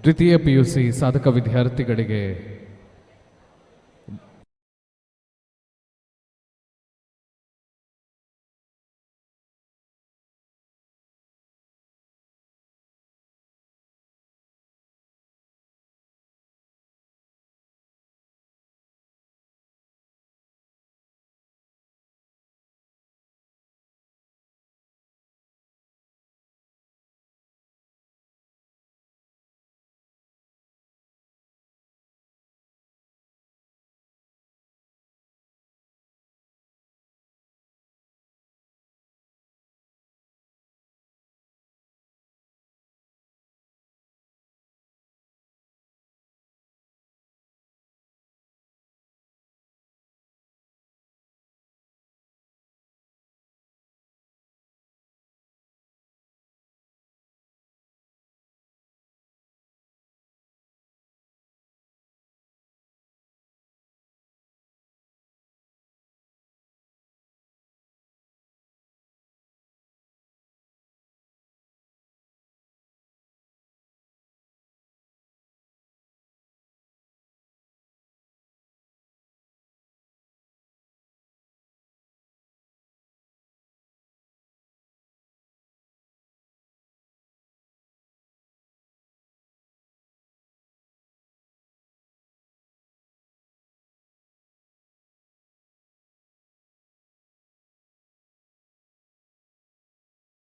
ದ್ವಿತೀಯ PUC ಸಾಧಕ ವಿದ್ಯಾರ್ಥಿಗಳಿಗೆ